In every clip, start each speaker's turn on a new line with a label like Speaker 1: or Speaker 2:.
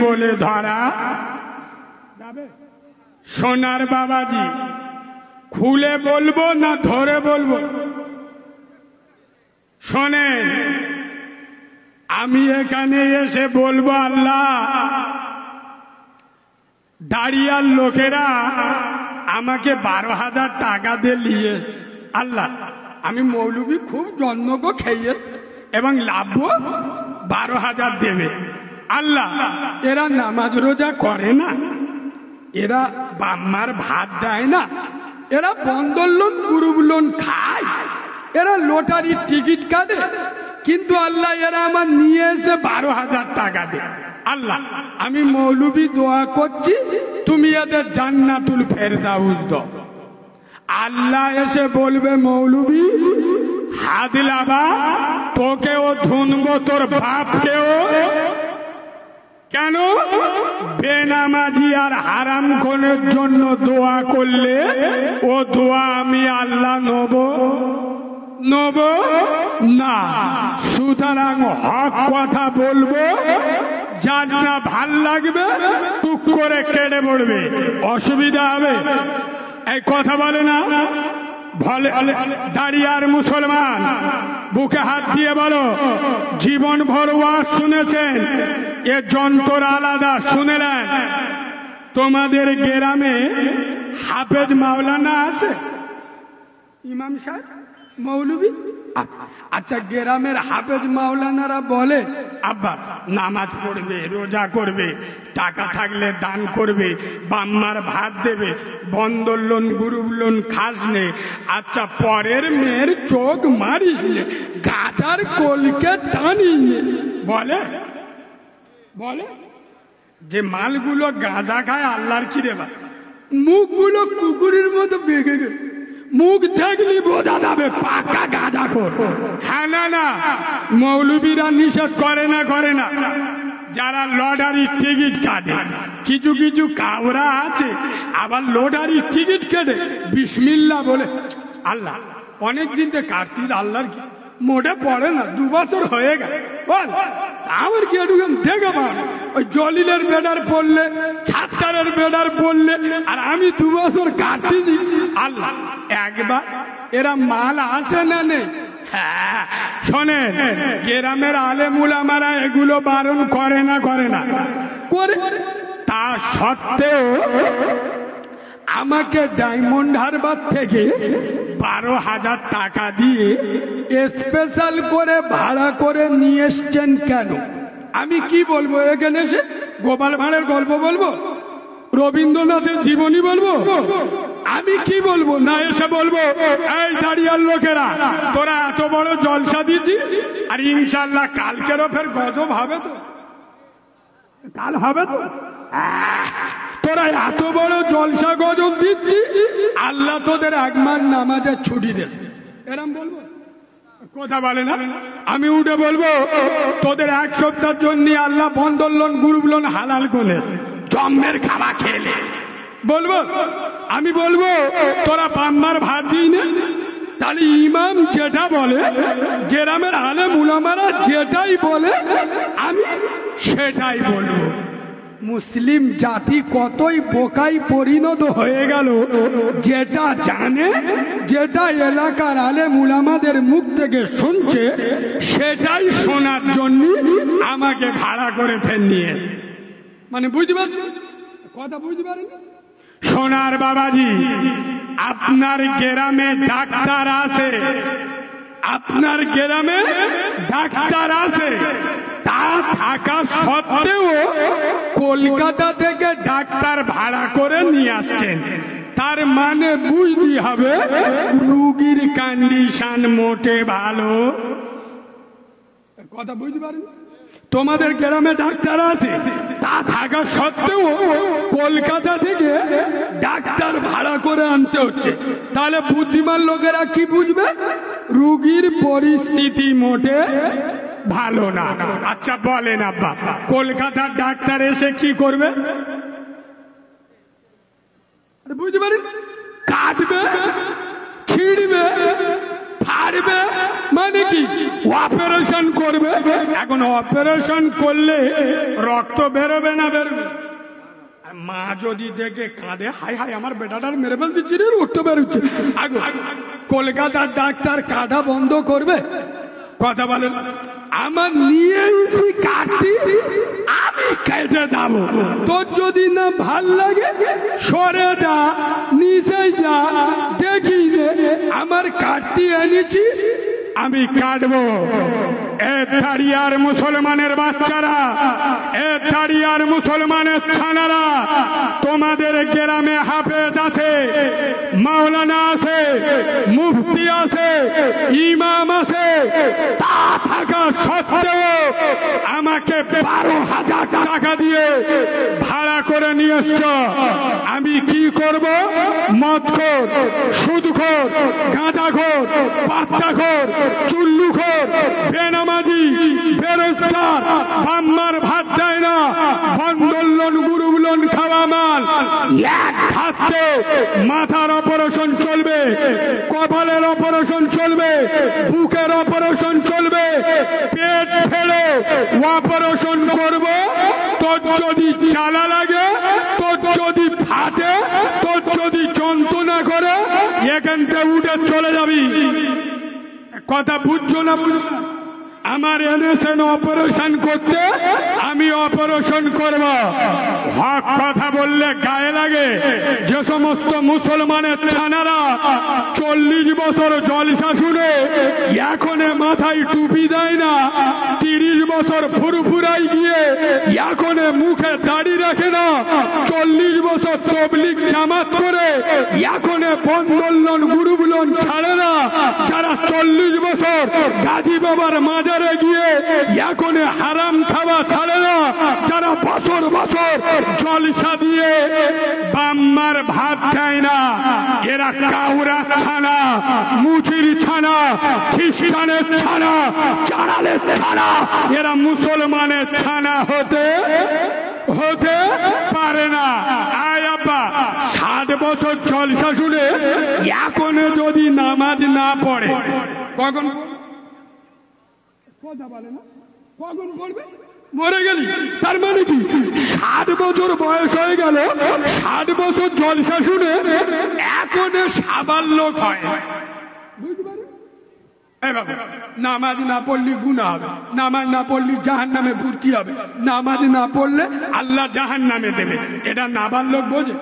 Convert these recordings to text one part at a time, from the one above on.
Speaker 1: বলে ধরা যাবে? সোনার বাবাজি, খুলে বলবো না ধরে বলবো? শোনেন, আমি এখানে এসে বলবো, আল্লাহ, দাঁড়িয়ার লোকেরা আমাকে 12,000 টাকা দিয়ে নিয়ে, আল্লাহ আমি মৌলবি খুব জন্মগ খেয়ে এবং লাভ 12,000 দেবে। আল্লাহ, এরা নামাজ রোজা করে না, এরা বাম্মার ভাত দেয় না, এরা বন্ধন লোন গ্রুপ লোন খায়, এরা লটারির টিকিট কাটে, কিন্তু আল্লাহ এরা আমার নিয়ে এসে 12,000 টাকা দেয়। আল্লাহ আমি মৌলবি দোয়া করছি, তুমি এদের জান্নাতুল ফেরদাউস দাও। আল্লাহ এসে বলবে, মৌলবি হাদিলাবা, তোকেও ধুনবো, তোর বাপকেও। কেন? বেনামাজি আর হারাম খুনের জন্য দোয়া করলে ও দোয়া আমি আল্লাহ নেব না। সুতরাং হক কথা বলবো, যার না ভাল লাগবে টুক করে কেটে পড়বে, অসুবিধা হবে। এই কথা বলে না, বলে দাঁড়িয়ার মুসলমান, বুকে হাত দিয়ে বলো, জীবন ভর ওয়াজ শুনেছেন, এ যন্ত্র আলাদা শুনেলেন। তোমাদের গ্রামে হাফেজ মাওলানা আছে? ইমাম সাহেব, মৌলবি? আচ্ছা, গ্রামের হাফেজ মাওলানারা বলে, আব্বা নামাজ পড়বে, রোজা করবে, টাকা থাকলে দান করবে, বাম্মার ভাত দেবে, বন্ধন লোন গ্রুপ লোন খাস নে, আচ্ছা পরের মেয়ের চোখ মারিস নে, গাজার কলকে টানিস নে, বলে বলে যে মালগুলো গাঁজা খায় আল্লাহর কি রে বা, মুখগুলো কুকুরের মতো বেঁকে গেছে, মুখ দেখলি বোঝা যাবে পাকা গাঁজা খোর। হ্যাঁ না, মৌলবীরা নিষেধ করে না। যারা লটারির টিকিট কাটে, কিছু কিছু কাউরা আছে আবার লটারির টিকিট কেটে বিসমিল্লাহ বলে, আল্লাহ অনেকদিন থেকে কাটতিস, আল্লাহর কি মোটে পড়ে না, 2 বছর হয়ে গেল, বল আমার কি একটু দেখে পাও? ওই জলিলের বেডার পড়লে, ছাত্তারের বেডার পড়লে, আর আমি 2 বছর কাটতেছি, আল্লাহ একবার। এরা মাল আসে না নেই? হ্যাঁ, শোনেন, গ্রামের আলেমুলামারা এগুলো বারণ করে না করে, তা সত্ত্বেও আমাকে ডায়মন্ড হারবার থেকে 12,000 টাকা দিয়ে স্পেশাল করে ভাড়া করে নিয়ে এসছেন কেন? আমি কি বলবো এখানে এসে? গোপাল ভাঁড়ের গল্প বলবো? রবীন্দ্রনাথের জীবনী বলবো? আমি কি বলবো? না এসে বলবো, এই দাঁড়িয়ার লোকেরা, তোরা এত বড় জলসা দিচ্ছি, আর ইনশাল্লাহ কালকেরও ফের গজব হবে তো, কাল হবে তো, তোরা এত বড় জলসা গজব দিচ্ছি, আল্লাহ তোদের 1 মাস নামাজের ছুটি দেবে, এরম বলবো? কথা বলে না। আমি উঠে বলবো, তোদের 1 সপ্তাহের জন্য আল্লাহ বন্ধন লোন গ্রুপ লোন হালাল করে জম্মের খাওয়া খেলে বলবো? আমি বলবো, তোরা বাম্মার ভাত দিই না? তাহলে ইমাম যেটা বলে, গ্রামের আলেম উলামারা যেটাই বলে, আমি সেটাই বলবো। মুসলিম জাতি কতই বোকাই পরিণত হয়ে গেল, যেটা জানে, যেটা এলাকার আলেম উলামাদের মুখ থেকে শুনছে, সেটাই শোনার জন্য আমাকে ভাড়া করে ফের নিয়ে, মানে বুঝতে পারছি কথা, বুঝতে পারেন? সোনার বাবাজি, আপনার গ্রামে ডাক্তার আছে, আপনার গ্রামে ডাক্তার আছে, তা থাকা সত্ত্বেও কলকাতা থেকে ডাক্তার ভাড়া করে নিয়ে আসছেন, তার মানে বুঝতে হবে রুগীর কন্ডিশন মোটে ভালো। কথা বুঝতে পারেন? তোমাদের গ্রামে ডাক্তার আছে, তা থাকা সত্ত্বেও কলকাতা থেকে ডাক্তার ভাড়া করে আনতে হচ্ছে, তাহলে বুদ্ধিমান লোকেরা কি বুঝবে? রুগীর পরিস্থিতি মোটে ভালো না। আচ্ছা বলেন আব্বা, কলকাতার ডাক্তার এসে কি করবে? বুঝতে পারেন? কাটবে, ছিঁড়বে, কাটবে মানে কি অপারেশন করবে। এখন অপারেশন করলে রক্ত বেরোবে না বেরোবে? মা যদি দেখে কাঁদে, হাই হাই আমার বেটাটার মেরে ফেলছি রে, রক্ত বেরোচ্ছে। কলকাতার ডাক্তার কাঁদা বন্ধ করবে? কথা বলেন। আমার নিয়ে এসি কাটতি, আমি কেটে যাবো। তোর যদি না ভাল লাগে সরে যা, নিচে যা, দেখি আমার কাটতি এনেছি, আমি কাটবো। এ দাঁড়িয়ার মুসলমানের বাচ্চারা, এ দাঁড়িয়ার মুসলমানের ছানারা, তোমাদের গ্রামে হাফেজ আছে, মাওলানা আছে, মুফতি আছে, ইমাম আছে, তা থাকা সত্ত্বেও আমাকে 12,000 টাকা দিয়ে ভাড়া করে নিয়ে এসছ। আমি কি করব? মদখোর, সুদখোর, গাঁজাখোর, পাত্তাখোর, চুল্লুখোর, বেনামাজি, বেরোজগার, বাম্মার ভাত দেয় না, বন্দোলন গুরুবলন খাওয়া মাল, এক হাতে মাথার অপারেশন চলবে, কপালের অপারেশন চলবে, বুকের অপারেশন চলবে, পেট ফেলে অপারেশন করব। তোর যদি জ্বালা লাগে, তোর যদি ফাটে, তোর যদি যন্ত্রণা করে, এখান থেকে উঠে চলে যাবি। কথা বুঝছো না? বুঝো না? আমার এনেছেন অপারেশন করতে, আমি অপারেশন করব। হক কথা বললে গায়ে লাগে। যে সমস্ত মুসলমানের ছানারা 40 বছর জলসা শুনে এখন মাথায় টুপি দেয় না, 30 বছর ফুরফুরাই গিয়ে এখন মুখে দাড়ি রাখে না, 40 বছর তবলিগ জামাত করে এখন বন্দোলন গুরুবলন ছাড়ে না, যারা 40 বছর গাজী বাবার মাজারে গিয়ে এখন হারাম খাওয়া ছাড়ে না, যারা বছর বছর জলসা দিয়ে বাম্মার ভাত খায় না, এরা কাউরা ছানা, মুচির ছানা, খ্রিস্টানের ছানা, চাড়ালের ছানা, এরা মুসলমানের ছানা হতে পারে না। আয় আব্বা, 60 বছর জলসা শুনে এখন যদি নামাজ না পড়ে, কখন কথা বলে না, কখন পড়বে? মরে গেলি। তার মানে কি 60 বছর বয়স হয়ে গেল, 60 বছর জলসা শুনে এখন সাবাল লোক হয়। বুঝতে পারি? নামাজ না পড়লে গুনাহ হবে, নামাজ না পড়লে জাহান্নামে ভর্তি হবে, নামাজ না পড়লে আল্লাহ জাহান্নামে দেবে। এটা নাবাল লোক বোঝে?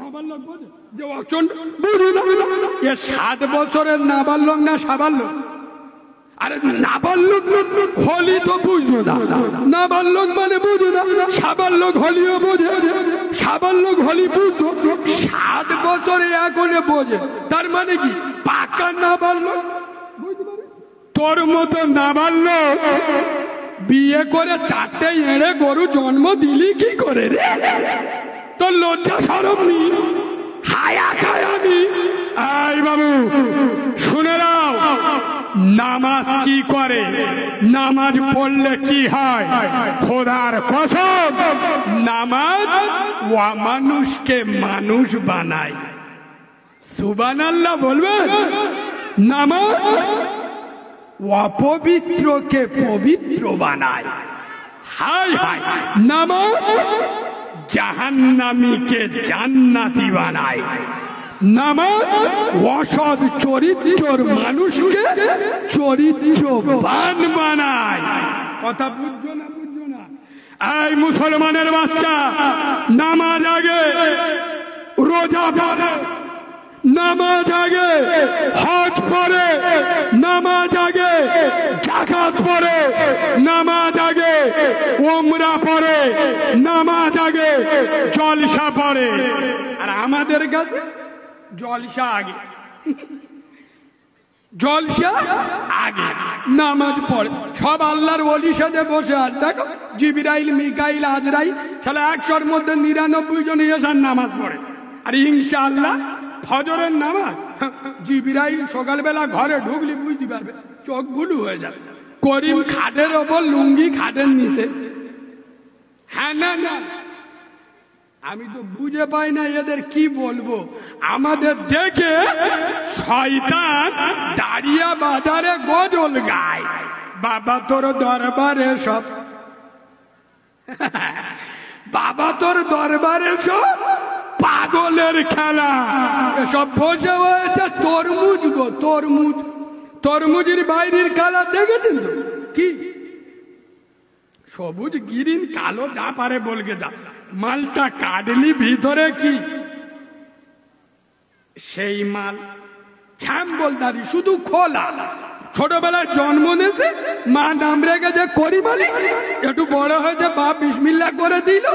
Speaker 1: নাবাল লোক বোঝে যে অচন্ড? বুঝি না। এ 60 বছরের নাবাল লোক না সাবাল লোক? আরে নাবালক হলি তো বুঝবো না, নাবালক মানে বুঝো না, সাবালক হলিও বোঝে, সাবালক হলি বুঝবো। 60 বছরে এখন বোঝে, তার মানে কি পাকা নাবালক? তোর মতো নাবালক বিয়ে করে 4টে এড়ে গরু জন্ম দিলি কি করে রে? তোর লজ্জা শরম নি, হায়া খায়ানি? আই বাবু শুনে নাও, নামাজ কি করে, নামাজ পড়লে কি হয়? খোদার কসম, নামাজ মানুষকে মানুষ বানায়। সুবহানাল্লাহ বলবেন? নামাজ অপবিত্রকে পবিত্র বানায়। হাই হাই, নামাজ জাহান্নামীকে জান্নাতি বানায়। নামাজ অসৎ চরিত্র মানুষকে চরিত্রবান বানায়। কথা বুঝছো না? বুঝছো না? এই মুসলমানের বাচ্চা, নামাজ আগে রোজা পড়ে, নামাজ আগে হজ পড়ে, নামাজ আগে যাকাত পড়ে, নামাজ আগে উমরা পড়ে, নামাজ আগে জলসা পড়ে। আর আমাদের কাছে জলসা আগে, জলসা আগে, নামাজ পড়ে। সব আল্লাহর ওলির সাথে বসে আছে, দেখো জিবরাইল, মিকাইল, আজরাইল, তাহলে 100-র মধ্যে 99 জন এসার নামাজ পড়ে। আর ইনশাআল্লাহ ফজরের নামাজ, জিবরাইল সকালবেলা ঘরে ঢুকলি বুঝতে পারবে, চোখ ভুলু হয়ে যাবে। করিম খাটের ওপর, লুঙ্গি খাটের নিচে। হ্যাঁ না না, আমি তো বুঝে পাই না এদের কি বলবো। আমাদের দেখে শয়তান দাঁড়িয়া বাজারে গজল গায়, বাবা তোর দরবারে সব, বাবা তোর দরবারে সব পাগলের খেলা। এসব বসে হয়েছে তরমুজ গো, তরমুজ, তরমুজের বাইরের কালার দেখেছেন তো কি? সবুজ গ্রিন কালো যা পারে বলকে যা, মালটা কাটলি ভিতরে কি সেই মাল শ্যামবলদারি, শুধু খোলা। ছোটবেলায় জন্ম নিয়েছে, মা নাম রেখেছে করিমালি, একটু বড় হয়েছে বাপ বিসমিল্লাহ করে দিল,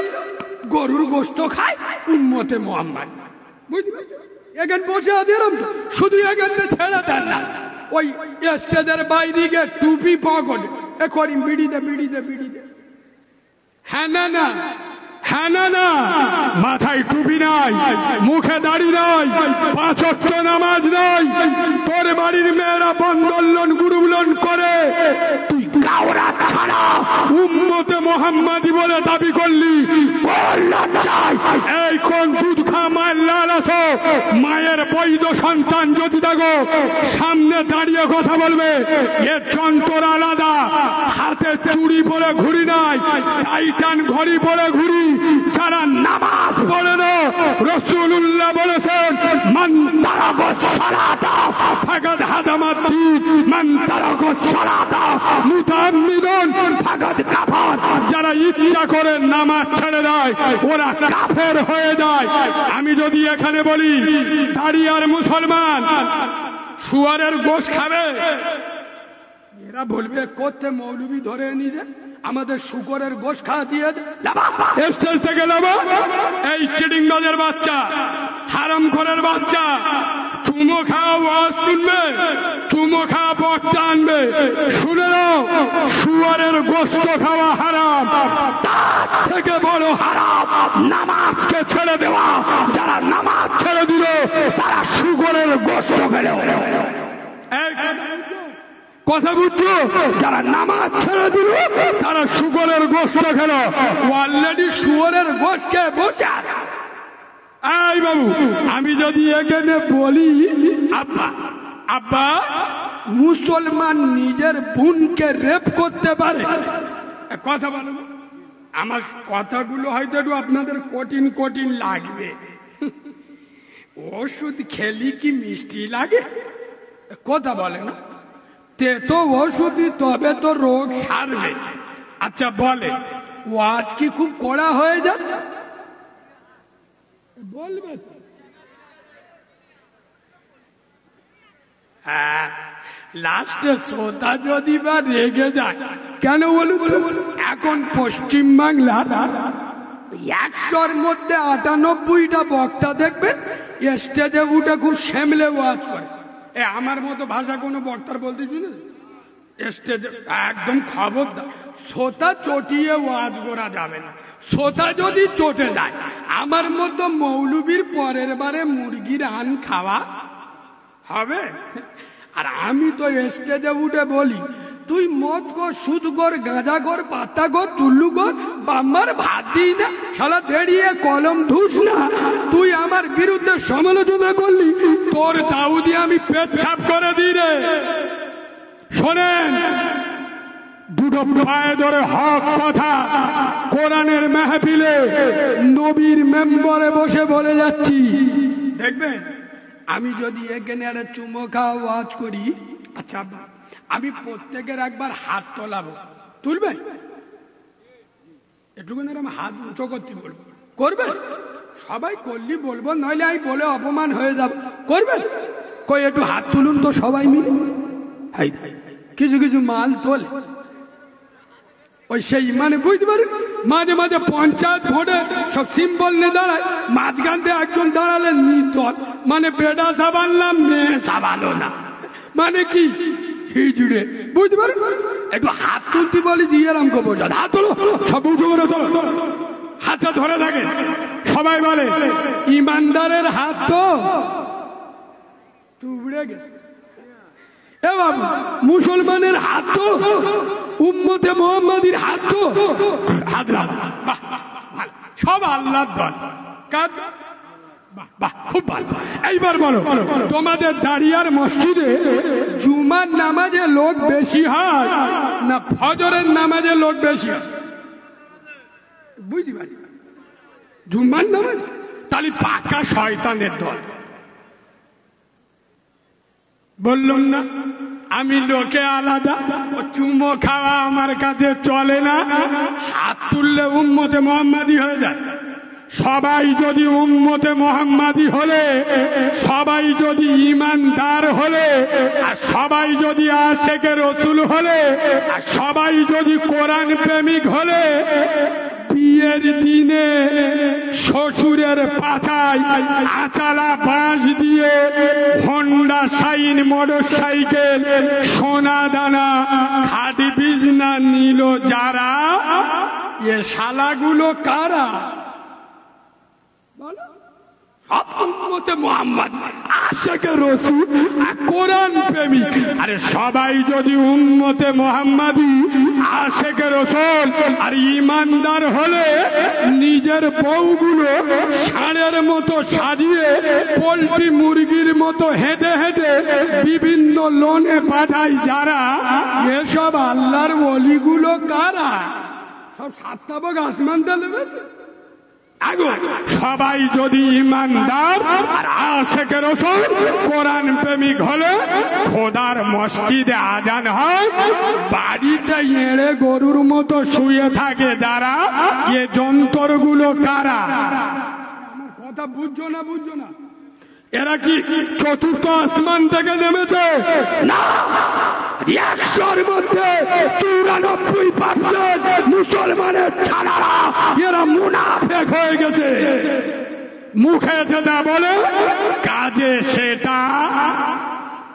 Speaker 1: গরুর গোস্ত খায় উম্মতে মোহাম্মদ। বুঝতে পারছো? এখানে বসে আছে এরম তো, শুধু এখানে ছেড়ে দেন না, ওই স্টেজের বাইরে গিয়ে টুপি পকেটে এ করিম বিড়ি দে, বিড়ি দে, বিড়ি দে। হ্যাঁ না না, হ্যাঁ না না, মাথায় টুপি নাই, মুখে দাড়ি নাই, 5 ওয়াক্ত নামাজ নাই, তোর বাড়ির মেয়েরা বন্দোলন গুরুবলন করে, তুই কাওরা ছাড়া উম্মতে মোহাম্মদী বলে দাবি করলি, এই কোন দুধ খা মায়ের লাল আসো, মায়ের বৈধ সন্তান যদি দেখো সামনে দাঁড়িয়ে কথা বলবে, এর যন্ত্র আলাদা, হাতে চুড়ি পরে ঘুরি নাই, টাইটান ঘড়ি পরে ঘুরি, যারা নামাজ পড়ে না, রাসূলুল্লাহ বলেছেন মান তারাকা সালাতা ফাকাদ হাদামা দ্বীন, মান তারাকা সালাতা মুতাআম্মিদান ফাকাদ কাফার। যারা ইচ্ছা করে নামাজ ছেড়ে দেয় ওরা কাফের হয়ে যায়। আমি যদি এখানে বলি দাড়ি আর মুসলমান শুয়ারের গোশ খাবে, এরা বলবে করতে মৌলবি ধরে নিয়ে আমাদের শুকরের গোশ খাওয়া দিয়ে স্টেজ থেকে নেবো। এই চিটিংবাজের বাচ্চা, হারামখোরের বাচ্চা, চুমো খাওয়া ওয়াজ শুনবে, চুমো খাওয়া বক্তা আনবে, শুনে নাও শুয়ারের গোস্ত খাওয়া হারাম, তার থেকে বড় হারাম নামাজকে ছেড়ে দেওয়া। যারা নামাজ ছেড়ে দিল তারা শুকরের গোস্ত খেলো। কথা বুঝছো? যারা নামাজ ছেড়ে দিল তারা শুকরের গোস্ত খেলো। অলরেডি শুকরের গোস্ত খেয়ে বসে আছে। এই বাবু, আমি যদি এখানে বলি আব্বা আব্বা, মুসলমান নিজের বোনকে রেপ করতে পারে, কথা বলো, আমার কথাগুলো হয়তো একটু আপনাদের কঠিন কঠিন লাগবে। ওষুধ খেলি কি মিষ্টি লাগে? কথা বলে না, তে তো ওষুধই তবে তো রোগ সারবে। আচ্ছা বলে ও আজ কি খুব কড়া হয়ে যাচ্ছে? বলবে হ্যাঁ, লাস্টে শ্রোতা যদি বা রেগে যায় কেন বলুন? এখন পশ্চিম বাংলার 100-র মধ্যে 98টা বক্তা দেখবেন স্টেজে উঠে খুব সেমলে ওয়াজ করে। আমার মতো ভাষা কোনো বক্তার বলতে শুনে স্টেজে একদম খবরদার, শ্রোতা চটিয়ে ওয়াজ করা যাবে না। শ্রোতা যদি চটে যায়, আমার মতো মৌলবীর পরের বারে মুরগির আন খাওয়া হবে। আর আমি তো স্টেজে উঠে বলি, তুই মদ কর, সুদ কর, গাঁজা কর, পাতা কর, চুল্লু কর, বাম্মার ভাত দিই না, শালা দেড়িয়ে কলম ধুস না, তুই আমার বিরুদ্ধে সমালোচনা করলি, তোর দাউদি আমি পেচ্ছাপ করে দিই রে। শোনেন, দুটো পায়ে ধরে হক কথা কোরআনের মেহফিলে নবীর মেম্বরে বসে বলে যাচ্ছি। দেখবেন আমি যদি এখানে একটা চুমো খাওয়া ওয়াজ করি, আচ্ছা আমি প্রত্যেকের একবার হাত তোলাবো, তুলবেন? এটুকুন আমি হাত উঁচু করতে বলবো, করবেন? সবাই করলি বলবো, নইলে আমি বলে অপমান হয়ে যাব। করবেন? কই একটু হাত তুলুন তো সবাই মিলে। কিছু কিছু মাল তোলে ওই সেই, মানে বুঝতে পারেন, মাঝে মাঝে পঞ্চায়েত ভোটে সব সিম্বল নিয়ে দাঁড়ায়, মাঝখান দিয়ে একজন দাঁড়ালে নির্দল, মানে বেটা সাবানলাম মেয়ে সাবানো না, মানে কি হিজড়ে, বুঝতে পারেন? একটু হাত তুলতে বলি জিয়ারামকে বোঝা, হাত তোলো, সব উঁচু করে তোলো, হাতটা ধরে থাকে। সবাই বলে ইমানদারের হাত তো টুবড়ে গেছে। এ বাবু, মুসলমানের হাত তো, উম্মতে মোহাম্মদীর হাত তো, হাত সব আল্লাহর দল। কার? বাহ, খুব ভালো। এইবার বলো, তোমাদের দাঁড়িয়ার মসজিদে জুমার নামাজে লোক বেশি হয় না ফজরের নামাজে লোক বেশি হয়? বুঝতে পারি জুমার নামাজ। তাহলে পাকা শয়তানের দল। বললাম না আমি লোকে আলাদা, চুমো খাওয়া আমার কাছে চলে না। হাত তুললে উম্মতে মোহাম্মদী হয়ে যায়। সবাই যদি উম্মতে মোহাম্মদী হলে, সবাই যদি ঈমানদার হলে, আর সবাই যদি আশিকে রসুল হলে, আর সবাই যদি কোরআন প্রেমিক হলে, বিয়ের দিনে শ্বশুরের পাছায় আচালা বাঁশ দিয়ে হোন্ডা শাইন মোটর সাইকেল সোনা দানা খাদি বিজনা নিল যারা, এ শালাগুলো কারা? সব উম্মতে মুহাম্মদ, আশিকে রাসূল, কোরআন প্রেমিক। আরে সবাই যদি উম্মতে মুহাম্মাদি, আশিকে রাসূল আর ঈমানদার হলে নিজের বউগুলো ষাঁড়ের মতো সাজিয়ে পোল্ট্রি মুরগির মতো হেঁটে হেঁটে বিভিন্ন লোনে পাঠায় যারা, এসব আল্লাহর ওলিগুলো কারা? সব সাতটা বগ আসমান তালে বেশি। সবাই যদি ঈমানদার আর আশিকে রাসূল কোরআন প্রেমিক হলে, খোদার মসজিদে আজান হয়, বাড়িতে এড়ে গরুর মতো শুয়ে থাকে যারা, এ যন্ত্রগুলো কারা? আমার কথা বুঝছো না? বুঝছো না? এরা কি চতুর্থ আসমান থেকে নেমেছে? না, 100-র মধ্যে 94% মুসলমানের ছাড়ারা এরা মুনাফিক হয়ে গেছে। মুখে যেটা বলে কাজে সেটা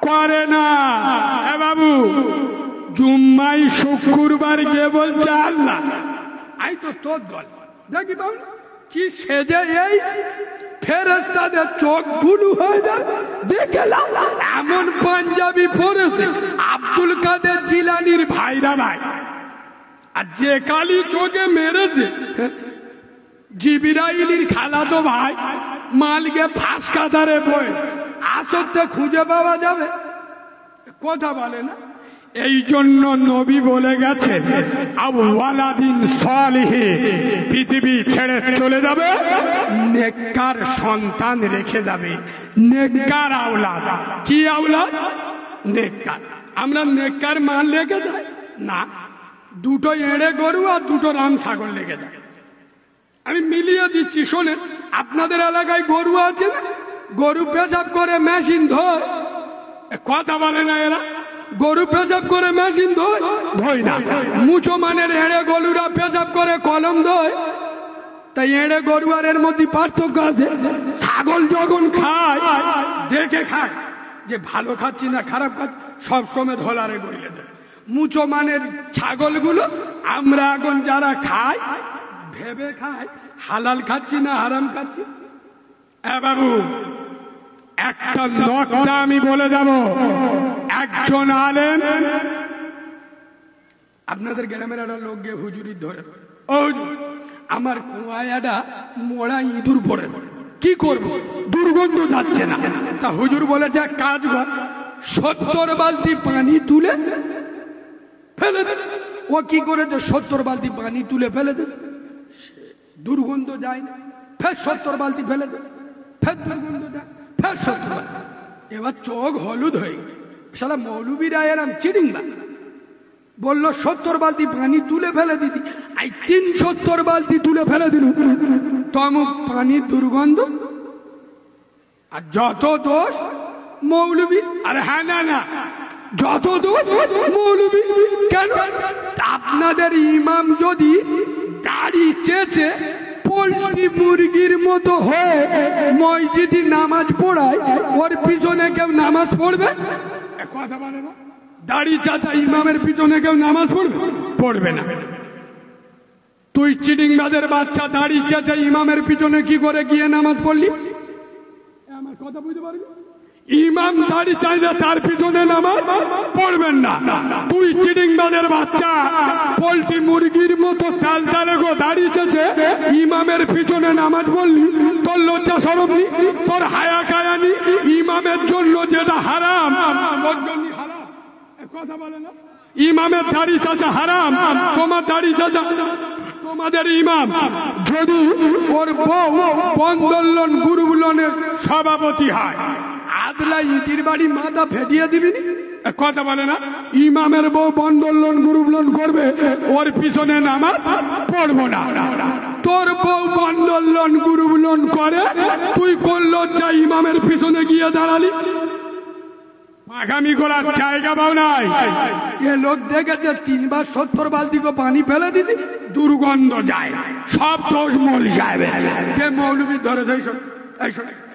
Speaker 1: করে না। এ বাবু, জুম্মাই শুক্রবার গিয়ে বলছে আল্লাহ আই তো তোর দল দেখি বাবু কি সেজে এই ফেরেশতাদের চোখ বুলু হয়ে যায়। দেখে এমন পাঞ্জাবি পরেছে আব্দুল কাদের জিলানির ভাইরা ভাই, আর যে কালি চোখে মেরেছে জিবরাইলের খালাতো ভাই, মালকে ফাঁস কাতারে বয়ে আসতে খুঁজে পাওয়া যাবে? কথা বলে না। এই জন্য নবী বলে গেছে আওয়ালাদিন সালিহ, পৃথিবী ছেড়ে চলে যাবে, নেককার সন্তান রেখে যাবে। নেককার আওলাদ। কি আওলাদ? নেককার। আমরা নেককার মাল রেখে যাই না, দুটো এড়ে গরু আর দুটো রাম ছাগল রেখে যায়। আমি মিলিয়ে দিচ্ছি শোনেন, আপনাদের এলাকায় গরু আছে না? গরু পেশাব করে মেশিন ধোয়, কথা বলে না এরা? গরু পেশাব করে মেশিন ধোয় না। মুচো মানের এড়ে গরুরা পেশাব করে কলম ধোয়। তাই এড়ে গরু আর এর মধ্যে পার্থক্য আছে। ছাগল যখন খায় দেখে খায় যে ভালো খাচ্ছি না খারাপ খাচ্ছি, সবসময় ধলারে গইলে দেয়। মুচো মানের ছাগলগুলো আমরা এখন যারা খাই ভেবে খাই হালাল খাচ্ছি না হারাম খাচ্ছি। বাবু, একটা নকটা আমি বলে যাব। একজন আলেম, আপনাদের গ্রামের একটা লোক গিয়ে হুজুরি ধরে, ও হুজুর আমার কুয়ায় একটা মোড়া ইঁদুর পড়ে, কি করব? দুর্গন্ধ যাচ্ছে না। তা হুজুর বলেছে এক কাজ কর, 70 বালতি পানি তুলে ফেলে দে। ও কি করেছে? 70 বালতি পানি তুলে ফেলে দে, দুর্গন্ধ যায় না। ফের 70 বালতি ফেলে দে, ফের দুর্গন্ধ যায়, ফের 70 বালতি। এবার চোখ হলুদ হয়ে গেল। শালা মৌলবীরা এরম চিড়িংবা বললো 70 বালতি পানি তুলে ফেলে দিদি, আই 370 বালতি তুলে ফেলে দিল। তমুক পানির দুর্গন্ধ আর যত দোষ মৌলবী। আরে হ্যাঁ, না না, যত দোষ মৌলবী। কেন? আপনাদের ইমাম যদি দাড়ি চেঁচে পোল্ট্রি মুরগির মতো হয়ে মসজিদে নামাজ পড়ায়, ওর পিছনে কেউ নামাজ পড়বে? কথা বলে না। দাড়ি চাচা ইমামের পিছনে কেউ নামাজ পড়বে? পড়বে না। তুই চিটিংবাজের বাচ্চা দাড়ি চাচা ইমামের পিছনে কি করে গিয়ে নামাজ পড়লি? আমার কথা বুঝতে পারবি? ইমাম দাড়ি চাইলে তার পিছনে নামাজ পড়বেন না। তুই চিড়িংবাজের বাচ্চা, পোল্ট্রি মুরগির মতো তাল তালে গো দাঁড়িয়েছে, ইমামের পিছনে নামাজ পড়লি, তোর লজ্জা শরম নি, তোর হায়া কায়া নি? ইমামের জন্য যেটা হারাম তোর জন্য হারাম, কথা বলে না? ইমামের দাড়ি চাচা হারাম, তোমার দাড়ি চাচা তোমাদের ইমাম যদি ওর বউ বন্দোলন গুরুগুলনের সভাপতি হয়, আদলা ইটির বাড়ি মাথা ফেটিয়ে দিবি, কথা বলে না? ইমামের বউ বন্দোলন গুরুগুলন করবে, ওর পিছনে নামাজ পড়বো না। তোর বউ বন্দোলন গুরুগুলন করে, তুই কোন লজ্জা ইমামের পিছনে গিয়ে দাঁড়ালি? আগামী করার জায়গা পাও নাই। এ লোক দেখেছে 3 বার 70 বালতি পানি ফেলে দিছি, দুর্গন্ধ যায়, সব দোষ মৌলভী সাহেবের। কে মৌলভী ধরেছে?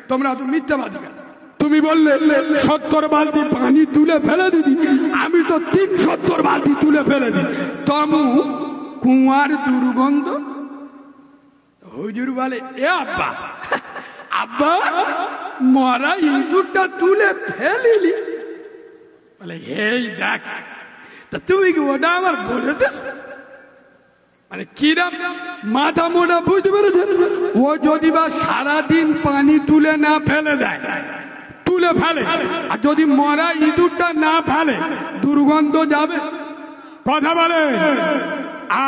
Speaker 1: তোমরা তো মিথ্যাবাদী। তুমি বললে 70 বালতি পানি তুলে ফেলে দিদি, আমি তো 370 বালতি তুলে ফেলে দিই। তমু কুয়ার দুর্গন্ধ। হুজুর বলে, এ আব্বা আব্বা মরা ইঁদুরটা তুলে ফেলিলি? বলে, এই দেখ, তা তুমি কি ওটা আমার বলে দে? মানে কিরাম মাথা মোটা, বুঝতে পেরেছেন? ও যদি বা সারাদিন পানি তুলে না ফেলে দেয়, তুলে ফেলে, আর যদি মরা ইঁদুরটা না ফেলে, দুর্গন্ধ যাবে, কথা বলে।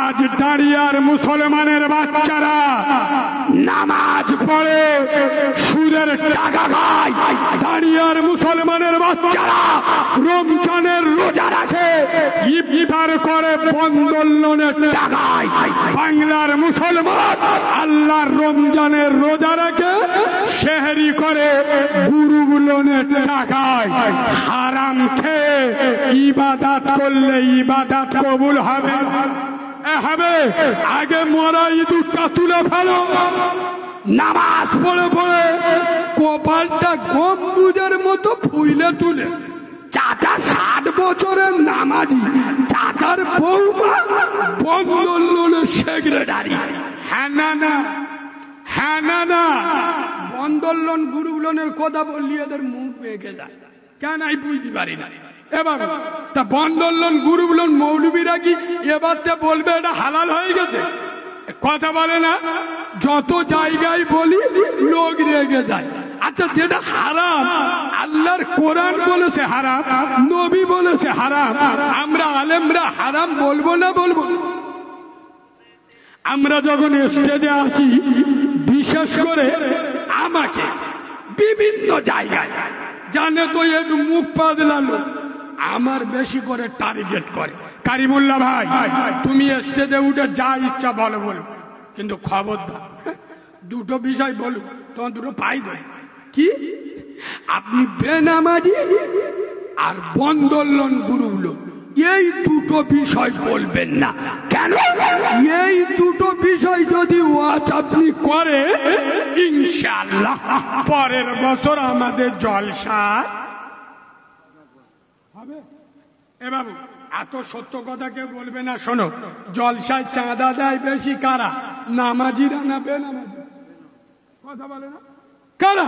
Speaker 1: আজ দাঁড়িয়ার মুসলমানের বাচ্চারা নামাজ পড়ে সুদের টাকা খায়, দাঁড়িয়ার মুসলমানের বাচ্চারা রমজানের রোজা রাখে, ইফতার করে বন্দোলনের টাকায়। বাংলার মুসলমান আল্লাহর রমজানের রোজা রাখে, সেহরি করে গুরুগুলোনের টাকায়। হারাম খেয়ে ইবাদত করলে ইবাদত কবুল হবে হবে? আগে মরা ইঁদুরটা তুলে ফেলো, নামাজ পড়ে পড়ে কপালটা গম্বুজের মতো ফুইলে তুলে। চাচা 60 বছরের নামাজি, চাচার বৌমা বন্দোলনের সেক্রেটারি। হ্যাঁ না না, হ্যাঁ না না, বন্দোলন গুরুগুলনের কথা বললি এদের মুখ বেঁকে যায় কেন, আমি বুঝতে পারি না। এবার তা বন্দোলন গুরুগুলন মৌলবীরা কি এবার বলবে এটা হালাল হয়ে গেছে? কথা বলে না? যত জায়গায় বলি লোক রেগে যায়। আচ্ছা, যেটা হারাম আল্লাহর কোরআন বলেছে হারাম, নবী বলেছে হারাম, আমরা আলেমরা হারাম বলবো না? বলবো। আমরা যখন স্টেজে আসি, বিশেষ করে আমাকে বিভিন্ন জায়গায় জানে তো একটু মুখ পাদলালো, আমার বেশি করে টার্গেট করে। কারিমুল্লাহ ভাই, তুমি স্টেজে উঠে যা ইচ্ছা বলো বলো, কিন্তু খবরদার দুটো বিষয় বলো, তোমার দুটো পাই দেয়। কি? আপনি বেনামাজি আর বন্দোলন গুরুগুলো, এই দুটো বিষয় বলবেন না। কেন? এই দুটো বিষয় যদি ওয়াজ আপনি করে, ইনশাআল্লাহ পরের বছর আমাদের জলসা হবে। এ বাবু, এত সত্য কথা কেউ বলবে না। শোনো, জলসায় চাঁদা দেয় বেশি কারা? নামাজিরা না বেনামাজি? কথা বলে না? কারা?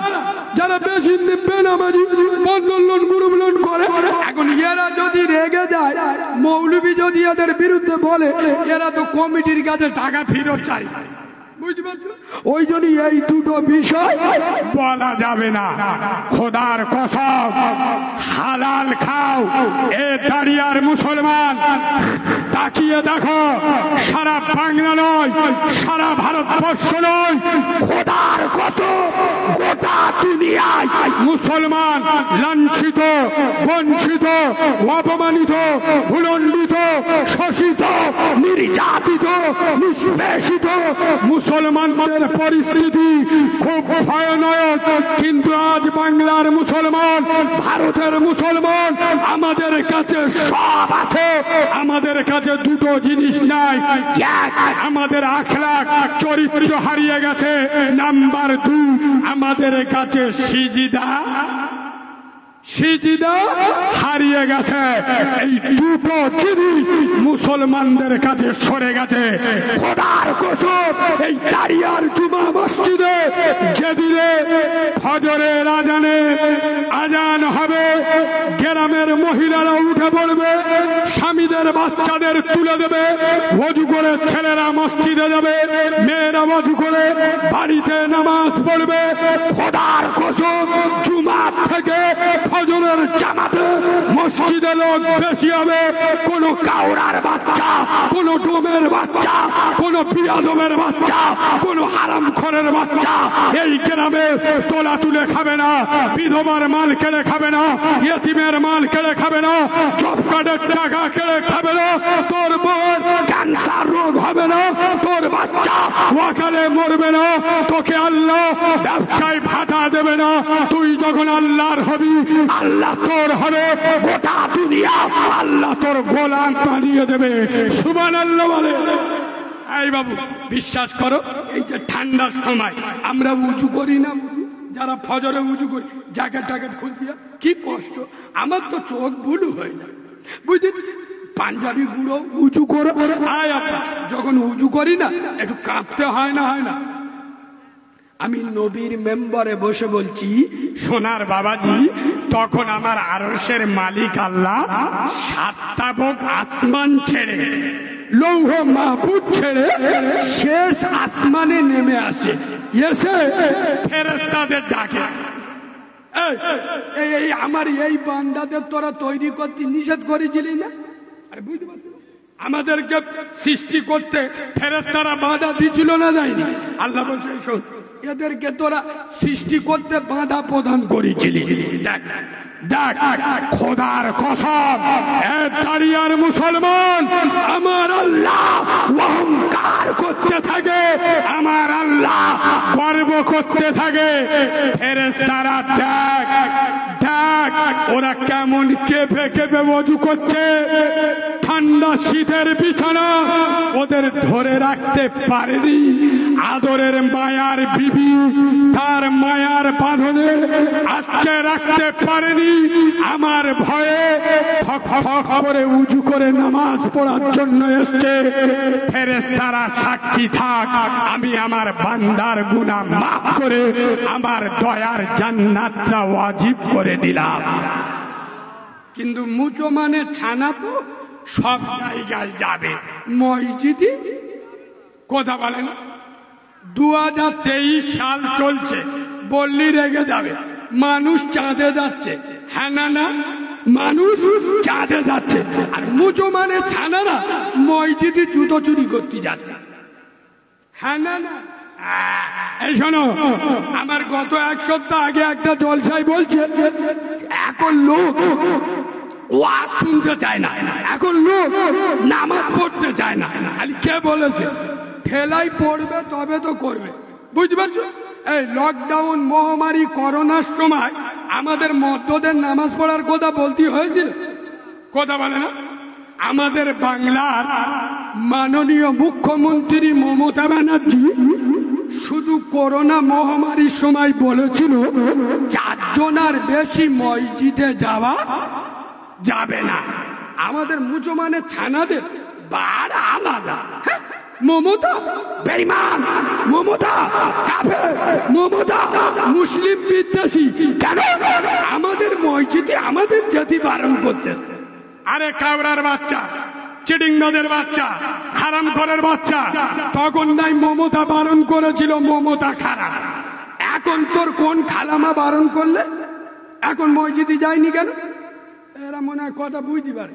Speaker 1: যারা বেশি বেনামাজি, বন্দোলন গুরুগুলন করে। এখন এরা যদি রেগে যায়, মৌলবী যদি এদের বিরুদ্ধে বলে, এরা তো কমিটির কাছে টাকা ফেরত চাই, বুঝতে পারছো? ওই জন্য এই দুটো বিষয় বলা যাবে না। খোদার কসম, হালাল খাও। এ দাঁড়িয়ার মুসলমান, তাকিয়ে দেখো, সারা বাংলা নয়, সারা ভারতবর্ষ নয়, খোদার কসম গোটা দুনিয়ায় মুসলমান লাঞ্ছিত, বঞ্চিত, অপমানিত, ভুলণ্ডিত, শোষিত, নির্যাতিত, নিষ্পেষিত। মুসলমানদের পরিস্থিতি খুব ভয়ানক, কিন্তু আজ বাংলার মুসলমান, ভারতের মুসলমান, আমাদের কাছে সব আছে। আমাদের কাছে দুটো জিনিস নাই। এক, আমাদের আখলাক চরিত্র হারিয়ে গেছে। নাম্বার 2, আমাদের কাছে সিজদা সিজদা হারিয়ে গেছে। এই দুটো জিনিস মুসলমানদের কাছে সরে গেছে। খোদার কসম, এই দাঁড়িয়ার জুমা মসজিদে যেদিনে ফজরের আজান হবে, গ্রামের মহিলারা উঠে পড়বে, স্বামীদের বাচ্চাদের তুলে দেবে, ওযু করে ছেলেরা মসজিদে যাবে, মেয়েরা ওযু করে বাড়িতে নামাজ পড়বে। খোদার কসম, জুমা থেকে ফজরের জামাতে মসজিদে লোক বেশি হবে। কোন কাউরার বাচ্চা, কোন ডোমের বাচ্চা, কোন বিয়াদবের বাচ্চা, কোন হারামখোরের বাচ্চা এই গ্রামে তোলা তুলে খাবে না, বিধবার মাল কেড়ে খাবে না, ইয়েতিমের মাল কেড়ে খাবে না, জব কার্ডের টাকা কেড়ে খাবে না, তোর বোন ক্যান্সার রোগ হবে না, তোর বাচ্চা ওয়াকালে মরবে না, তোকে আল্লাহ ব্যবসায় ভাতা দেবে না। তুই যখন আল্লাহর হবি, আল্লাহ তোর হবে। গোটা দুনিয়া আল্লাহ তোর গোলাম বানিয়ে দেবে। সুবহানাল্লাহ বলে। এই বাবু বিশ্বাস করো, এই যে ঠান্ডার সময় আমরা উঁচু করি না, যারা ফজরে উঁচু করি, জ্যাকেট ট্যাকেট খুলতে কি কষ্ট, আমার তো চোখ বুলু হয়ে যায়, বুঝলি? পাঞ্জাবি গুঁড়ো উঁচু করে আয় আপা, যখন উঁচু করি না একটু কাঁপতে হয় না, হয় না? আমি নবীর মেম্বারে বসে বলছি, সোনার বাবাজি, তখন আমার আরশের মালিক আল্লাহ সাতটা ভোগ আসমান ছেড়ে, লৌহ মাহফুজ ছেড়ে শেষ আসমানে নেমে আসে, এসে ফেরেশতাদের ডাকে, এই আমার এই বান্দাদের তোরা তৈরি করতে নিষেধ করেছিলি না? আরে বুঝতে পারছি, আমাদেরকে সৃষ্টি করতে ফেরেশতারা বাধা দিছিল না, দেয়নি? আল্লাহ বলছে, শোন, এদেরকে তোরা সৃষ্টি করতে বাধা প্রদান করেছিলি। দেখ দেখ, খোদার কসম, দাঁড়িয়ার মুসলমান, আমার আল্লাহ অহংকার করতে থাকে, আমার আল্লাহ গর্ব করতে থাকে। ফেরেশতারা দেখ দেখ ওরা কেমন কেঁপে কেঁপে ওযু করছে, ঠান্ডা শীতের বিছানা ওদের ধরে রাখতে পারেনি। আদরের মায়ার বিবি তার মায়ার বাঁধনে আটকে রাখতে পারেনি। আমার ভয়ে ফক ফক করে উঁচু করে নামাজ পড়ার জন্য এসছে। ফেরেশতারা সাক্ষী থাক, আমি আমার বান্দার গুনাহ মাফ করে আমার দয়ার জান্নাতটা ওয়াজিব করে দিলাম। কিন্তু মুচো মানে ছানা তো সব জায়গায় যাবে, মসজিদে কথা বলে না। 2023 সাল চলছে, বললি রেগে যাবে, মানুষ চাঁদে যাচ্ছে, হ্যাঁ না না, মানুষ চাঁদে যাচ্ছে, আর মুচো মানে ছানা না মসজিদে জুতো চুরি করতে যাচ্ছে, হ্যাঁ না না? এই শোনো, আমার গত এক সপ্তাহ আগে একটা জলসায় বলছে, এখন লোক ওয়াজ শুনতে চায় না, এখন লোক নামাজ পড়তে চায় না। আরে কে বলেছে? ঠেলাই পড়বে তবে তো করবে, বুঝতে পারছো? এই লকডাউন মহামারী করোনার সময় আমাদের মধ্যদের নামাজ পড়ার কথা বলতে হয়েছিল, কথা বলে না? আমাদের বাংলার মাননীয় মুখ্যমন্ত্রী মমতা ব্যানার্জি শুধু করোনা মহামারীর সময় বলেছিল 4 জনের বেশি মসজিদে যাওয়া যাবে না। আমাদের মুসলমানের ছানাদের বাড়া আলাদা। মমতা বেঈমান, মমতা কাফের, মমতা মুসলিম বিদ্বেষী। কেন? আমাদের মসজিদে আমাদের জাতি বারণ করতেছে। আরে কাবরার বাচ্চা, চিটিংবাজের বাচ্চা, হারামখোরের বাচ্চা, তখন নাই মমতা বারণ করেছিল মমতা খারাপ। এখন তোর কোন খালামা বারণ করলে? এখন মসজিদে যায়নি কেন? এরা মনে হয় কথা বুঝতে পারে।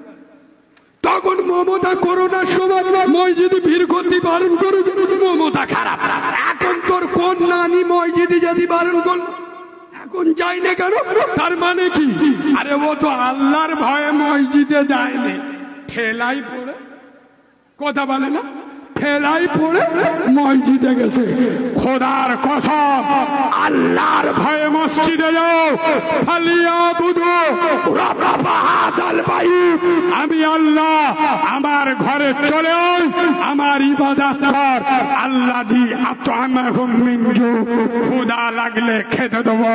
Speaker 1: তখন মমতা করোনার সময় মসজিদে ভিড় করতে বারণ করে, মমতা খারাপ। এখন তোর কোন নানি মসজিদে যদি বারণ করল, এখন যাই না কেন? তার মানে কি? আরে ও তো আল্লাহর ভয়ে মসজিদে যায়নি, ঠেলাই পড়ে, কথা বলে না, ঠেলাই পড়ে মসজিদে গেছে। খোদার কসম, আল্লাহর ভয়ে মসজিদে যাও। ফালিয়াবুদু রাব্ব হাযাল বাইত, আমি আল্লাহ আমার ঘরে চলে আয়, আমার ইবাদত কর। আল্লাযী আত'আমাহুম মিন জু, ক্ষুধা লাগলে খেতে দেবো।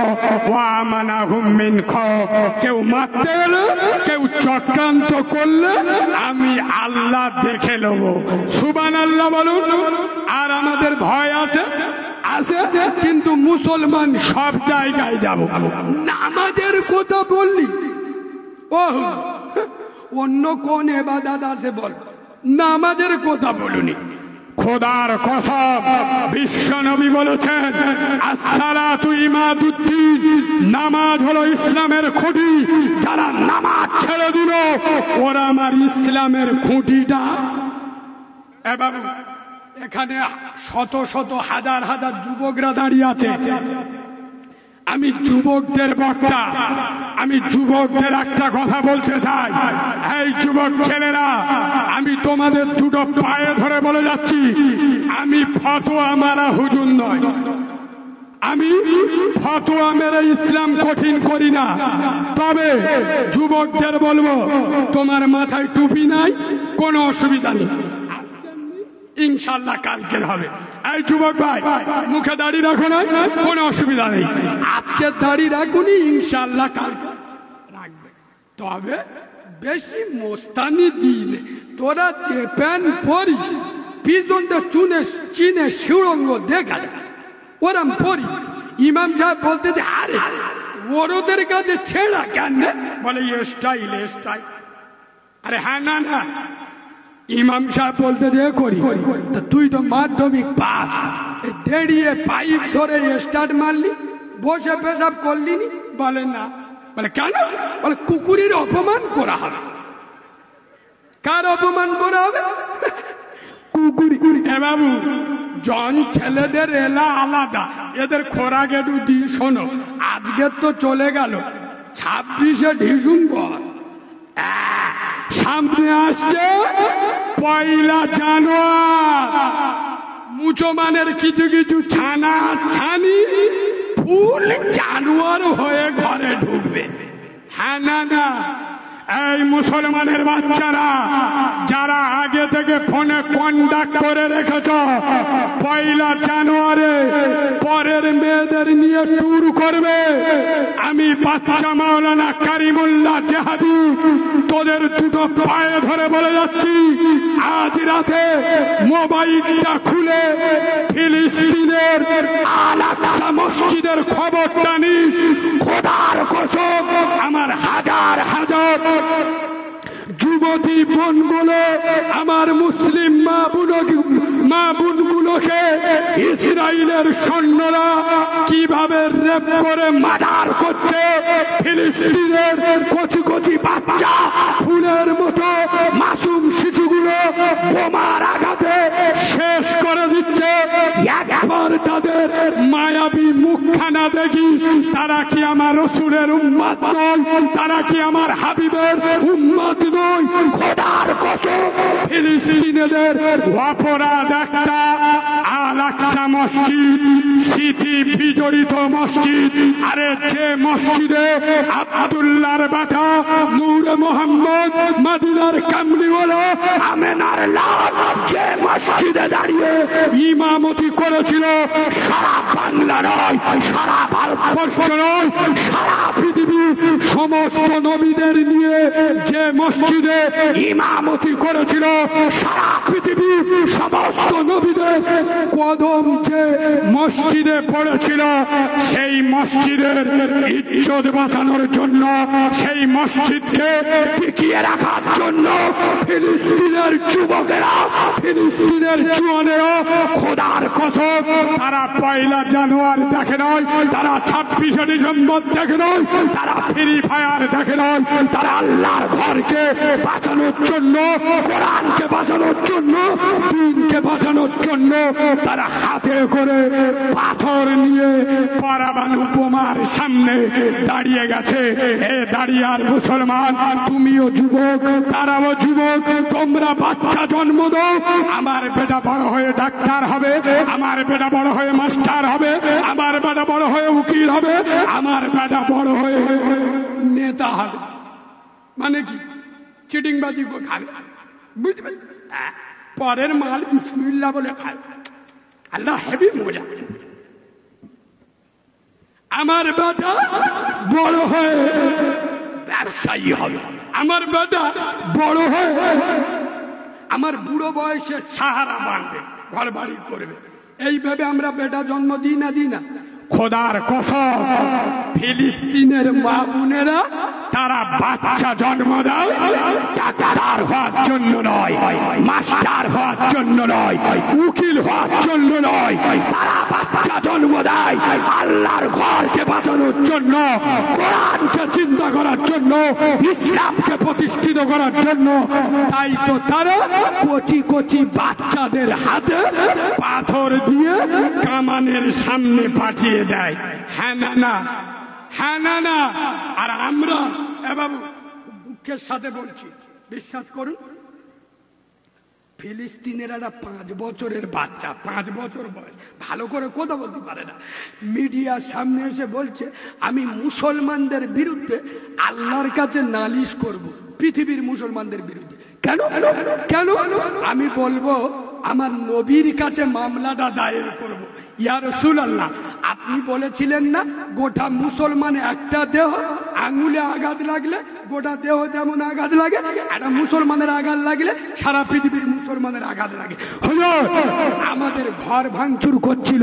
Speaker 1: ওয়া আমানাহুম মিন খাউফ, কেউ মারতে গেলে কেউ চক্রান্ত করলে আমি আল্লাহ দেখে নেব। সুবহানাল্লাহ বলুন। আর আমাদের ভয় আছে আছে, কিন্তু মুসলমান সব জায়গায় যাব। নামাজের কথা বললি, ও অন্য কোন ইবাদত আছে বল, নামাজের কথা বলুনি। খোদার কসম, বিশ্ব নবী বলেছেন আসসালাতু ইমাদুদ্দিন, নামাজ হলো ইসলামের খুঁটি। যারা নামাজ ছেড়ে দিল ওরা আমার ইসলামের খুঁটিটা। এ বাবু, এখানে শত শত হাজার হাজার যুবকরা দাঁড়িয়ে আছে। আমি যুবকদের বক্তা, আমি যুবকদের একটা কথা বলতে চাই। এই যুবক ছেলেরা, আমি তোমাদের দুটো পায়ে ধরে বলে যাচ্ছি, আমি ফতোয়া মারা হুজুর নয়, আমি ফতোয়া মেরে ইসলাম কঠিন করি না। তবে যুবকদের বলবো, তোমার মাথায় টুপি নাই, কোনো অসুবিধা নেই, ইনশাল্লাহ কালকে হবে। এই যুবক ভাই, মুখে দাড়ি রাখো না, কোনো অসুবিধা নেই, আজকে দাড়ি রাখুনি, ইনশাল্লাহ কালকে রাখবে। তবে বেশি মোস্তানি দিনে তোরা যে প্যান্ট পরিস, পিছনটা চুনে চিনে সুরঙ্গ দেখা যায়, ওরম পরি। ইমাম সাহেব বলতে যে আরে ওরদের কাছে ছেড়া কেন, বলে স্টাইল স্টাইল। আরে হ্যাঁ, না না, ইমাম সাহেব বলতে যে করি, তুই তো মাধ্যমিক পাস, দেড়িয়ে পাইপ ধরে স্টার্ট মারলি, বসে পেশাব করলি নি? বলে না। বলে কেন? বলে কুকুরের অপমান করা হবে। কার অপমান করা হবে? কুকুরি। এ বাবু, জন ছেলেদের এলা আলাদা, এদের খোরাক একটু দিয়ে শোনো। আজকে তো চলে গেল 26শে ডিসেম্বর, সামনে আসছে 1 জানুয়ারি। মুসলমানের কিছু কিছু ছানা ছানি ফুল জানুয়ার হয়ে ঘরে ঢুকবে। হ্যাঁ না না, এই মুসলমানের বাচ্চারা যারা আগে থেকে ফোনে কন্ডাক্ট করে রেখেছ, 1 জানুয়ারি পরের মেয়েদের নিয়ে ট্যুর করবে, আমি বাচ্চা মাওলানা কারিমুল্লাহ জেহাদি তোদের দুটো পায়ে ধরে বলে যাচ্ছি, আজ রাতে মোবাইলটা খুলে ফিলিস্তিনের আল আকসা মসজিদের খবরটা নিস। খোদার কসম, আমার হাজার হাজার যুবতী বোনগুলো, আমার মুসলিম মা বোনগুলোকে ইসরায়েলের সৈন্যরা কিভাবে রেপ করে মার্ডার করছে, ফিলিস্তিনের কচি কচি বাচ্চা ফুলের মতো মাসুম শিশুগুলো বোমার আঘাতে শেষ করে দিচ্ছে। একবার তাদের মায়াবী মুখখানা দেখি, তারা কি আমার রসুলের উম্মত নয়? তারা কি আমার হাবিবের উম্মত নয়? খোদার কসম, ফিলিস্তিনিদের অপরাধ একটা, আল আকসা মসজিদ স্মৃতি বিজড়িত মসজিদ। আরে যে মসজিদে আব্দুল্লাহর বেটা নূর মোহাম্মদ মদিনার কামলিওয়ালা আমেনার লাল যে মসজিদে দাঁড়িয়ে ইমামতি করেছিল, সারা বাংলা নয়, সারা ভারতবর্ষ নয়, সারা পৃথিবী সমস্ত নবীদের নিয়ে যে মসজিদে ইমামতি করেছিল, সারা পৃথিবী সমস্ত নবীদের কদম যে মসজিদে পড়েছিল, সেই মসজিদের ইজ্জত বাঁচানোর জন্য, সেই মসজিদকে টিকিয়ে রাখার জন্য ফিলিস্তিনের যুবকেরা, ফিলিস্তিনের জওয়ানেরা, খোদার কসম, তারা 1 জানুয়ারি দেখে নয়, তারা 26শে ডিসেম্বর দেখে নয়, তারা ফ্রি ফায়ার দেখে নয়, তারা আল্লাহর ঘরকে বাঁচানোর জন্য, কোরআনকে বাঁচানোর জন্য, দিনকে বাঁচানোর জন্য তারা হাতে করে পাথর নিয়ে পরমাণু বোমার সামনে দাঁড়িয়ে গেছে। এ দাঁড়িয়ে আর মুসলমান, তুমিও যুবক, তারাও যুবক, তোমরা বাচ্চা জন্ম দাও, আমার বেটা বড় হয়ে ডাক্তার হবে, আমার বেটা বড় হয়ে মাস্টার হবে, আমার বেটা বড় হয়ে উকিল হবে, আমার বেটা বড় হয়ে নেতা হবে। মানে কি চিটিংবাজি খাবে, বুঝবে? পরের মাল বিসমিল্লাহ বলে খায়, আল্লাহ হেভি মজা। আমার বেটা বড় হয়ে ব্যবসায়ী হবে, আমার বেটা বড় হয়ে আমার বুড়ো বয়সে সাহারা বাঁধবে, ঘর বাড়ি করবে। এইভাবে আমরা বেটা জন্ম দিই না? খোদার কসম, ফিলিস্তিনের মা বোনেরা তারা বাচ্চা জন্ম দেয় ডাক্তার হওয়ার জন্য নয়, মাস্টার হওয়ার জন্য নয়, উকিল হওয়ার জন্য নয়, তারা বাচ্চা জন্ম দেয় আল্লাহর ঘরকে বাঁচানোর জন্য, কোরআনকে চিন্তা করার জন্য, ইসলামকে প্রতিষ্ঠিত করার জন্য। তাই তো তারা কচি কচি বাচ্চাদের হাতে পাথর দিয়ে কামানের সামনে পাঠিয়ে দেয়। হ্যাঁ না না, হ্যাঁ না না। আর আমরা বাবু দুঃখের সাথে বলছি, বিশ্বাস করুন, ফিলিস্তিনের একটা 5 বছরের বাচ্চা, 5 বছর বয়স, ভালো করে কথা বলতে পারে না, মিডিয়ার সামনে এসে বলছে আমি মুসলমানদের বিরুদ্ধে আল্লাহর কাছে নালিশ করব, পৃথিবীর মুসলমানদের বিরুদ্ধে। কেন কেন? আমি বলবো আমার নবীর কাছে মামলাটা দায়ের করব। ইয়া রাসূলুল্লাহ, আপনি বলেছিলেন না গোটা মুসলমান একটা দেহ, আঙুলে আঘাত লাগলে গোটা দেহ যেমন আঘাত লাগে, একটা মুসলমানের আঘাত লাগলে সারা পৃথিবীর মুসলমানের আঘাত লাগে। আমাদের ঘর ভাঙচুর করছিল,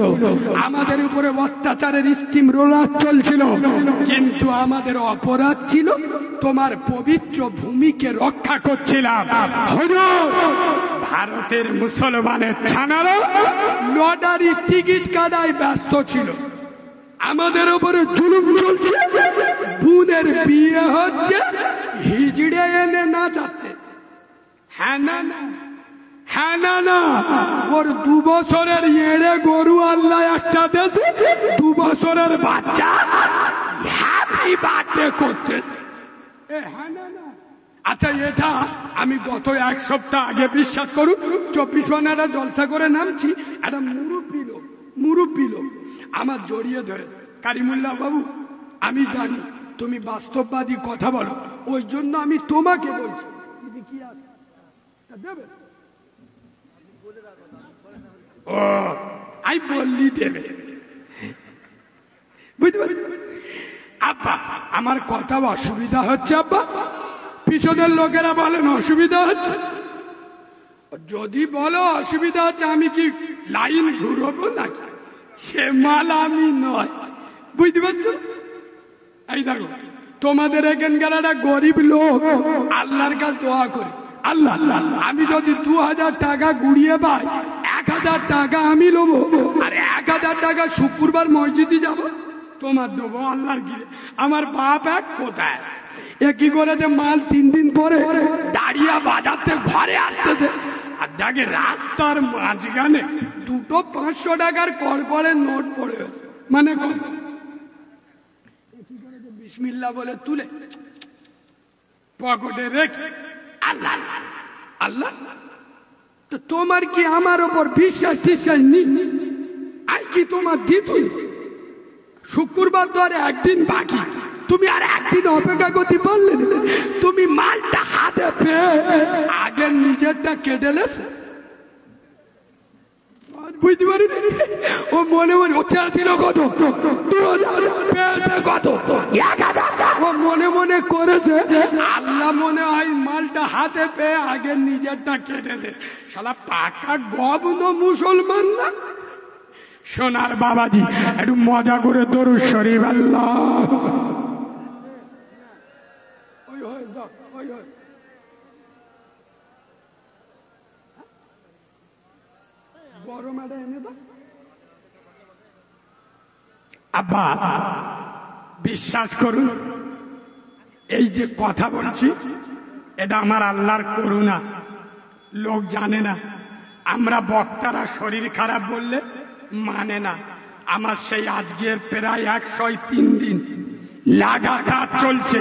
Speaker 1: আমাদের উপরে অত্যাচারের স্টিম রোলার চলছিল, কিন্তু আমাদের অপরাধ ছিল তোমার পবিত্র ভূমিকে রক্ষা করছিলাম। ভারতের মুসলমানের ছানারা লটারি টিকিট কাটায় ব্যস্ত ছিল, আমাদের উপরে জুলুম চলছে, বোনের বিয়ে হচ্ছে, হিজড়ে এনে না যাচ্ছে। হ্যাঁ না না, হ্যাঁ না না। ওর 2 বছরের এড়ে গরু আল্লাহ একটা দেশে 2 বছরের বাচ্চা হ্যাপি বার্থডে করতেছে। হ্যাঁ না না। আচ্ছা, এটা আমি গত 1 সপ্তাহ আগে, বিশ্বাস করুন, 24 ঘন্টা জলসা করে নামছি, একটা মুরব্বী লোক আমার জড়িয়ে ধরে, কারিমুল্লাহ বাবু, আমি জানি তুমি বাস্তববাদী কথা বলো, ওই জন্য আমি তোমাকে বলছি, কি আছে দেবে? ও আই বললি দেবে, বুঝতে পারছি। আব্বা, আমার কথা অসুবিধা হচ্ছে আব্বা? পিছনের লোকেরা বলেন অসুবিধা হচ্ছে। যদি বলো অসুবিধা হচ্ছে, আমি কি লাইন ঘুরবো নাকি? সে মাল আমি নয়, বুঝতে পারছো? এই দেখো, তোমাদের এখানকার একটা গরিব লোক আল্লাহর কাছে দোয়া করে, আল্লাহ আমি যদি 2000 টাকা গুড়িয়ে পাই, 1000 টাকা আমি নেবো, আর 1000 টাকা শুক্রবার মসজিদে যাব, তোমার দেবো আল্লাহর গিরে। আমার বাপ এক কোথায় কি করেছে, মাল 3 দিন পরে দাঁড়িয়ে বাজাতে ঘরে আসতেছে, আর দেখে রাস্তার মাঝখানে 2টো 500 টাকার কড়কড়ের নোট পড়ে, মানে বিসমিল্লাহ বলে তুলে পকেটে রেখে আল্লাহ আল্লাহ। তো তোমার কি আমার ওপর বিশ্বাস নেই? আই কি তোমার দিতুই? শুক্রবার তো আর একদিন বাকি, তুমি আর একদিন অপেক্ষা করতে পারলে না? তুমি মালটা হাতে পেয়ে আগে নিজেরটা কেটেলেছ, বুঝতে পারি। ও মনে মনে ছিল কত, 2000 পেয়েছে কত, 1000। ও মনে মনে করেছে আল্লাহ মনে হয় মালটা হাতে পেয়ে আগে নিজেরটা কেটে দে। শালা পাকা গবন মুসলমান না। সোনার বাবাজি, একটু মজা করে দরুদ শরীফ আল্লাহ। আব্বা, বিশ্বাস করুন, এই যে কথা বলছি এটা আমার আল্লাহর করুণা। লোক জানে না, আমরা বক্তারা শরীর খারাপ বললে মানে না। আমার সেই আজকের প্রায় 103 দিন লাগাতার চলছে।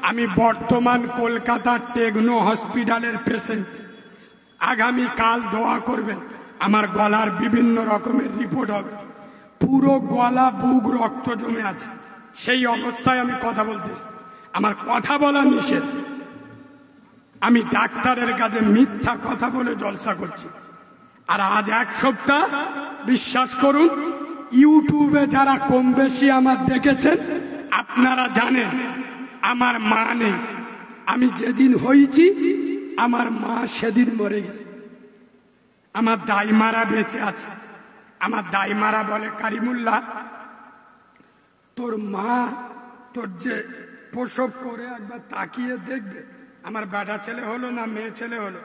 Speaker 1: আমি বর্তমান কলকাতার টেকনো হসপিটালের পেশেন্ট। আগামী কাল দোয়া করবেন, আমার গলার বিভিন্ন রকমের রিপোর্ট হবে, পুরো গলা বুক রক্ত জমে আছে, সেই অবস্থায় আমি কথা বলতেছি। আমার কথা বলা নিষেধ। আমি ডাক্তারের কাছে মিথ্যা কথা বলে জলসা করছি। আর আজ 1 সপ্তাহ বিশ্বাস করুন, ইউটিউবে যারা কম বেশি আমার দেখেছেন আপনারা জানেন আমার মা নেই। আমি যেদিন হয়েছি আমার মা সেদিন মরে গেছে। আমার দাইমারা বেঁচে আছে। আমার দাইমারা বলে, কারিমুল্লাহ, তোর মা তোর যে প্রসব করে একবার তাকিয়ে দেখবে আমার বেটা ছেলে হলো না মেয়ে ছেলে হলো,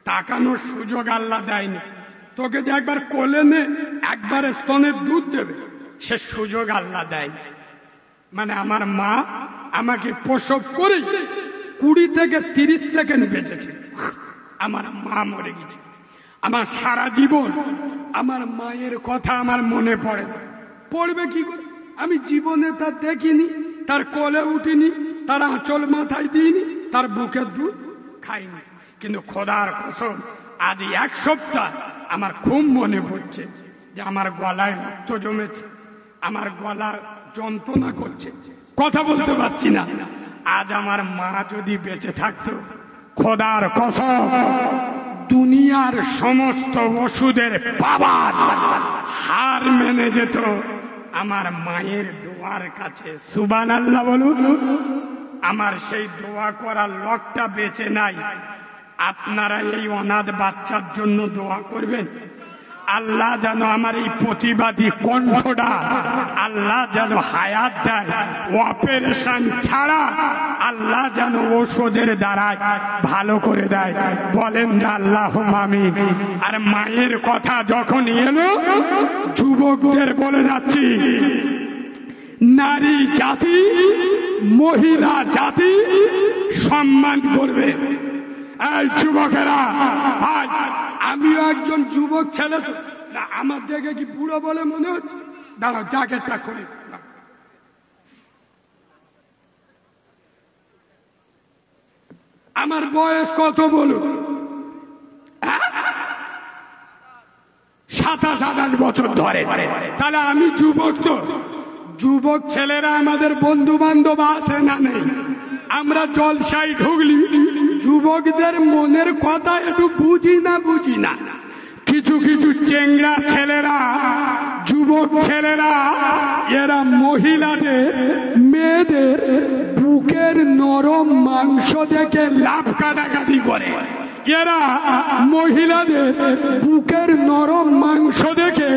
Speaker 1: তাকানোর সুযোগ আল্লাহ দেয়নি। তোকে যে একবার কোলে নে একবার স্তনের দুধ দেবে সে সুযোগ আল্লাহ দেয়নি। মানে আমার মা আমাকে প্রসব করে 20 থেকে 30 সেকেন্ড বেঁচেছে, আমার মা মরে গেছে। আমার সারা জীবন আমার মায়ের কথা আমার মনে পড়ে না। পড়বে কি করে? আমি জীবনে তার দেখিনি, তার কোলে উঠিনি, তার আঁচল মাথায় দিইনি, তার বুকের দুধ খাইনি। কিন্তু খোদার কসম আজ 1 সপ্তাহ আমার খুব মনে পড়ছে যে আমার গলায় রক্ত জমেছে, আমার গলা যন্ত্রণা করছে, কথা বলতে পারছি না। আজ আমার মা যদি বেঁচে থাকতো, খোদার কসম দুনিয়ার সমস্ত ওষুধের পাবার হার মেনে যেত আমার মায়ের দোয়ার কাছে। সুবহানাল্লাহ বলুন। আমার সেই দোয়া করার লোকটা বেঁচে নাই। আপনারা এই অনাথ বাচ্চার জন্য দোয়া করবেন। আল্লাহ যেন আমার এই প্রতিবাদী কণ্ঠটা আল্লাহ যেন হায়াত দেয়, অপারেশন ছাড়া আল্লাহ যেন ওষুধের দ্বারায় ভালো করে দেয়। বলেন আল্লাহুম্মা আমিন। আর মায়ের কথা যখন এলো, যুবকদের বলে যাচ্ছি, নারী জাতি মহিলা জাতি সম্মান করবে। এই যুবকেরা, আমিও একজন যুবক ছেলে, তো না আমার দেখে কি বুড়ো বলে মনে হচ্ছে? দাঁড়াও জ্যাকেটটা খুলে। আমার বয়স কত বলুন? 27-28 বছর ধরে। তাহলে আমি যুবক। তো যুবক ছেলেরা আমাদের বন্ধু বান্ধব আছে না নেই? আমরা জলসায় ঢুকলি যুবকদের মনের কথা একটু বুঝি না। কিছু কিছু চেংড়া ছেলেরা, যুবক ছেলেরা, এরা মহিলাদের মেয়েদের বুকের নরম মাংস দেখে লাভ কাটাকাটি করে। এরা মহিলাদের বুকের নরম মাংস দেখে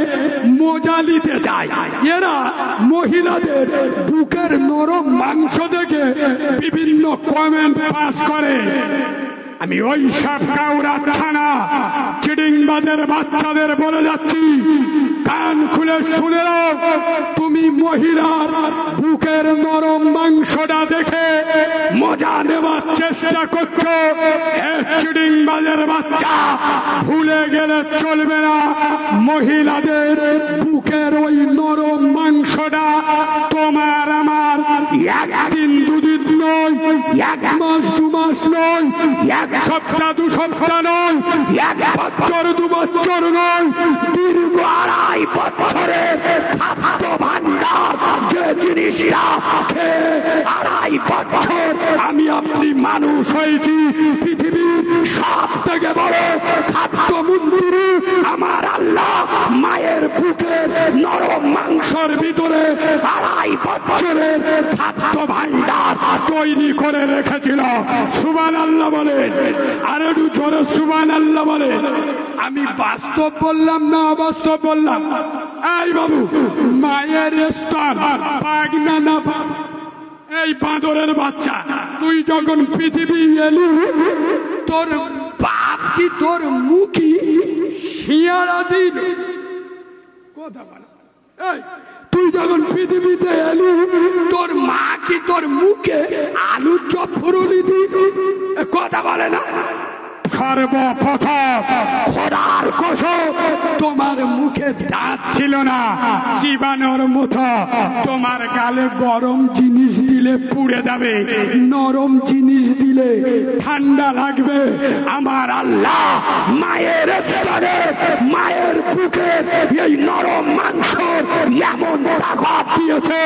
Speaker 1: মজা নিতে চায়। এরা মহিলাদের বুকের নরম মাংস দেখে বিভিন্ন কমেন্ট পাস করে। আমি ওই সব কাউরা ছানা চিডিংবাজের বাচ্চাদের বলে যাচ্ছি, কান খুলে শুনে নাও, তুমি মহিলার বুকের নরম মাংসটা দেখে মজা নেবার চেষ্টা করছো। চিডিংবাজের বাচ্চা, ভুলে গেলে চলবে না, মহিলাদের বুকের ওই নরম মাংসটা তোমার আমার 1 দিন 2 দিন নয়, 1 মাস 2 মাস নয়, 1 সপ্তাহ 2 সপ্তাহ নয়, 1 বছর 2 বছর নয়, দীর্ঘ 2.5 বছরের খাদ্য ভান্ডার, যে জিনিসটা খেয়ে 2.5 বছর আমি আপনি মানুষ হয়েছি। পৃথিবীর সব থেকে বড় খাদ্য মন্দির আমার আল্লাহ মায়ের বুকের নরম মাংসের ভিতরে 2.5 বছরের খাদ্য ভান্ডার তৈরি করে রেখেছিল। সুবহানাল্লাহ বলেন, আর একটু জোরে সুবহানাল্লাহ বলেন। আমি বাস্তব বললাম না অবাস্তব বললাম? এই বাবু, মায়ের স্তন পাগনা না, এই বাঁদরের বাচ্চা, তুই যখন পৃথিবী এলি তোর বাপ কি তোর মুখি শিয়ারা দিন? কথা বল। তুই যখন পৃথিবীতে এলি তোর মা কি তোর মুখে আলুর চপ ফুরুলি দিন? কথা বলে না? সর্বপ্রথম খোদার কসম তোমার মুখে দাঁত ছিল না, চিবানোর মতো তোমার গালে গরম জিনিস দিয়ে দিলে পুড়ে যাবে, নরম জিনিস দিলে ঠান্ডা লাগবে। আমার আল্লাহ মায়ের স্তরে, মায়ের বুকে এই নরম মাংস এমন তাকত দিয়েছে,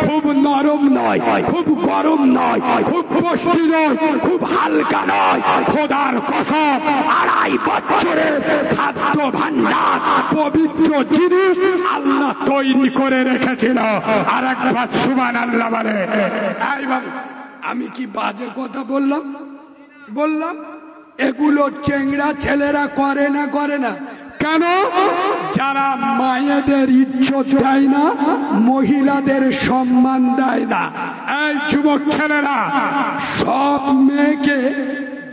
Speaker 1: খুব নরম নয়, খুব গরম নয়, খুব পুষ্টি নয়, খুব হালকা নয়। খোদার কসম, 2.5 বছরের খাদ্য ভান্ডার, পবিত্র জিনিস আল্লাহ তৈরি করে রেখেছিল। আর একবার সুবহানাল্লাহ বলে। আমি কি বাজে কথা বললাম? এগুলো চেংড়া ছেলেরা করে না, করে না কেন? যারা মায়েদের ইজ্জত দেয় না, মহিলাদের সম্মান দেয় না। এই যুবক ছেলেরা, সব মেয়েকে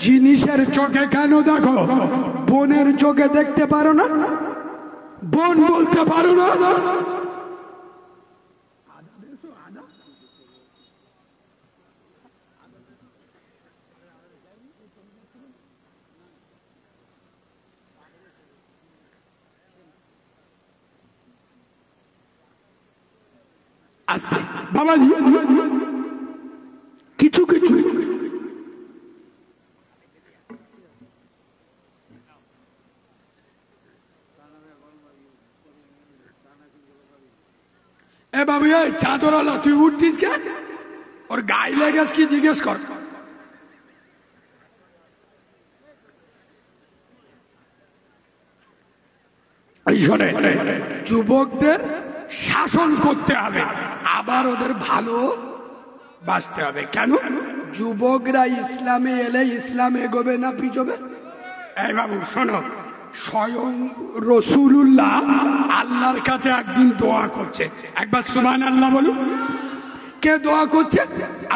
Speaker 1: জিনিসের চোখে কেন দেখো? বোনের চোখে দেখতে পারো না? বোন বলতে পারো না? বাবাজি, কিছু কিছু এ বাবু, চাদরওয়ালা তুই উঠতিস কেন? ওর গায়ে লেগেস কি জিজ্ঞেস কর। যুবকদের শাসন করতে হবে, আবার ওদের ভালো বাঁচতে হবে। কেন? যুবকরা ইসলামে এলে ইসলাম এগোবে না পিছবে? এই বাবু শোনো, স্বয়ং রাসূলুল্লাহ আল্লাহর কাছে একদিন দোয়া করছে। একবার সুবহানাল্লাহ বলুন। কে দোয়া করছে?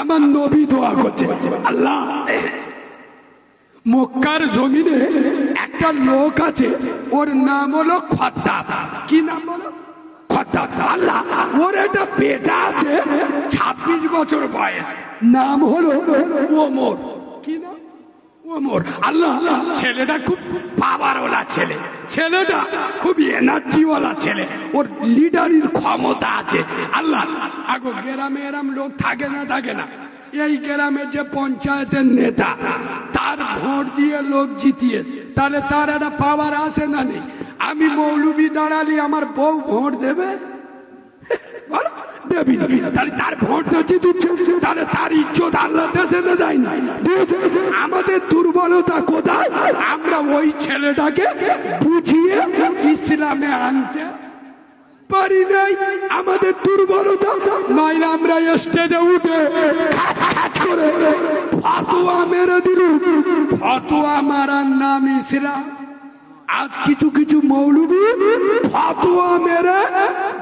Speaker 1: আমার নবী দোয়া করছে। আল্লাহ, মক্কার জমিনে একটা লোক আছে, ওর নাম হলো খত্তাব। কি নাম বলো? খত্তাব। আল্লাহ, ওর একটা বেটা আছে 26 বছর বয়স, নাম হলো ওমর। কি নাম? ওমর। আল্লাহ, ছেলেটা খুব পাওয়ারওয়ালা ছেলে, ছেলেটা খুব এনার্জিওয়ালা ছেলে, ওর লিডারের ক্ষমতা আছে। আল্লাহ, আগো গ্রামে এরম লোক থাকে না, থাকে না? এই গ্রামের যে পঞ্চায়েতের নেতা, তার ভোট দিয়ে লোক জিতিয়ে, তাহলে তার একটা পাওয়ার আছে না নেই? আমি মৌলবি দাঁড়ালি, আমার বউ ভোট দেবে? দেবি না, তাহলে তার ভোট দিচ্ছে, তাহলে তার ইজ্জত আল্লাহ দেশে দেয় না। আমাদের দুর্বলতা কোথায়? আমরা ওই ছেলেটাকে বুঝিয়ে ইসলামে আনতে পারি নাই, আমাদের দুর্বলতা। নইলে আমরা স্টেজে উঠে করে ফতোয়া মেরে দিল, ফতোয়া মারার নাম ইসলাম। আজ কিছু কিছু মৌলবি ফতোয়া মেরে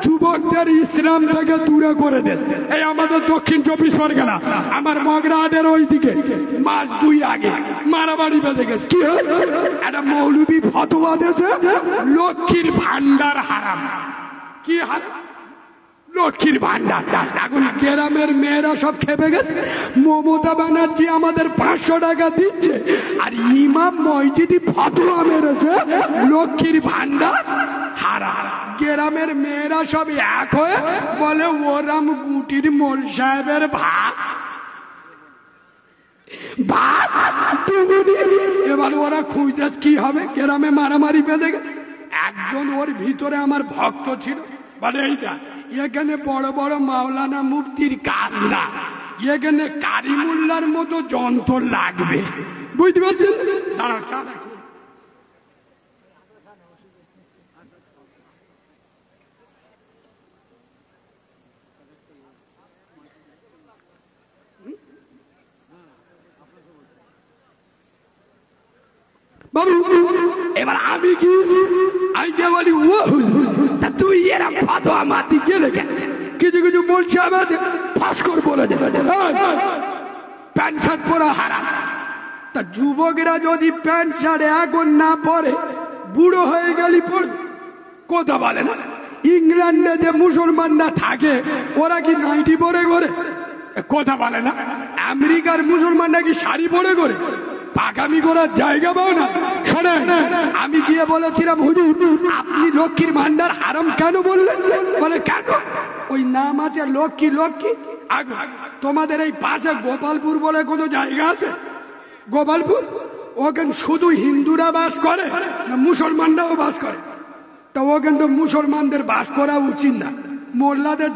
Speaker 1: যুবকদের ইসলাম থেকে দূরে করে দেয়। এই আমাদের দক্ষিণ 24 পরগনা, আমার মগরাহাটের ওই দিকে মাস 2 আগে মারামারি বেঁধে গেছে। কি হয়? একটা মৌলবি ফতোয়া দেশে লক্ষ্মীর ভান্ডার হারাম। কি হারাম? লক্ষ্মীর ভান্ডার। এখন গ্রামের মেয়েরা সব খেপে গেছে। মমতা ব্যানার্জি আমাদের 500 টাকা দিচ্ছে, আর ইমাম মসজিদে ফতোয়া মেরেছে লক্ষ্মীর ভান্ডার হারাম। গ্রামের মেয়েরা সব এক হয়ে বলে ওরাম গুটির মোল সাহেবের ভাত। এবার ওরা খুঁজতে কি হবে? গ্রামে মারামারি বেঁধে গেছে। একজন ওর ভিতরে আমার ভক্ত ছিল, বলে এইটা এখানে বড় বড় মাওলানা মুফতির কাজ না, এখানে কারিমুল্লার মতো যন্ত্র লাগবে। বুঝতে পারছেন? দাঁড়াও, চা রাখি। বাবু, এবার আমি কি বলি, ও তা তুই এরা ফতোয়া মাতি গেলে কেন? কিছু কিছু বলছে আমাদের ফাঁস করে বলে দেবে প্যান্ট শার্ট পরা হারাম। তা যুবকেরা যদি প্যান্ট শার্ট এখন না পরে, বুড়ো হয়ে গেলি পড়বে। কথা বলে না? ইংল্যান্ডে যে মুসলমানরা থাকে, ওরা কি নাইটি পরে ঘরে? কথা বলে না? আমেরিকার মুসলমানরা কি শাড়ি পরে ঘরে? পাকামি করার জায়গা পাও না। শোনেন, আমি গিয়ে বলেছিলাম, হুজুর আপনি লক্ষ্মীর ভান্ডার হারাম কেন বললেন? বলে কেন? ওই নাম আছে লক্ষ্মী, লক্ষ্মী।
Speaker 2: তোমাদের এই পাশে গোপালপুর বলে কোনো জায়গা আছে? গোপালপুর ওখানে শুধু হিন্দুরা বাস করে না মুসলমানরাও বাস করে? তা ওখানে তো মুসলমানদের বাস করা উচিত না। মোল্লাদের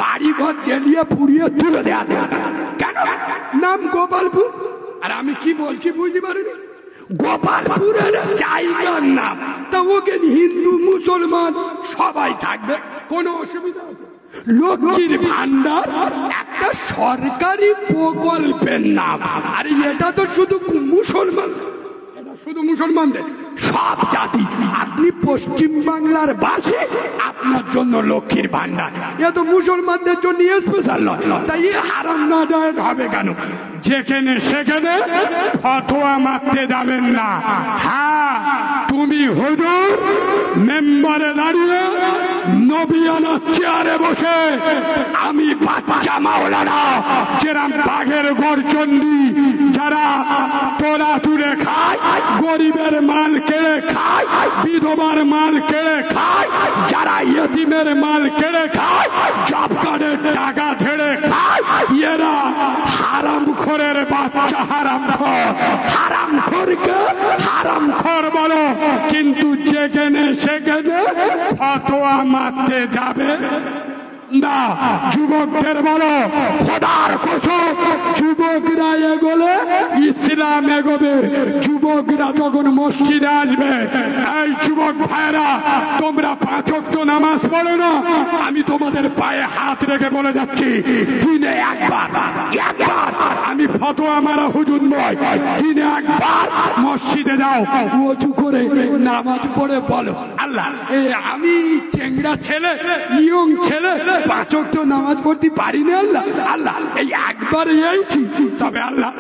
Speaker 2: বাড়ি ঘর জ্বালিয়ে পুড়িয়ে তুলে দেয়া কেন? নাম গোপালপুর। আর আমি কি বলছি বুঝতে পারিনি? গোপালপুরের জায়গার নাম, তা ওখানে হিন্দু মুসলমান সবাই থাকবে, কোনো অসুবিধা আছে? লক্ষ্মীর ভান্ডার একটা সরকারি প্রকল্পের নাম, আর এটা তো শুধু মুসলমান, শুধু মুসলমানদের, সব জাতি। আপনি পশ্চিম বাংলার বাসী, আপনার জন্য লক্ষ্মীর ভান্ডার, এ তো মুসলমানদের জন্য স্পেশাল নয়। তাই হারাম না যায় হবে কেন?
Speaker 1: যেখানে সেখানে ফতোয়া মারতে যাবেন না। হ্যাঁ, তুমি হুজুর মেম্বারে দাঁড়িয়ে নবিয়ানা চেয়ারে বসে আমি বাচ্চা মাওলানা যেরাম বাঘের গর্জন্ডি যারা তোলা তুলে খায়, গরিবের মাল কেড়ে খায়, বিধবার মাল কেড়ে খায়, যারা ইয়েতিমের মাল কেড়ে খায়, জব কার্ডের টাকা ছেড়ে খায়, এরা হারাম খোরের বাচ্চা। হারাম খোরকে হারাম খোর বলো, কিন্তু যেখানে সেখানে ফতোয়া মারতে যাবে না। যুবকদের বলো খোদার কসম, যুবকরা এগোলে ইসলাম এগোবে। যুবকরা যখন মসজিদে আসবে, এই যুবক ভাইরা তোমরা 5 ওয়াক্ত নামাজ পড়ো না? আমি তোমাদের পায়ে হাত রেখে বলে যাচ্ছি, দিনে একবার আমি ফতোয়া মারা হুজুর নয়, দিনে একবার মসজিদে যাও, ওযু করে নামাজ পড়ে বলো আল্লাহ আমি চেংড়া ছেলে, ইয়ং ছেলে, 5 ওয়াক্ত নামাজ পড়তে পারি না, আল্লাহ এই একবার এইছি, তবে আল্লাহ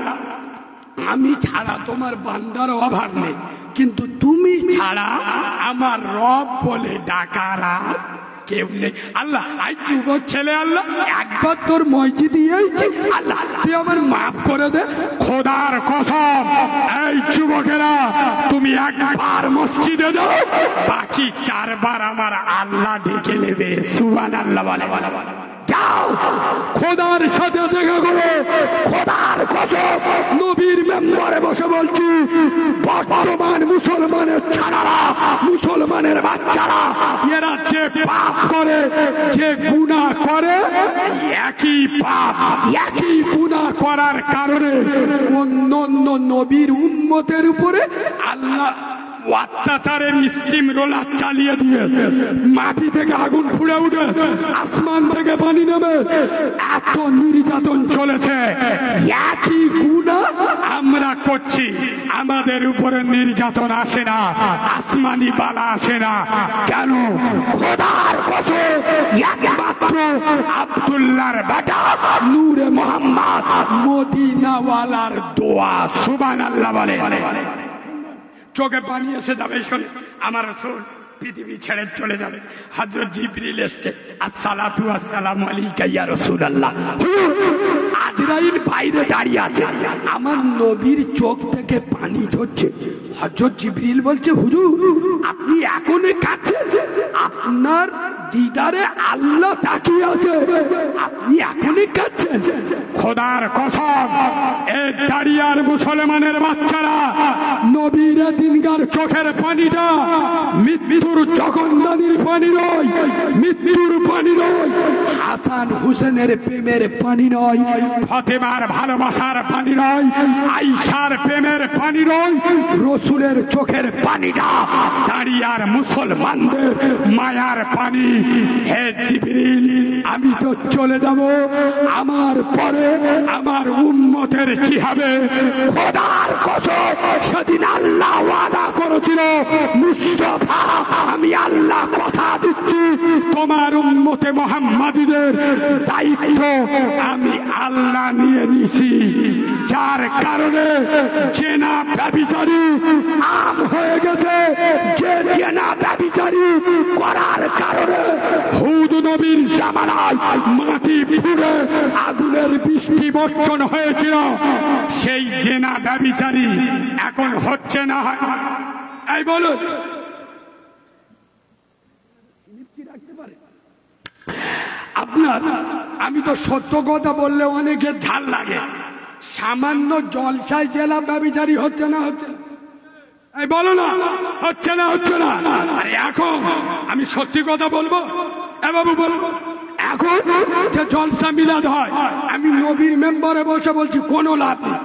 Speaker 1: আমি ছাড়া তোমার বান্দার অভাব নেই, কিন্তু তুমি ছাড়া আমার রব বলে ডাকারা কেউ নেই। আল্লাহ আই যুবক ছেলে, আল্লাহ একবার তোর মসজিদে এইছি, আল্লাহ তুই আমার মাফ করে দে। খোদার কসম, এই যুবকেরা তুমি একবার মসজিদে যাও, বাকি 4 বার আমার আল্লাহ ডেকে নেবে। সুবহানাল্লাহ বলে যাও, খোদার সাথে দেখা করো। খোদার কসম, নবীর মেম্বারে বসে বলছি, বর্তমান মুসলমানের ছাড়ারা, মুসলমানের বাচ্চারা, এরা যে পাপ করে, যে গুনাহ করে, একই পাপ, একই গুনাহ করার কারণে অন্য নবীর উম্মতের উপরে আল্লাহ অত্যাচারের স্টিম রোলার চালিয়ে দিয়ে মাটি থেকে আগুন ফুড়ে উঠে, আসমান থেকে পানি নামে, এত নির্যাতন চলেছে। একই গুনাহ আমরা করছি, আমাদের উপরে নির্যাতন আসে না, আসমানি বালা আসে না কেন? খোদার কসম, একমাত্র আব্দুল্লাহর বেটা নূরে মোহাম্মদ মদিনাওয়ালার দোয়া। সুবহানাল্লাহ বলে চোখে পানি এসে যাবে। শোনে, আমার রাসূল পৃথিবী ছেড়ে চলে যাবে। হযরত জিবরিল এসেছে, আসসালাতু আসসালামু আলাইকা ইয়া রাসূলুল্লাহ। আজরাইল বাইরে দাঁড়িয়ে আছে, আমার নবীর চোখ থেকে পানি ঝরছে। হযরত জিবরিল বলছে, হুজুর আপনি এখনই কাঁদছেন? আপনার দিদারে আল্লাহ তাকিয়ে আছে, আপনি এখনই কাঁদছেন? খোদার কসম, এই দাঁড়িয়ার মুসলমানের বাচ্চারা, নবীর দিনগার চোখের পানিটা মৃত্যুর জগন্নাথীর পানি নয়, মৃত্যুর পানি নয়, হাসান হুসেনের প্রেমের পানি নয়, ফাতেমার ভালোবাসার পানি নয়, আয়েশার প্রেমের পানি নয়, রসুলের চোখের পানিটা দাঁড়িয়ার মুসলমানদের মায়ার পানি। হে জিবরিল, আমি তো চলে যাব, আমার পরে আমার উম্মতের কি হবে? খোদার কসম, সেদিন আল্লাহ ওয়াদা করেছিল, মুস্তাফা আমি আল্লাহ কথা দিচ্ছি, তোমার উম্মতে মুহাম্মাদীদের দায়িত্ব আমি আল্লাহ নিয়ে নিছি। যার কারণে জেনা ব্যভিচারী আম হয়ে গেছে, যে জেনা ব্যভিচারী করার কারণে হুদ নবীর জামানায় মাটি ফুঁড়ে আগুনের বৃষ্টি বর্ষণ হয়েছিল, সেই জেনা ব্যভিচারী এখন হচ্ছে না। এই বলুন, আপনার
Speaker 2: আমি তো সত্য কথা বললে অনেকে ঝাল লাগে। সামান্য জলসায় জেলা ব্যভিচারী হচ্ছে না হচ্ছে না? এই বলো না, হচ্ছে না হচ্ছে না? আরে এখন আমি সত্যি কথা বলবো, এ বাবু বলবো, এখন যে জলসা মিলাদ হয় আমি নবীর মেম্বারে বসে বলছি কোনো লাভ নেই,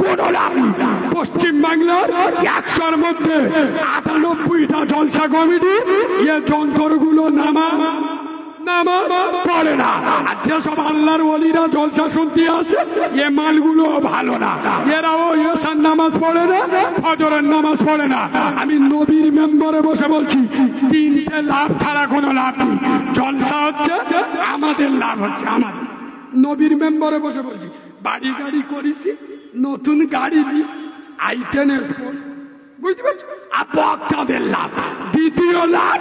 Speaker 2: কোনো লাভ নেই। পশ্চিম বাংলার 100-র মধ্যে 98টা জলসা কমিটি এ যন্ত্রগুলো নামা পড়ে না। আর যেসব আল্লাহর ওলিরা জলসা শুনতে আসে এ মালগুলো ভালো না, এরাও এসার নামাজ পড়ে না, ফজরের নামাজ পড়ে না। আমি নবীর মেম্বারে বসে বলছি 3টে লাভ ছাড়া কোনো লাভ নেই। জলসা হচ্ছে আমাদের লাভ হচ্ছে, আমাদের নবীর মেম্বারে বসে বলছি। বাড়ি গাড়ি করেছি, নতুন গাড়ি নিস, I10 বুঝতে পারছো, বক্তাদের লাভ। দ্বিতীয় লাভ,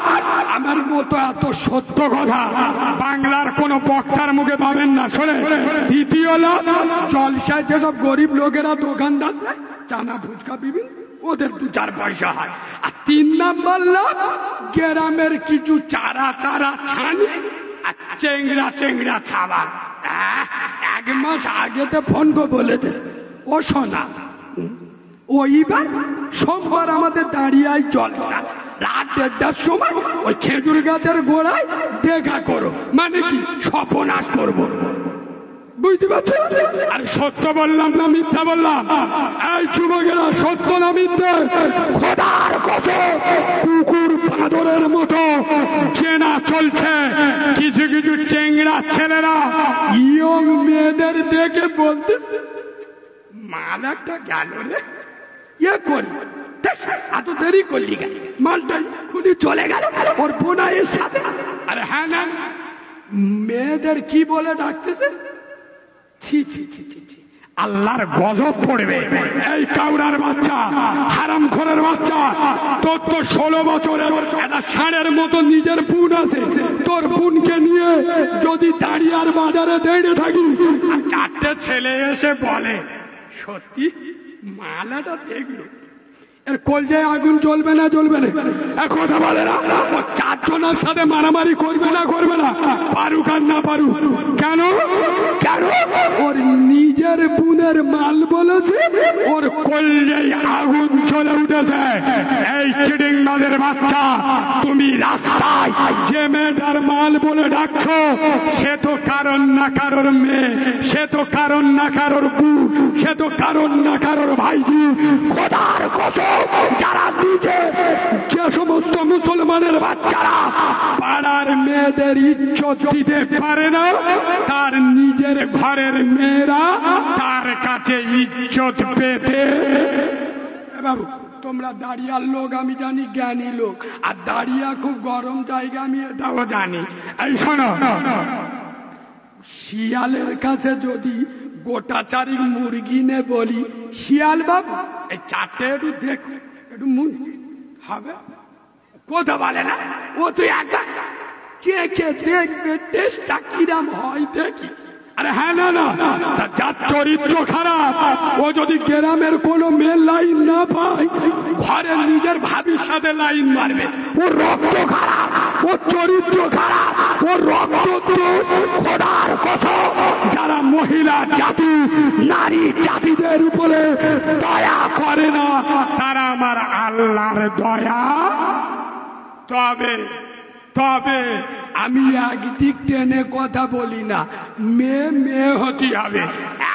Speaker 2: আমার মতো এত সত্য কথা বাংলার কোন বক্তার মুখে পাবেন না, শোনে। দ্বিতীয় লাভ, জলসায় যেসব গরিব লোকেরা দোকানদার দেয় চানা ফুচকা বিভিন্ন, ওদের 2-4 পয়সা হয়। আর 3 নাম্বার লাভ, গ্রামের কিছু চারা ছানি আর চেংড়া ছাওয়া। 1 মাস আগেতে ফোন করে বলে দে, ও শোনা ওইবার সোমবার আমাদের দাঁড়িয়ে জলসা, রাত 1:30টার সময় ওই খেজুর গাছের গোড়ায় দেখা করো। মানে কি সর্বনাশ করবো, বুঝতে পারছো? আরে সত্য বললাম না মিথ্যা বললাম? এই যুবকেরা, সত্য না মিথ্যে? খোদার কসম, কুকুর বাঁদরের মতো চেনা চলছে। কিছু কিছু চেংড়া ছেলেরা ইয়ং মেয়েদের দেখে বলতেছে মাল একটা গেল রে, ইয়ে করি এত দেরি করলি কেন, মালটা খুলি চলে গেল ওর বোনাইয়ের সাথে। আরে হ্যাঁ না, মেয়েদের কি বলে ডাকতেছে? ছি ছি ছি ছি ছি, আল্লাহর গজব পড়বে। এই কাউরার বাচ্চা, হারামখোরের বাচ্চা, তোর তো 16 বছরের একটা ষাঁড়ের মতো নিজের বোন আছে, তোর বোনকে নিয়ে যদি দাঁড়িয়ার বাজারে দাঁড়িয়ে থাকি আর 4টে ছেলে এসে বলে সত্যি মালাটা দেখলো, এর কলজায় আগুন জ্বলবে না কথা বলে না? 4 জনের সাথে মারামারি করবে না? পারুক আর না পারুক, কেন ওর নিজের বোনের মাল বলেছে, ওর কলজায় আগুন জ্বলে উঠেছে। এই চিডিং মালের বাচ্চা, তুমি রাস্তায় যে মেয়েটার মাল বলে ডাকছো সে তো কারণ না কারোর মেয়ে, সে তো কারণ না কারোর বউ, সে তো কারণ না কারোর ভাইজি। খোদার কসম, যারা নিজে যে সমস্ত মুসলমানের বাচ্চারা পাড়ার মেয়েদের ইজ্জত দিতে পারে না, তার নিজের ঘরের মেয়েরা তার কাছে ইজ্জত পেতে। বাবু তোমরা দাঁড়িয়ার লোক, আমি জানি জ্ঞানী লোক, আর দাঁড়িয়া খুব গরম জায়গা আমি এটাও জানি। এই শোনো, শিয়ালের কাছে যদি গোটা 4 মুরগি নে বলি, শিয়াল বাবু এই 4টে একটু দেখো, একটু হবে কথা বলে না? ও তুই একবার কে দেখবে টেস্টটা কিরাম হয় দেখি। আরে হ্যাঁ না, যার চরিত্র খারাপ ও যদি গ্রামের কোনো মেয়ের লাইন না পায়, ঘরের নিজের ভাবির সাথে লাইন মারবে। ওর রক্ত খারাপ, ওর চরিত্র খারাপ, ওর রক্ত দোষ। খোদার কসম, যারা মহিলা জাতি, নারী জাতিদের উপরে দয়া করে না, তারা আমার আল্লাহর দয়া। তবে আমি একদিক টেনে কথা বলি না, মেয়ে হতে হবে।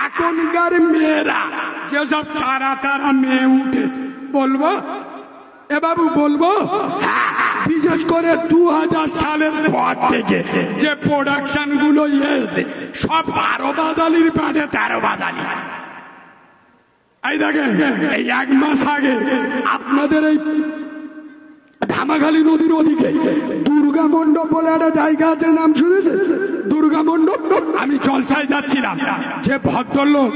Speaker 2: এখনকার মেয়েরা যেসব চারা মেয়ে উঠেছে, বলবো এ বাবু বলবো, বিশেষ করে 2000 সালের পর থেকে যে প্রোডাকশন গুলো এসেছে সব 12 বাজালির পেটে 13 বাজালি। এই দেখেন, এই 1 মাস আগে আপনাদের এই ধামাখালী নদীর ওদিকে দুর্গা মণ্ডপ বলে একটা জায়গা আছে, নাম শুনেছে? দুর্গা মণ্ডপ। আমি জলসায় যাচ্ছিলাম, যে ভদ্রলোক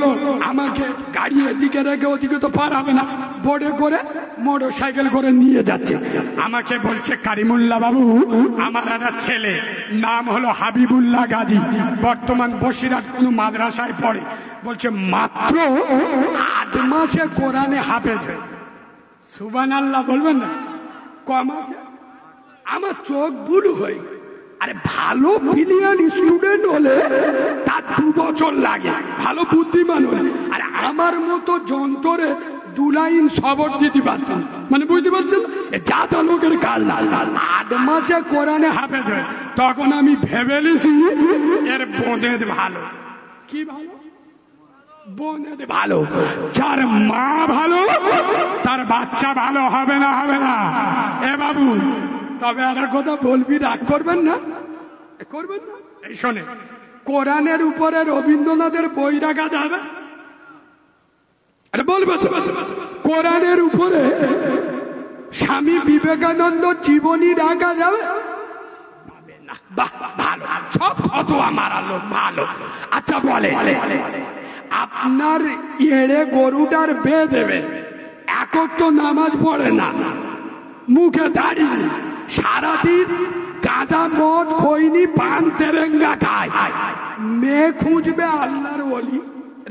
Speaker 2: আমাকে গাড়ি এদিকে রেখে ওদিকে তো পার হবে না, বোর্ডে করে মোটরসাইকেল করে নিয়ে যাচ্ছে। আমাকে বলছে কারিমুল্লাহ বাবু, আমার একটা ছেলে নাম হলো হাবিবুল্লাহ গাজী, বর্তমান বসিরহাট কোন মাদ্রাসায় পড়ে। বলছে মাত্র 8 মাসে কোরআনে হাফেজ হয়েছে। সুবহানাল্লাহ বলবেন না? কম আছে? আমার চোখ বুলু হয়ে আরে ভালো ব্রিলিয়ান্ট স্টুডেন্ট হলে তার 2 বছর লাগে, ভালো বুদ্ধিমান হলে। আরে আমার মতো যন্ত্রে 2 লাইন সবর দিতে পারতাম, মানে বুঝতে পারছেন, যাতা লোকের কাল না। 8 মাসে কোরআনে হাফেজ হয়, তখন আমি ভেবেলিছি এর বোনের ভালো। কি ভালো? বোনের ভালো। যার মা ভালো তার বাচ্চা ভালো হবে না, হবে না? এ বাবু, তবে একটা কথা বলবি, রাগ করবেন না, করবেন না? এই শোনে, কোরআনের উপরে রবীন্দ্রনাথের বই রাখা যাবে? আরে বলবে তো। কোরআনের উপরে স্বামী বিবেকানন্দ জীবনী রাখা যাবে? না। বাহ, ভালো, সব ফতোয়া মারা লোক ভালো। আচ্ছা বলে, আপনার এড়ে গরুটার বেয়ে দেবে, একক তো নামাজ পড়ে না, মুখে দাঁড়িয়ে সারাদিন গাঁজা মদ খৈনি পান তেরেঙ্গা খায়, মেয়ে খুঁজবে আল্লাহর ওলি,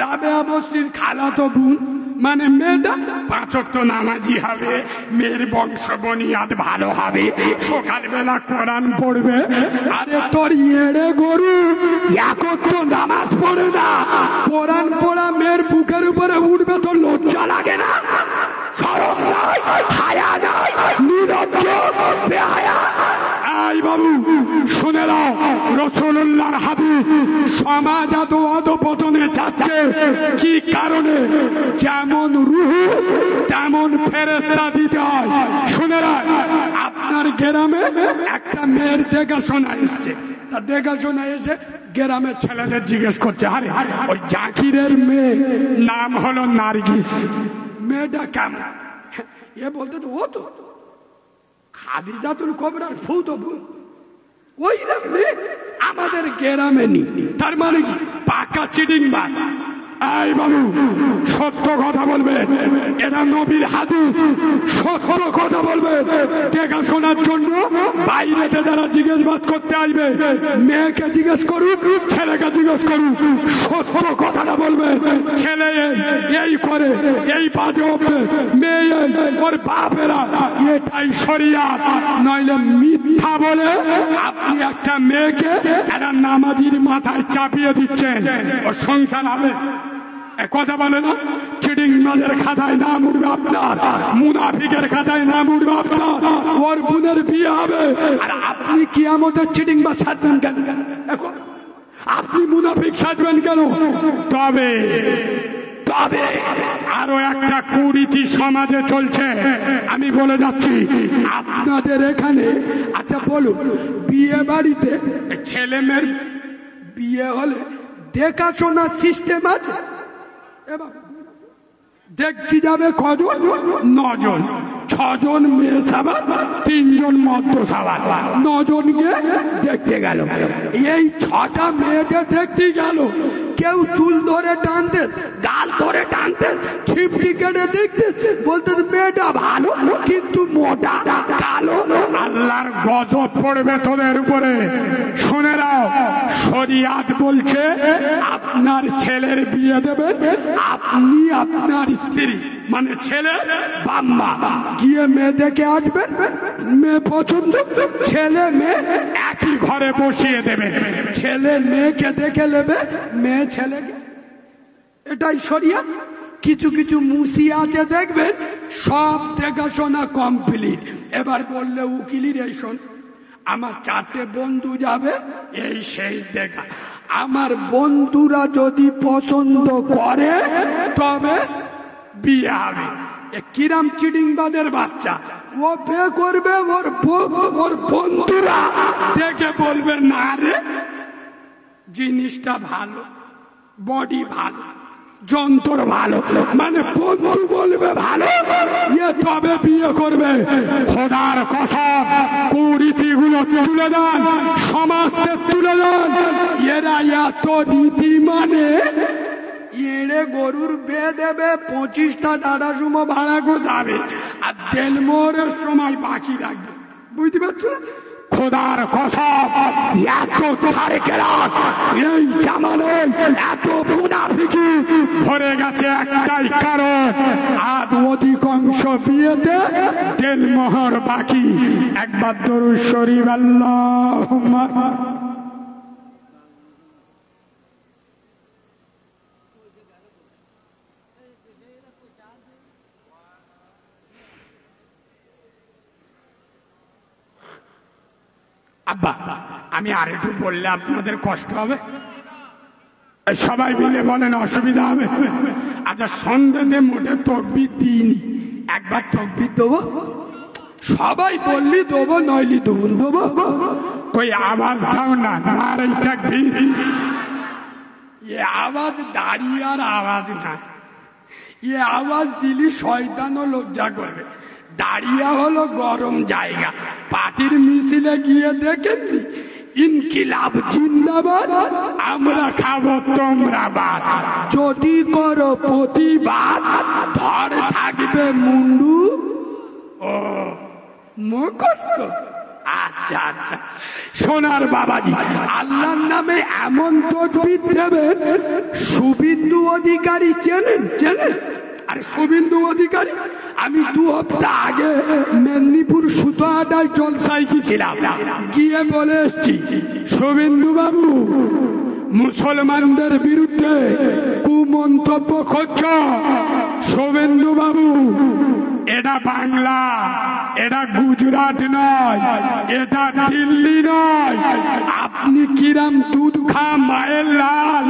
Speaker 2: রাবেয়া বস্তির খালাতো বোন, মানে মেয়েটা 5 ওয়াক্ত নামাজি হবে, মেয়ের বংশ বনিয়াদ ভালো হবে, সকালবেলা কোরআন পড়বে। আরে তোর এড়ে গরু একক তো নামাজ পড়ে না, কোরআন পড়া মেয়ের বুকের উপরে উঠবে, তোর লজ্জা লাগে না? শরম নাই, হায়া নাই, নিরজ্জ বেহায়া। এই বাবু শুনে নাও, রাসূলুল্লাহর হাদিস, সমাজ এত অধপতনে যাচ্ছে কি কারণে? যেমন রূহ তেমন ফেরেশতা দিতে হয়। শুনে রাখ, আপনার গ্রামে একটা মেয়ের দেখাশোনা এসছে, তার দেখাশোনা এসে গ্রামের ছেলেদের জিজ্ঞেস করছে, আরে ওই জাকিরের মেয়ে নাম হলো নার্গিস, মেয়েটা কেমন? এ বলতে তো ও তো খাদিজাতুল কুবরার ফুতো বোন, ওই মেয়ে আমাদের গ্রামে নি। তার মানে কি? পাকা চিটিং বাজ। এই বাবু, সত্য কথা বলবেন, এরা নবীর হাদিস, সত্য কথা বলবেন। দেখাশোনার জন্য বাইরেতে যারা জিজ্ঞাসাবাদ করতে আসবে, মেয়েকে জিজ্ঞেস করুক, ছেলেকে জিজ্ঞেস করুক, সত্য কথাটা বলবেন। ছেলে এই করে, এই বাজে হবে, মেয়ে ওর বাপেরা, এটাই শরিয়াত। নইলে মিথ্যা বলে আপনি একটা মেয়েকে একটা নামাজির মাথায় চাপিয়ে দিচ্ছেন, ওর সংসার হবে? কথা বলে না, চিটিং বাজের খাতায় নাম উঠবে আপনার, মুনাফিকের খাতায় নাম উঠবে আপনার, ওর বোনের বিয়ে হবে। আর আপনি কিয়ামতের চিটিং বাজ সাজবেন কেন? আপনি মুনাফিক সাজবেন কেন? তবে তবে আরো একটা কুরীতি সমাজে চলছে, আমি বলে যাচ্ছি আপনাদের এখানে। আচ্ছা বলুন, বিয়ে বাড়িতে ছেলে মেয়ের বিয়ে হলে দেখাশোনার সিস্টেম আছে? দেখতে যাবে কজন? 9 জন, 6 জন মেয়ে সাবান, 3 জন মদ্য সাবান, 9 জন গিয়ে দেখতে গেল। এই 6টা মেয়েকে দেখতে গেল, কেউ চুল ধরে টানতে, গাল ধরে টানতে, ছিপটি কেটে দেখতে, বলতে মেয়েটা ভালো কিন্তু মোটা কালো। আল্লাহর গজব পড়বে তোদের উপরে। শুনে নাও, শরিয়াত বলছে আপনার ছেলের বিয়ে দেবেন, আপনি আপনার স্ত্রী মানে ছেলে বাম্মা গিয়ে মেয়ে দেখে আসবেন, মেয়ে পছন্দ, ছেলে মেয়ে একই ঘরে বসিয়ে দেবেন, ছেলে মেয়েকে দেখে নেবে, মেয়ে ছেলেকে। এটাই শরিয়াত। কিছু কিছু মুসি আছে দেখবেন, সব দেখাশোনা কমপ্লিট, এবার বললে উকিলির এই শোন, আমার 4টে বন্ধু যাবে, এই শেষ দেখা, আমার বন্ধুরা যদি পছন্দ করে তবে বিয়ে হবে। কিরাম চিটিংবাদের বাচ্চা, ও বিয়ে করবে, ওর বন্ধুরা দেখে বলবে না রে জিনিসটা ভালো, বডি ভালো, যন্ত্র ভালো, মানে বন্ধু বলবে ভালো, তবে বিয়ে করবে। খোদার কসম, কুরীতি গুলো তুলে দেন, সমাজকে তুলে দেন। এরা এত রীতি মানে এড়ে গরুর বে দেবে, 25টা টাটা সুমো ভাড়া করে যাবে, আর দেলমোহরের সময় বাকি রাখবে। বুঝতে পারছো?
Speaker 1: খোদার কসম, এত ধারে ক্লাস এই জামানায়, এত মুনাফিকি ভরে গেছে একটাই কারণ, আজ অধিকাংশ বিয়েতে দেলমোহর বাকি। একবার দরুদ শরীফ আল্লাহুম্মা। আব্বা আমি আর একটু বললে আপনাদের কষ্ট হবে, সবাই মিলে বলেন অসুবিধা হবে? আচ্ছা সন্ধ্যেতে মোটে তকবির দিইনি, একবার তকবির দেবো?
Speaker 2: সবাই বললি দেবো, নইলি দেবো দেবো।
Speaker 1: কই আওয়াজ দাও না, নারে তাকবীর।
Speaker 2: এ আওয়াজ দাঁড়িয়ে আর আওয়াজ না, এ আওয়াজ দিলি শয়তানও লজ্জা করবে। দাঁড়িয়ে হলো গরম জায়গা, পার্টির মিছিলে গিয়ে দেখেননি ইনকিলাব জিন্দাবাদ,
Speaker 1: আমরা খাবো তোমরা বাদ,
Speaker 2: যদি করো প্রতিবাদ ধর থাকবে মুন্ডু।
Speaker 1: ও
Speaker 2: মুখস্থ।
Speaker 1: আচ্ছা আচ্ছা সোনার বাবাজি,
Speaker 2: আল্লাহর নামে এমন তকবীর দেবেন, শুভেন্দু অধিকারী চেনেন? চেনেন? আরে শুভেন্দু অধিকারী আমি 2 সপ্তাহ আগে মেদিনীপুর সুতোহাটায় জলসায় গিয়েছিলাম, গিয়ে বলে এসছি
Speaker 1: শুভেন্দু বাবু মুসলমানদের বিরুদ্ধে কুমন্তব্য করছ। শুভেন্দু বাবু এটা বাংলা, এটা গুজরাট নয়, এটা দিল্লি নয়। আপনি কিরাম দুধ খা মায়ের লাল,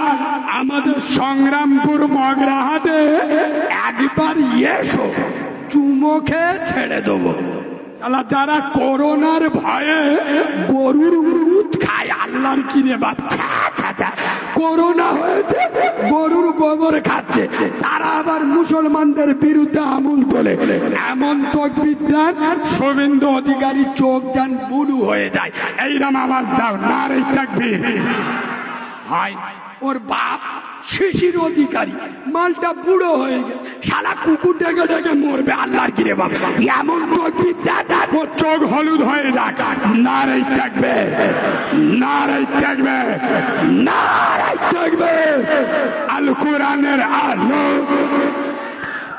Speaker 1: আমাদের সংগ্রামপুর মগরাহাটে একবার এসো,
Speaker 2: চুমো খেয়ে ছেড়ে দেবো।
Speaker 1: যারা করোনার ভয়ে গরুর দুধ খায়, আল্লাহর কিরে বাচ্চা,
Speaker 2: করোনা হয়েছে গরুর গোবর খাচ্ছে, তারা আবার মুসলমানদের বিরুদ্ধে আমল তোলে। এমন তকবীর দেন
Speaker 1: শুভেন্দু
Speaker 2: অধিকারী চোখ যান বুড়ো হয়ে যায়।
Speaker 1: এইরকম আওয়াজ দাও, নারে তাকবীর। হয়
Speaker 2: ওর বাপ শিশির অধিকারী, মালটা বুড়ো হয়ে গেছে, শালা কুকুর ডেকে ডেকে মরবে। আল্লাহর কিরে বাবা, এমন তকবীর দেন
Speaker 1: ও চোখ হলুদ হয়ে যাক। নারে তাকবীর, নারে তাকবীর, নারে তাকবীর। আল কোরআনের আলো,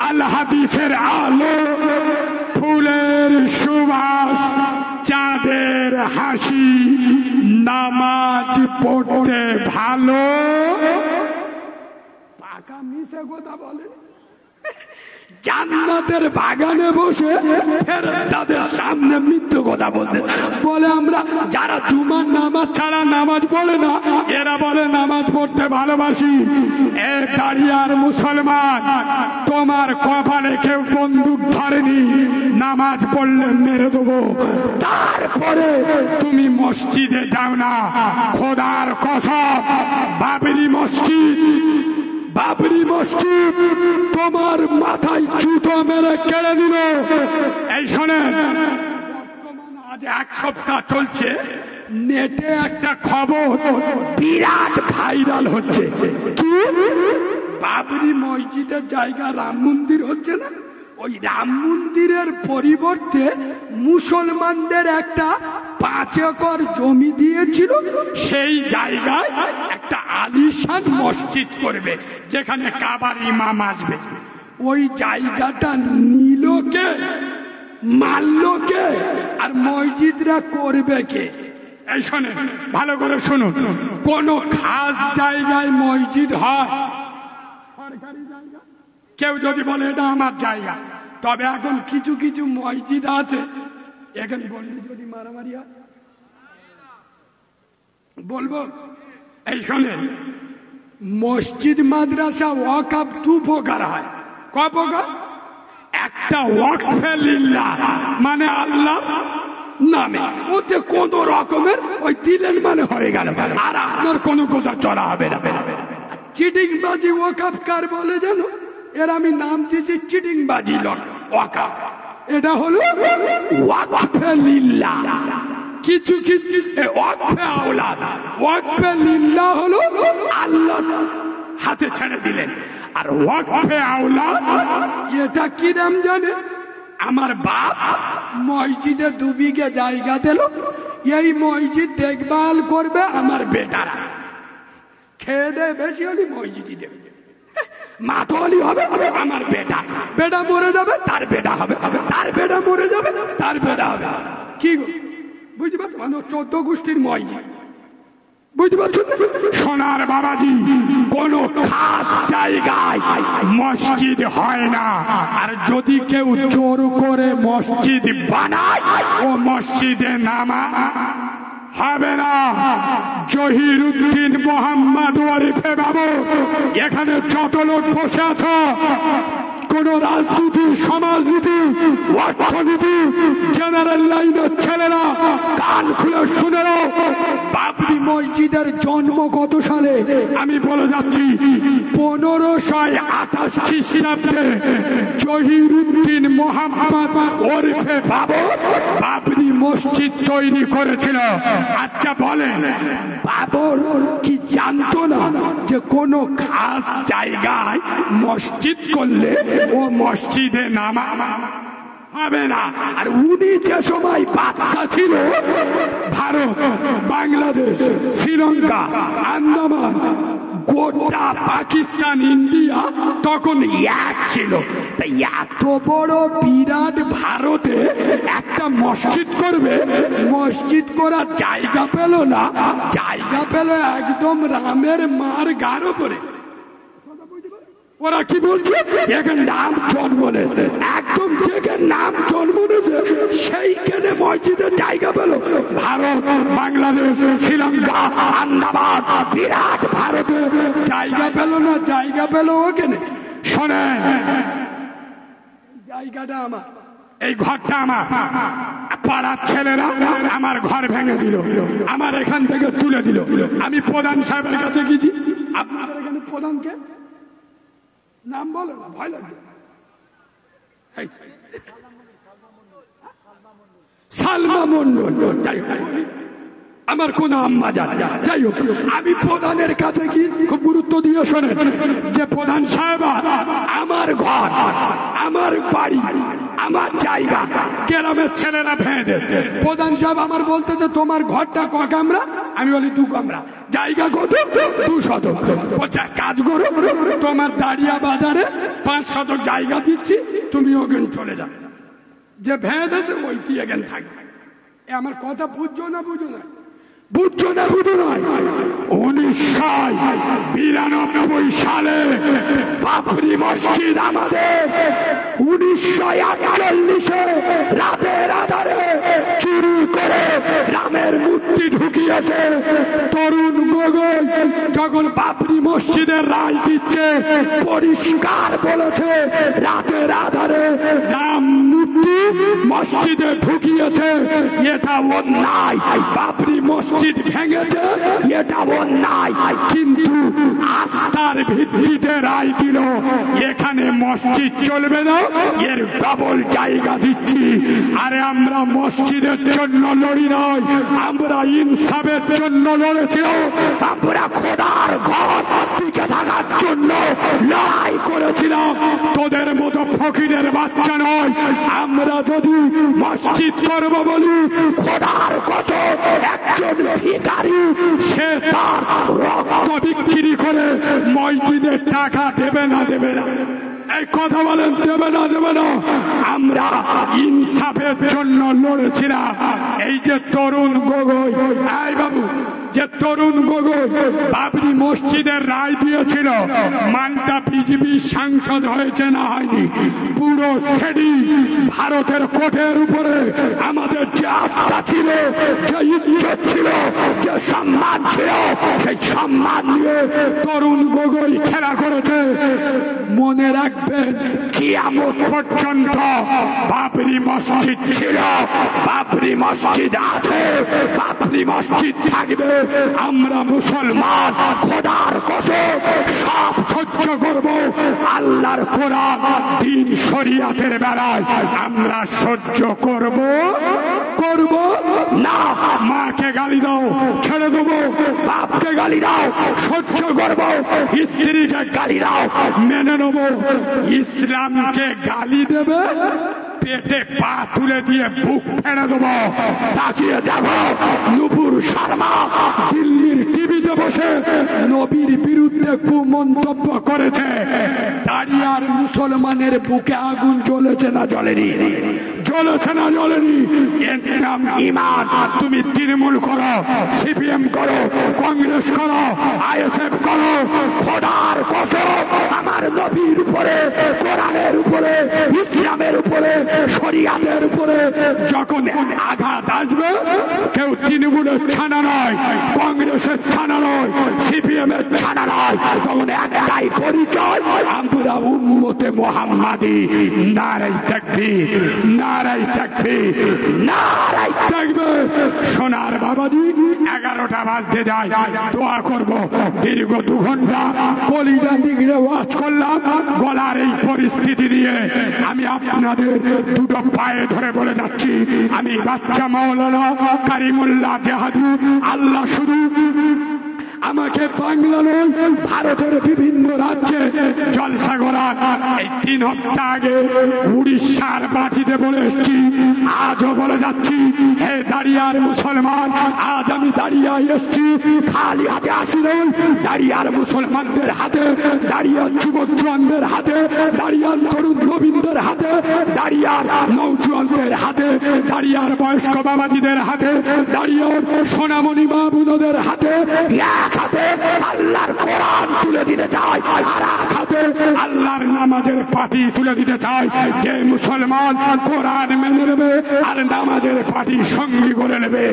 Speaker 1: আল হাদিসের আলো, ফুলের সুবাস, চাঁদের হাসি, নামাজ পড়তে ভালো।
Speaker 2: পাকা মিশে কথা বলে, জান্নাতের বাগানে বসে ফেরেশতাদের সামনে মৃত্যু কথা বলতে বলে। আমরা
Speaker 1: যারা জুমার নামাজ ছাড়া নামাজ পড়ে না, এরা বলে নামাজ পড়তে ভালোবাসি। এ দাঁড়িয়ার মুসলমান, তোমার কপালে কেউ বন্দুক ধরেনি, নামাজ পড়লে মেরে দেবো, তারপরে তুমি মসজিদে যাও না। খোদার কসম, বাবরি মসজিদ, বাবরি মসজিদ তোমার মাথায় জুতো মেরে কেড়ে দিল। এই শোনেন, আজ 1 সপ্তাহ চলছে, নেটে একটা খবর বিরাট ভাইরাল হচ্ছে।
Speaker 2: কি? বাবরি মসজিদের জায়গা রাম মন্দির হচ্ছে না? ওই রাম মন্দিরের পরিবর্তে মুসলমানদের একটা 5 একর জমি দিয়েছিল,
Speaker 1: সেই জায়গায় একটা আলিশান মসজিদ করবে, যেখানে কাবার ইমাম আসবে।
Speaker 2: ওই জায়গাটা নিল কে, মারল কে, আর মসজিদরা করবে কে?
Speaker 1: এই শোনেন, ভালো করে শুনুন, কোন খাস জায়গায় মসজিদ হয়, সরকারি জায়গা, কেউ যদি বলে এটা আমার জায়গা, তবে এখন কিছু কিছু মসজিদ আছে, এখানে বললে যদি মারামারি হয় বলবো। এই শোনেন,
Speaker 2: মসজিদ মাদ্রাসা ওয়াকফ 2 প্রকার হয়।
Speaker 1: ক প্রকার? একটা ওয়াকফে লিল্লাহ, মানে আল্লাহ নামে,
Speaker 2: ওতে কোন রকমের ওই দিলেন মানে হয়ে গেল,
Speaker 1: আর আপনার কোনো কথা চলা হবে না।
Speaker 2: চিটিংবাজি ওয়াকফ কার বলে জানো? এর আমি নাম দিয়েছি চিটিংবাজি লোক ওয়াকফ। এটা হলো ওয়াকফে লিল্লাহ।
Speaker 1: কিছু কিছু ওয়াকফে আওলাদ, ওয়াকফে লিল্লাহ হলো আল্লাহ হাতে ছেড়ে দিলেন, আর ওয়াকফে আওলাদ
Speaker 2: এটা কি নাম জানে? আমার বাপ মসজিদে 2 বিঘা জায়গা দিল, এই মসজিদ দেখভাল করবে আমার বেটারা, খেয়ে দেয় বেশি হলে মসজিদই দেবে, মাতলি হবে আমার বেটা, বেটা মরে যাবে তার বেটা হবে, তার বেটা মরে যাবে তার বেটা হবে। কি গো বুঝতে পারছো? 14 গোষ্ঠীর মসজিদ, বুঝতে পারছো?
Speaker 1: সোনার বাবাজি, কোন খাস জায়গায় মসজিদ হয় না, আর যদি কেউ জোর করে মসজিদ বানায় ও মসজিদে নামা হবে না। জহিরুদ্দিন মোহাম্মদ ওয়ারিফে বাবু, এখানে যত লোক বসে আছো, কোন রাজনীতি, সমাজনীতি, অর্থনীতি, জেনারেল লাইনের ছেলেরা কান খুলে শুনে নাও,
Speaker 2: বাবরি মসজিদের জন্ম কত সালে?
Speaker 1: আমি বলে যাচ্ছি 1528 খ্রিস্টাব্দে জহিরুদ্দিন মোহাম্মদ ওরফে বাবু বাবরি মসজিদ তৈরি করেছিল। আচ্ছা বলেন, বাবর কি জানতো না যে কোন খাস জায়গায় মসজিদ করলে ও মসজিদে নামা হবে না? আর উনি যে সময় বাদশা ছিল, ভারত, বাংলাদেশ, শ্রীলঙ্কা, আন্দামান, গোটা পাকিস্তান, ইন্ডিয়া তখন এক ছিল। তাই এত বড় বিরাট ভারতে একটা মসজিদ করবে, মসজিদ করার জায়গা পেল না, জায়গা পেল একদম রামের মার গাঢ় করে। ওরা কি বলছে? এখানে নাম জন্ম নেছে, একদম যেখানে নাম জন্ম নেছে সেইখানে মসজিদের জায়গা পেল। ভারত, বাংলাদেশ, শ্রীলঙ্কা, আন্দামান, বিরাট ভারতে জায়গা পেল না, জায়গা পেল ওখানে। শোনেন, জায়গাটা আমার, এই ঘরটা আমার, পাড়ার ছেলেরা আমার ঘর ভেঙে দিল, আমার এখান থেকে তুলে দিল। আমি প্রধান সাহেবের কাছে গেছি, আপনাদের এখানে প্রধানকে নাম বলো না, ভয় লাগবে। সালমা মন্ডল, যাই হোক আমার কোন আম্মা যান, যাই হোক আমি প্রধানের কাছে কি খুব গুরুত্ব দিয়ে শোনেন যে প্রধান সাহেব, আমার ঘর, আমার বাড়ি, আমার জায়গা গ্রামের ছেলেরা ভেঙে দেয়। প্রধান সাহেব আমার বলতে যে তোমার ঘরটা ক কামরা? আমি বলি 2 কামরা। জায়গা কত? 2 শতক। বলছে কাজ করো, তোমার দাঁড়িয়া বাজারে 5 শতক জায়গা দিচ্ছি, তুমি ওখানে চলে যাবে, যে ভেঙে দেছে ওই কি এখানে থাকবে। আমার কথা বুঝছো না? বুঝো না? বুঝছো না? বুঝো না? 1992 সালে বাবরি মসজিদ আমাদের 1948-এ রাতের আধারে চুরি করে রামের মূর্তি ঢুকিয়েছে তরুণ গগৈ। যখন বাবরি মসজিদের রায় দিচ্ছে, পরিষ্কার বলেছে রাতের আধারে রাম মূর্তি মসজিদে ঢুকিয়েছে, এটা অন্যায়। বাবরি মসজিদ ভেঙেছে, এটা অন্যায়। কিন্তু আস্থার ভিত্তিতে রায় দিল এখানে মসজিদ চলবে না, এর ডবল জায়গা দিচ্ছি। আরে আমরা মসজিদের জন্য লড়ি নয়, আমরা ইনসাফের জন্য লড়েছিলাম, আমরা খোদার ঘর টিকে থাকার জন্য লড়াই করেছিলাম। তোদের মতো ফকিরের বাচ্চা নয়। আমরা যদি মসজিদ করবো বলি, খোদার কত একজন ভিখারি সে তার রক্ত বিক্রি করে মসজিদের টাকা দেবে না? দেবে না? এই কথা বলেন, দেবে না? দেবে না? আমরা ইনসাফের জন্য লড়েছিলাম। এই যে তরুণ গগৈ, এই বাবু, যে তরুণ গগৈ বাবরি মসজিদের রায় দিয়েছিল, মালটা বিজেপি সাংসদ হয়েছে না হয়নি? পুরো সেডি ভারতের কোর্টের উপরে আমাদের যে আস্থা ছিল, যে ইজ্জত ছিল, যে সম্মান ছিল, সেই সম্মান নিয়ে তরুণ গগৈ খেলা করেছে। মনে রাখবেন, কিয়ামত পর্যন্ত বাবরি মসজিদ ছিল, বাবরি মসজিদ আছে, বাবরি মসজিদ থাকবে। আমরা মুসলমান, খোদার কসম সব সহ্য করব। আল্লাহর কোরআন, দিন, শরিয়াতের বেলায় আমরা সহ্য করব না। মাকে গালি দাও, ছেড়ে দেবো। বাপকে গালি দাও, সহ্য করব। স্ত্রীকে গালি দাও, মেনে নেব। ইসলামকে গালি দেবে পেটে পা তুলে দিয়ে বুক ফেড়ে দেবো। তাকিয়ে দেখো নুপুর শর্মা দিল্লির টিভিতে বসে নবীর বিরুদ্ধে কুমন্তব্য করেছে। দাঁড়িয়ার মুসলমানের বুকে আগুন জ্বলেছে না জ্বলেনি? জ্বলেছে না জ্বলেনি? এর নাম ঈমান। তুমি তৃণমূল করো, সিপিএম করো, কংগ্রেস করো, আইএসএফ করো, খোদার কসম আমার নবীর উপরে, কোরআনের উপরে, ইসলামের উপরে, শরিয়াতের উপরে যখন আঘাত আসবে, কেউ তৃণমূলের ছানা নয়, কংগ্রেসের ছানা নয়, সিপিএম এর ছানা নয়, তখন একটাই পরিচয়, আমরা উম্মতে মুহাম্মাদি। নারায়ে তাকবীর, নারায়ে তাকবীর, নারায়ে তাকবীর। সোনার বাবাজি 11টা বাজতে যায়, দোয়া করব। দীর্ঘ 2 ঘন্টা কলিজা দিগড়ে ওয়াজ করলাম গলার এই পরিস্থিতি দিয়ে। আমি আপনাদের দুটো পায়ে ধরে বলে যাচ্ছি, আমি বাচ্চা মাওলানা কারিমুল্লাহ জাহাদি, আল্লাহ শুধু আমাকে বাংলা নয় ভারতের বিভিন্ন রাজ্যে জলসা করার এই 3 হপ্তাহ আগে উড়িষ্যার মাটিতে বলে এসছি, আজও বলে যাচ্ছি, হে দাঁড়িয়ার মুসলমান, আজ আমি দাঁড়িয়ায় এসছি, খালি হাতে আসি নই। দাঁড়িয়ার মুসলমানদের হাতে, দাঁড়িয়ার যুবক জওয়ানদের হাতে, দাঁড়িয়ার তরুণ নবীনদের হাতে, দাঁড়িয়ার নৌজওয়ানদের হাতে, দাঁড়িয়ার বয়স্ক বাবাজিদের হাতে, দাঁড়িয়ার সোনামণি মা বোনদের হাতে হাতে আল্লাহর কোরআন তুলে দিতে চাই, আর হাতে আল্লাহর নামাজের পাটি তুলে দিতে চাই। যে মুসলমান কোরআন মেনে নেবে আর নামাজের পাটি সঙ্গী করে নেবে,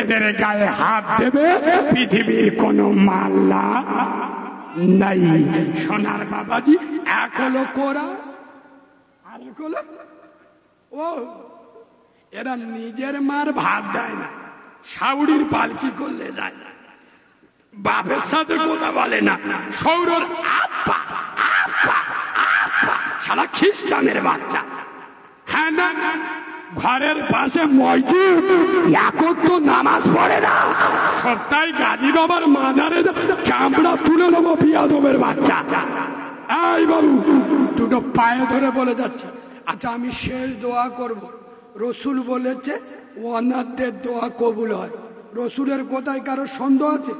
Speaker 1: এদের গায়ে হাত দেবে, পৃথিবীর কোন মাল্লা নাই। সোনার বাবাজি, এক হলো কোরআন আর এক হলো ও, এরা নিজের মার ভাত দেয় না, শাউরির পালকি করলে যায়, বাপের সাথে কথা বলে না, সৌরর আব্বা আব্বা আব্বা, সারা খ্রিস্টানের বাচ্চা। হ্যাঁ না, ঘরের পাশে মসজিদ, এখন তো নামাজ পড়ে না, সপ্তাহে গাজী বাবার মাজারে চামড়া তুলে নেবো বিয়াদবের বাচ্চা। এই বাবু, দুটো পায়ে ধরে বলে যাচ্ছে। আচ্ছা, আমি শেষ দোয়া করব। রসুল বলেছে অনাথদের দোয়া কবুল হয়। রসুলের কোথায় কারো সন্দেহ আছে?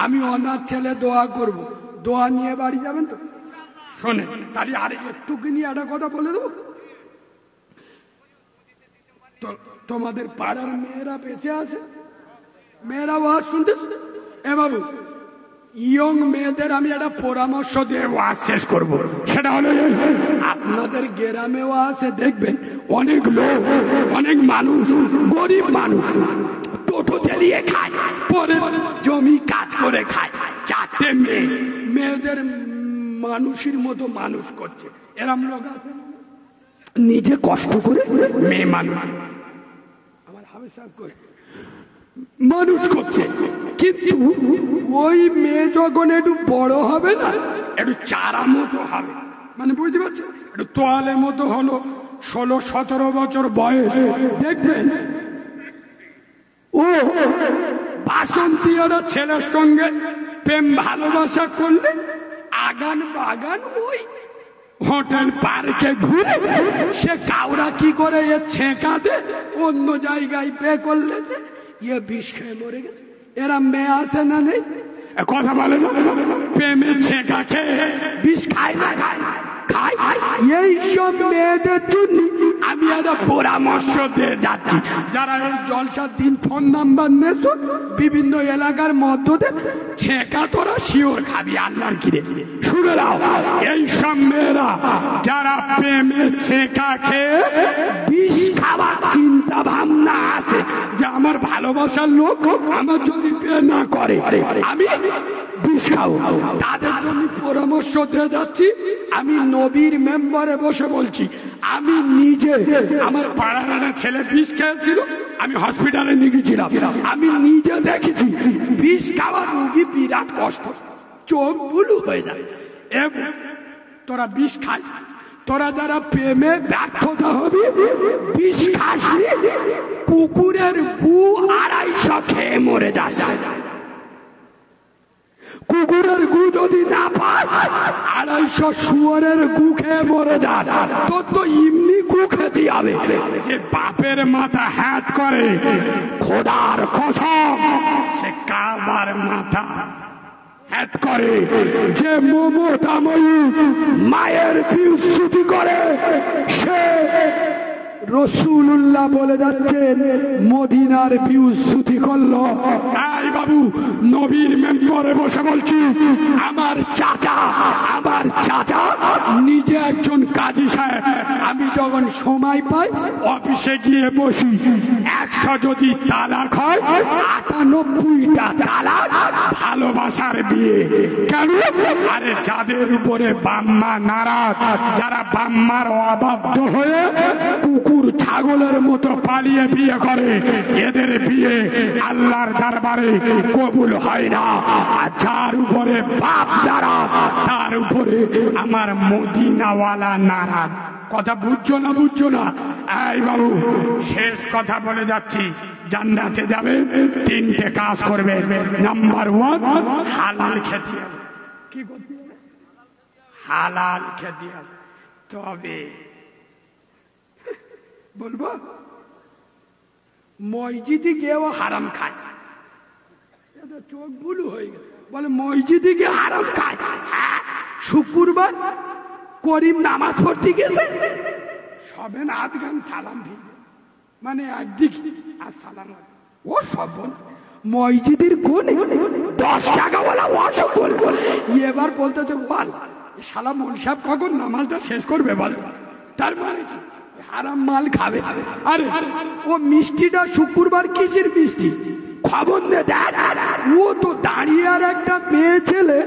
Speaker 1: আমি অনাথ ছেলে দোয়া করব, দোয়া নিয়ে বাড়ি যাবেন তো? শোনে, তাহলে আর একটুকি নিয়ে একটা কথা বলে দেবো। তোমাদের পাড়ার মেয়েরা বেঁচে আছে, মেয়েরা ওয়াজ শুনতে। এ বাবু, ইয়ং মেয়েদের আমি একটা পরামর্শ দিয়ে ওয়াজ শেষ করব। সেটা হলো, আপনাদের গ্রামেও আছে, দেখবেন অনেক লোক, অনেক মানুষ, গরিব মানুষ টোটো চালিয়ে খায়, পরে জমি কাজ করে খায়। 4টে মেয়ে, মেয়েদের মানুষের মতো মানুষ করছে। এরম লোক আছে, নিজে কষ্ট করে মেয়ে মানুষ, আমার হাবেজ সাহেব করে মানুষ করছে, কিন্তু ওই মেয়ে যখন একটু বড় হবে না, একটু চারা মতো হবে, মানে বুঝতে পারছেন, একটু তোয়ালের মতো হলো, 16-17 বছর বয়স, দেখবেন ও বাসন্তী ওরা ছেলের সঙ্গে প্রেম ভালোবাসা করলে আগান বাগান ওই হোটেল পার্কে ঘুরে সে কাউরা কি করে এ ছেঁকা দে, অন্য জায়গায় বে করলে ইয়ে বিষ খেয়ে মরে গেছে। এরা মেয়ে আছে না নেই? কথা বলে না, প্রেমে ছেঁকা খেয়ে বিষ খায় না, খায়। এই সব মেয়েদের জন্য আমি একটা পরামর্শ দিয়ে যাচ্ছি, যারা এই জলসার দিন ফোন নাম্বার নেছো বিভিন্ন এলাকার মধ্যে ছেঁকা তোরা শিওর খাবি, আল্লাহর কিরে শুনে দাও। এই সব মেয়েরা যারা প্রেমে ছেঁকা খেয়ে বিষ খাওয়ার চিন্তা ভাবনা আছে যে আমার ভালোবাসার লোক আমার যদি বিয়ে না করে আমি বিষ খাও, তাদের জন্য পরামর্শ দিয়ে যাচ্ছি। আমি নবীর মেম্বারে বসে বলছি, আমি নিজে, আমার পাড়ার একটা ছেলে বিষ খেয়েছিল, আমি হসপিটালে নিয়ে গেছিলাম, আমি নিজে দেখেছি বিষ খাওয়া রোগী বিরাট কষ্ট, চোখ বুলু হয়ে যায়। তোরা বিষ খাই, তোরা যারা প্রেমে ব্যর্থতা হবে বিষ খাসনি, কুকুরের গু 250 খেয়ে মরে যায়।
Speaker 2: কুকুরের গু যদি না পাস 250 শুয়োরের গু খেয়ে মরে যাস, তোর তো এমনি গু খেতে হবে।
Speaker 1: যে বাপের মাথা হ্যাট করে খোদার কসম সে কাবার মাথা হ্যাট করে।
Speaker 2: যে মমতাময়ী মায়ের বিস্তুতি করে সে রসুল্লাহ বলে যাচ্ছেন মদিনার বিস্তুতি করলো।
Speaker 1: এই বাবু, নবীর মেম্বরে বসে বলছি,
Speaker 2: আমার চাচা নিজে একজন কাজী সাহেব। আমি যখন সময় পাই
Speaker 1: অফিসে গিয়ে বসি, 100 যদি তালাক হয়
Speaker 2: 98টা তালাক
Speaker 1: ভালোবাসার বিয়ে।
Speaker 2: কেন?
Speaker 1: আরে যাদের উপরে বাম্মা নারাজ, যারা বাম্মার অবাধ্য হয়ে কুকুর ছাগলের মতো পালিয়ে বিয়ে করে, এদের বিয়ে আল্লাহর দরবারে কবুল হয় না। আর যার উপরে বাপ নারাজ, তার উপরে আমার মদিনাওয়ালা নারাজ। কথা বুঝছো না? এই বাবু, শেষ কথা বলে যাচ্ছি, জান্নাতে যাবে 3টে কাজ করবে। নাম্বার 1, হালাল খেতে হবে।
Speaker 2: কি করতে হবে?
Speaker 1: হালাল খেতে হবে। তবে
Speaker 2: বলবো মসজিদে গিয়েও হারাম খায়, চোখ বুলু হয়ে গেল। বলে মসজিদে গিয়ে হারাম খায়। শুক্রবার করিম নামাজ পড়তে গেছে, সবে না আধ গান সালাম দিবে, মানে একদিকে আর সালাম। ও সব মসজিদের কোণে 10 টাকা বলা অসফল। এবার বলতেছে বল সালাম সাহেব কখন নামাজটা শেষ করবে বল। তার মানে কি হারাম মাল খাবে। আরে ও মিষ্টিটা শুক্রবার কিসের মিষ্টি খবর নে দেখ। ও তো দাঁড়িয়ে আর একটা মেয়ে ছেলে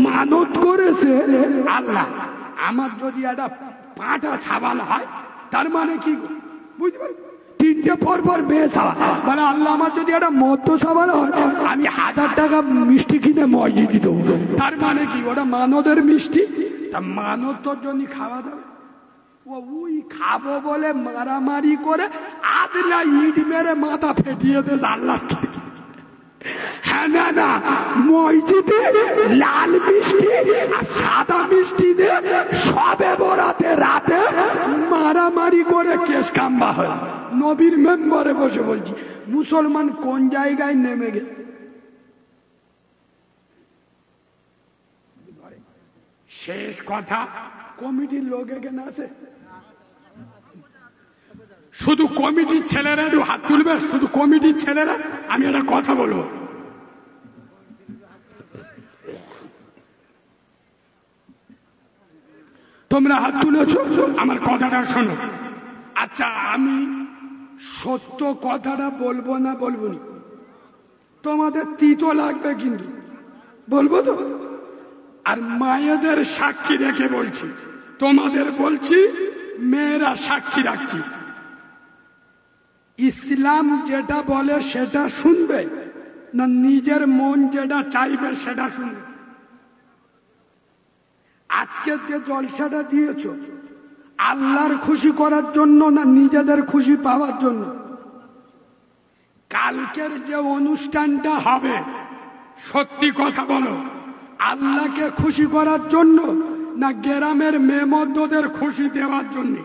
Speaker 2: মানত করেছে, আল্লাহ আমার যদি একটা পাটা ছাবাল হয়, তার মানে কি বুঝতে পারো 3টে পর মেয়ে ছাওয়া, মানে আল্লাহ আমার যদি একটা মদ্য ছাবাল হয়, আমি 1000 টাকা মিষ্টি কিনে মসজিদে দেবো। তার মানে কি ওটা মানদের মিষ্টি, তা মানত তোর জন্য খাওয়া দাওয়া। ওই খাবো বলে মারামারি করে আদলা ইট মেরে মাথা ফেটিয়ে দে আল্লাহ। হ্যাঁ না মসজিদে লাল মিষ্টি আর সাদা মিষ্টি দিয়ে সবে বরাতে রাতে মারামারি করে কেস কাম্বা হয়। নবীর মেম্বরে বসে বলছি, মুসলমান কোন জায়গায় নেমে গেছে।
Speaker 1: শেষ কথা,
Speaker 2: কমিটির লোক এখানে আছে,
Speaker 1: শুধু কমিটির ছেলেরা একটু হাত তুলবে, শুধু কমিটির ছেলেরা। আমি একটা কথা বলবো, তোমরা হাত তুলেছ, আমার কথাটা শোনো।
Speaker 2: আচ্ছা আমি সত্য কথাটা বলবো না বলবো না, তোমাদের তিতো লাগবে কিন্তু বলবো তো।
Speaker 1: আর মায়েদের সাক্ষী রেখে বলছি, তোমাদের বলছি, মেয়েরা সাক্ষী রাখছি।
Speaker 2: ইসলাম যেটা বলে সেটা শুনবে না নিজের মন যেটা চাইবে সেটা শুনবে? আজকে যে জলসাটা দিয়েছ আল্লাহর খুশি করার জন্য না নিজেদের খুশি পাওয়ার জন্য? কালকের যে অনুষ্ঠানটা হবে
Speaker 1: সত্যি কথা বলো,
Speaker 2: আল্লাহকে খুশি করার জন্য না গ্রামের মেয়েমদ্দদের খুশি দেওয়ার জন্য?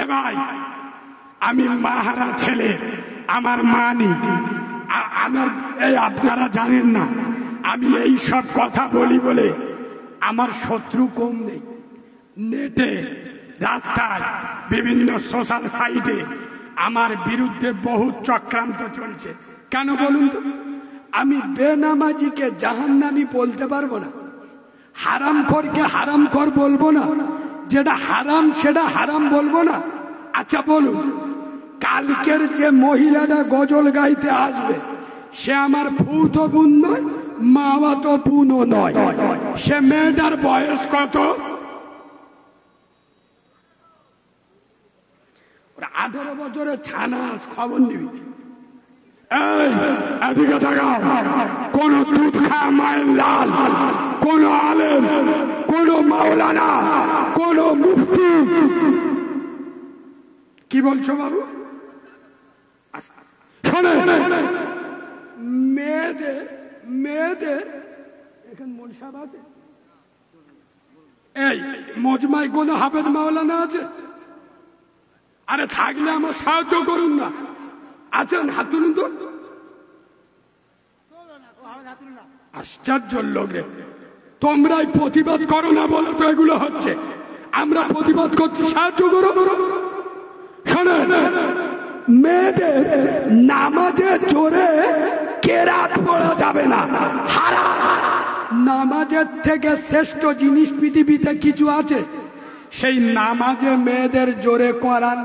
Speaker 1: এ ভাই, আমি মাহারা ছেলে, আমার মানি, আমার এই আপনারা জানেন না, আমি এই সব কথা বলি বলে আমার শত্রু কম নেই। নেটে, রাস্তায়, বিভিন্ন সোশ্যাল সাইটে আমার বিরুদ্ধে বহু চক্রান্ত চলছে।
Speaker 2: কেন বলুন তো? আমি বেনামাজিকে জাহান্নামী বলতে পারবো না, হারামখোরকে হারামখোর বলবো না, যেটা হারাম সেটা হারাম বলবো না। আচ্ছা বলুন, কালকের যে মহিলাটা গজল গাইতে আসবে সে আমার ফুতো বোন নয়, মামাতো বোনও নয়, সে মেয়েটার বয়স কত? 18 বছরের ছানাস, খবর নিবি।
Speaker 1: এই এদিকে তাকাও, কোন দুধ খায় মায়ের লাল, কোন আলেম, কোন মাওলানা, কোন মুফতি
Speaker 2: কি বলছো বাবু? শোনে, মেয়েদের মেয়েদের এখানে মোল সাহেব আছে, এই মজমায় কোন হাফেজ মাওলানা আছে? আরে থাকলে আমার সাহায্য করুন না। আছেন? হাত তুলুন তো। আশ্চর্য লোক রে, তোমরাই প্রতিবাদ করো না বলে তো এগুলো হচ্ছে। আমরা প্রতিবাদ করছি, সাহায্য করো। শোনেন, মেয়েদের নামাজে জোরে কেরাত পড়া যাবে না, হারাম। নামাজের থেকে শ্রেষ্ঠ জিনিস পৃথিবীতে কিছু আছে? সেই নামাজে মেয়েদের জোরে কোরআন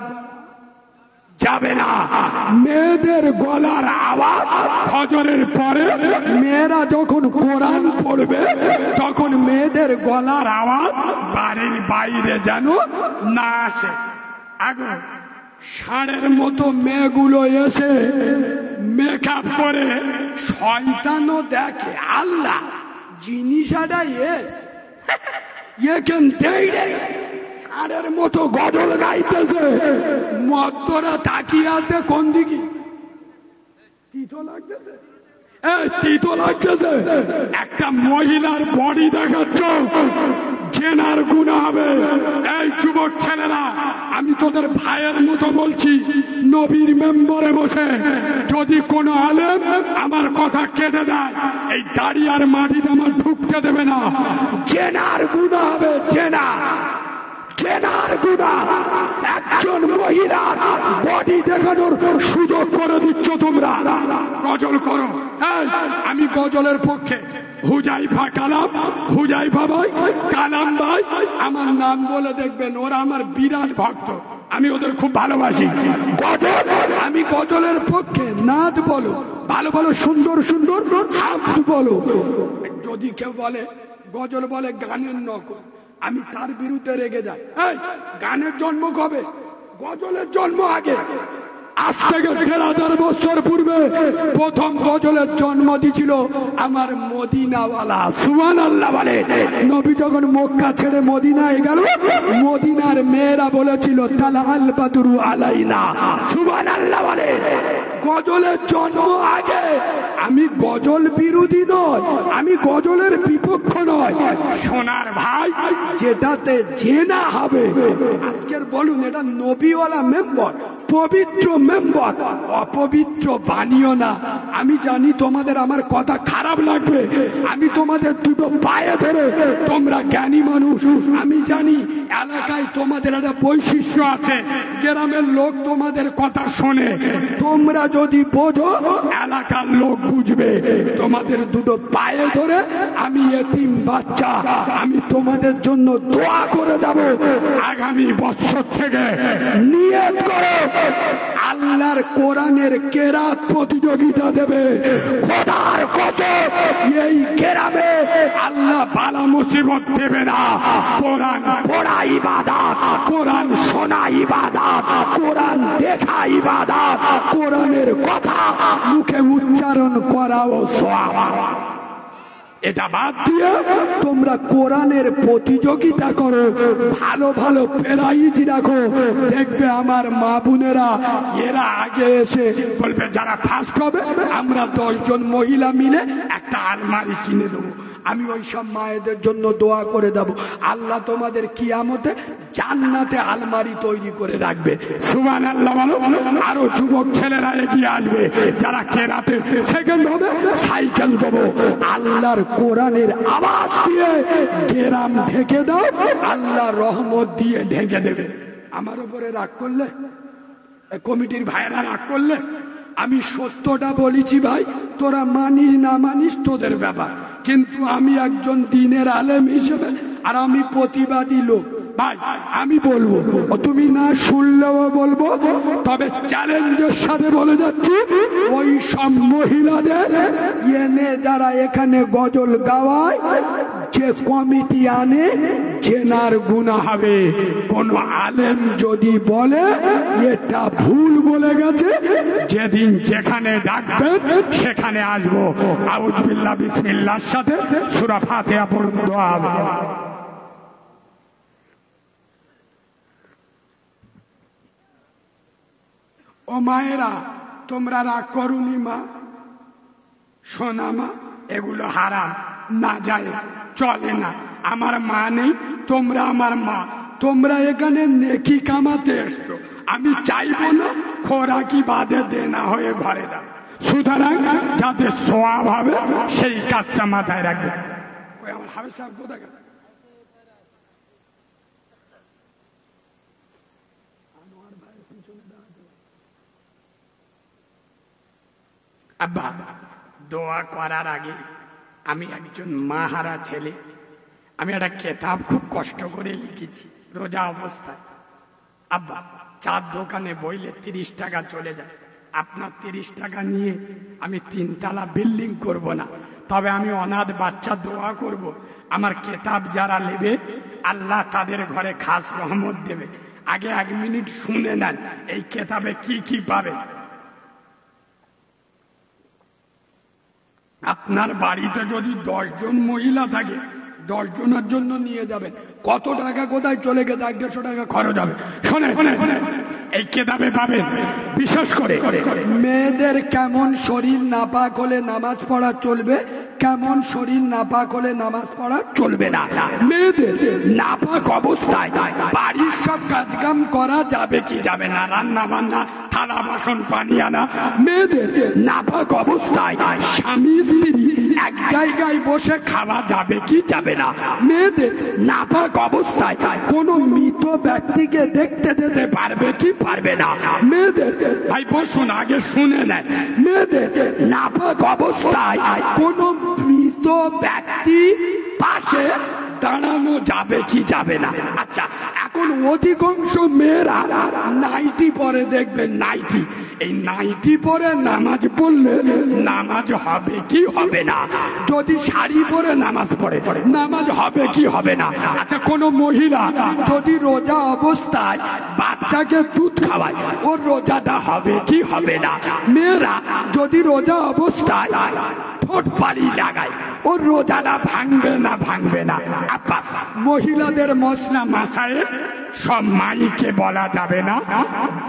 Speaker 2: যাবে না। মেয়েদের গলার আওয়াজ ফজরের পরে মেয়েরা যখন কোরআন পড়বে তখন মেয়েদের গলার আওয়াজ বাড়ির বাইরে যেন না আসে। আগে ষাঁড়ের মতো মেয়েগুলো এসে মেকআপ করে শয়তানও দেখে। আল্লাহ জিনিসটা ষাঁড়ের মতো গজল গাইতেছে, মদ্যরা তাকিয়ে আছে কোন দিকে? তিতো লাগতেছে, তিতো লাগতেছে। একটা মহিলার বডি দেখাচ্ছ, জেনার গুনাহ হবে। এই যুবক ছেলেরা, আমি তোদের ভাইয়ের মতো বলছি, নবীর মেম্বারে বসে যদি কোন আলেম আমার কথা কেটে দেয়, এই দাড়ি আর মাটিতে আমার ঢুকতে দেবে না। জেনার গুনাহ হবে, জেনার গুনাহ। একজন মহিলার বডি দেখানোর সুযোগ করে দিচ্ছ তোমরা। গজল করো, আমি গজলের পক্ষে। হুজাইফা কালাম, হুজাইফা ভাই, কালাম ভাই আমার নাম বলে দেখবেন, ওরা আমার বিরাট ভক্ত, আমি ওদের খুব ভালোবাসি। গজল, আমি গজলের পক্ষে। নাচ বলো, ভালো ভালো সুন্দর সুন্দর হামদ বলো। যদি কেউ বলে গজল বলে গানের নকল, আমি তার বিরুদ্ধে রেগে যাই। এই গানের জন্ম কবে? গজলের জন্ম আগে। আজ থেকে ১,৫০০ বছর পূর্বে প্রথম গজলের জন্ম দিয়েছিল আমার মদিনাওয়ালা। সুবহানাল্লাহ বলে। নবী যখন মক্কা ছেড়ে মদিনায় গেল, মদিনার মেয়েরা বলেছিল তালাল বাদরু আলাইনা। সুবহানাল্লাহ বলে। গজলের জন্ম আগে। আমি গজল বিরোধী নয়, আমি গজলের বিপক্ষ নয়। সোনার ভাই, যেটাতে জেনা হবে, আজকের বলুন এটা নবীওয়ালা মেম্বার, পবিত্র মেম্বার, অপবিত্র বানিও না। আমি জানি তোমাদের আমার কথা খারাপ লাগবে, আমি তোমাদের দুটো পায়ে ধরে, তোমরা জ্ঞানী মানুষ, আমি জানি এলাকায় তোমাদের একটা বৈশিষ্ট্য আছে, গ্রামের লোক তোমাদের কথা শোনে। তোমরা যদি বোঝো, এলাকার লোক বুঝবে। তোমাদের দুটো পায়ে ধরে আমি এতিম বাচ্চা, আমি তোমাদের জন্য দোয়া করে যাব। আগামী বছর থেকে নিয়ত করো, আল্লাহর কোরআনের কেরাত প্রতিযোগিতা দেবে। খোদার কসম, এই গ্রামে আল্লাহ বালা মুসিবত দেবে না। কোরআন পড়া ইবাদত, কোরআন শোনা ইবাদত, কোরআন দেখা ইবাদত, কোরআনের কথা মুখে উচ্চারণ করাও সওয়াব। এটা বাদ দিয়ে তোমরা কোরআনের প্রতিযোগিতা করো, ভালো ভালো প্রাইজ রাখো। দেখবে আমার মা বোনেরা এরা আগে এসে বলবে, যারা ফার্স্ট হবে আমরা 10 জন মহিলা মিলে একটা আলমারি কিনে দেবো। আমি ওই সব মায়েদের জন্য দোয়া করে দেব, আল্লাহ তোমাদের কিয়ামতে জান্নাতে আলমারি তৈরি করে রাখবে। সুবহানাল্লাহ বলো। আরো যুবক ছেলেরা এগিয়ে আসবে, যারা কেরাতে সেকেন্ড হবে সাইকেল দেবো। আল্লাহর কোরআনের আওয়াজ দিয়ে গ্রাম ঢেকে দাও, আল্লাহ রহমত দিয়ে ঢেকে দেবে। আমার উপরে রাগ করলে, কমিটির ভাইয়েরা রাগ করলে, আমি সত্যটা বলেছি ভাই, তোরা মানিস না মানিস তোদের ব্যাপার, কিন্তু আমি একজন দ্বীনের আলেম হিসেবে আর আমি প্রতিবাদী লোক ভাই, আমি বলবো, তুমি না শুনলেও বলবো। তবে চ্যালেঞ্জের সাথে বলে যাচ্ছি, ওই সব মহিলাদের এনে যারা এখানে গজল গাওয়ায়, যে কমিটি আনে, জেনার গুনাহ হবে। কোন আলেম যদি বলে এটা ভুল বলে গেছে, যেদিন যেখানে ডাকবেন সেখানে আসবো। আউযু বিল্লাহ বিসমিল্লাহর সাথে সূরা ফাতিহা পড়ুন, দোয়া হবে। ও মায়েরা, তোমরা রাগ করুনি মা, সোনা মা, এগুলো হারাম, না যায়, চলে না। আমার মা নেই, তোমরা আমার মা, তোমরা এখানে নেকি কামাতে এসছো, আমি চাইবো না খোরাকি বাদে দেনা হয়ে ঘরে দাও। সুতরাং যাতে সোয়াব হবে সেই কাজটা মাথায় রাখবে। ওই আমার হাফেজ সাহেব কোথায় গেল? আব্বা, দোয়া করার আগে আমি একজন মাহারা ছেলে, আমি একটা কেতাব খুব কষ্ট করে লিখেছি রোজা অবস্থায়। আব্বা, চার দোকানে বইলে 30 টাকা চলে যায়, আপনার 30 টাকা নিয়ে আমি 3 তলা বিল্ডিং করব না, তবে আমি অনাথ বাচ্চা দোয়া করব, আমার কেতাব যারা নেবে আল্লাহ তাদের ঘরে খাস রহমত দেবে। আগে 1 মিনিট শুনে নেন এই কেতাবে কি কি পাবে। আপনার বাড়িতে যদি 10 জন মহিলা থাকে, 10 জনের জন্য নিয়ে যাবেন, কত টাকা কোথায় চলে গেছে, 150 টাকা খরচ হবে। শোনেন, এই কেতাবে পাবেন বিশেষ করে মেয়েদের কেমন শরীর নাপাক হলে নামাজ পড়া চলবে, কেমন শরীর নাপাক হলে নামাজ পড়া চলবে না। মেয়েদের নাপাক অবস্থায় বাড়ির সব কাজকাম করা যাবে কি যাবে না, রান্না বান্না, থালা বাসন, পানি আনা। মেয়েদের নাপাক অবস্থায় স্বামী স্ত্রী এক জায়গায় বসে খাওয়া যাবে কি যাবে না। মেয়েদের নাপাক অবস্থায় কোনো মৃত ব্যক্তিকে দেখতে যেতে পারবে কি পারবে না। মেয়েদের, ভাই বসুন আগে শুনে নেন, মেয়েদের নাপাক অবস্থায় কোনো মৃত ব্যক্তি পাশে দাঁড়ানো যাবে কি যাবে না। আচ্ছা, এখন অধিকাংশ মেয়েরা নাইটি পরে, দেখবেন নাইটি, এই নাইটি পরে নামাজ পড়লে নামাজ হবে কি হবে না। যদি শাড়ি পরে নামাজ পড়ে নামাজ হবে কি হবে না। আচ্ছা, কোন মহিলা যদি রোজা অবস্থায় বাচ্চাকে দুধ খাওয়ায়, ওর রোজাটা হবে কি হবে না। মেয়েরা যদি রোজা অবস্থায় ঠোঁট পালি লাগায়, ওর রোজাটা ভাঙবে না ভাঙবে না। আপা, মহিলাদের মশলা মাসায়েল সব মাইকে বলা যাবে না,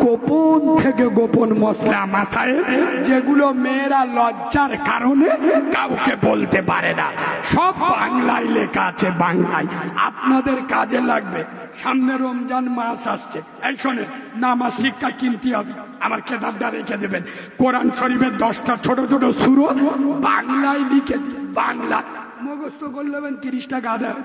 Speaker 2: গোপন থেকে গোপন মশলা মাসায়েল যেগুলো মেয়েরা লজ্জার কারণে কাউকে বলতে পারে না, সব বাংলায় লেখা আছে, বাংলায় আপনাদের কাজে লাগবে। সামনে রমজান মাস আসছে, এই শোনেন, নামাজ শিক্ষা কিনতে হবে, আমার কেতাবটা রেখে দেবেন। কোরআন শরীফের 10টা ছোট ছোট সূরা বাংলায় লিখে, বাংলা মুখস্থ করলে 30 টাকা আদায়।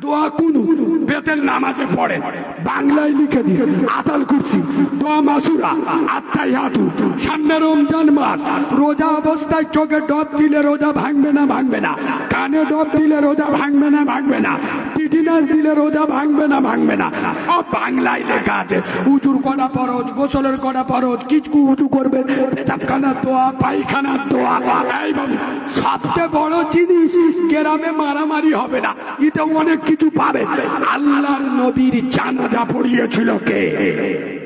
Speaker 2: দোয়া কুনু বেতের নামাজে পড়েন, বাংলায় লিখে দিয়ে, আতাল কুরসি, দোয়া মাসুরা, আত্তাহিয়াতু। সামনে রমজান মাস, রোজা অবস্থায় চোখে ডব দিলে রোজা ভাঙবে না ভাঙবে না, কানে ডব দিলে রোজা ভাঙবে না ভাঙবে না, টিটিনাস দিলে রোজা ভাঙবে না ভাঙবে না, সব বাংলায় লেখা আছে। উজুর কটা ফরজ, গোসলের কটা ফরজ, কিছু উঁচু করবে, পেশাবখানার দোয়া, পায়খানার দোয়া। এই বাবু, সবচেয়ে বড় জিনিস, গ্রামে মারামারি হবে না, এটা অনেক কিছু পাবে। আল্লাহর নবীর জানাজা পড়িয়েছিল কে?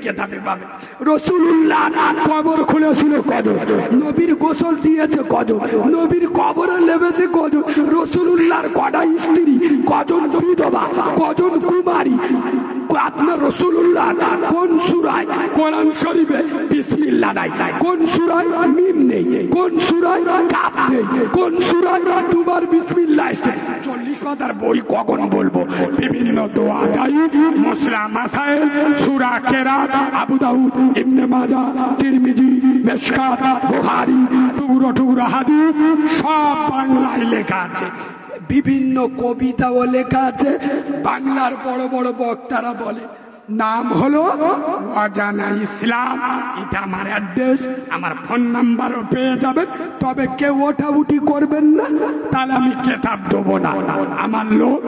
Speaker 2: কেতাবে পাবে। রাসূলুল্লাহ কবর খুলেছিল কজন? নবীর গোসল দিয়েছে কজন? নবীর কবরে লেবেছে কজন? রাসূলুল্লাহর কটা স্ত্রী, কজন বিধবা, কজন কুমারী? আপনার রাসূলুল্লাহ কোন সূরায় কোরআন শরীফে বিসমিল্লাহ নাই, কোন সূরায় মিম নেই, কোন সূরায় কাফ নেই, কোন সূরায় দুবার বিসমিল্লাহ আছে? 40 পাতার বই কখন বলবো? বিভিন্ন দোয়া দাই, মুসলা মাসাইল, সূরা কেরাত, আবু দাউদ, ইবনে মাজাহ, তিরমিজি, মিশকাত, বুখারী, টুকরো টুকরো হাদিস সব বাংলায় লেখা আছে। বিভিন্ন কবিতাও লেখা আছে, বাংলার বড় বড় বক্তারা বলে। নাম হলো অজানা ইসলাম। এটা আমার অ্যাড্রেস, আমার ফোন নাম্বারও পেয়ে যাবেন। তবে কেউ ওঠা উঠি করবেন না, তাহলে আমি কেতাব দেবো না। আমার লোক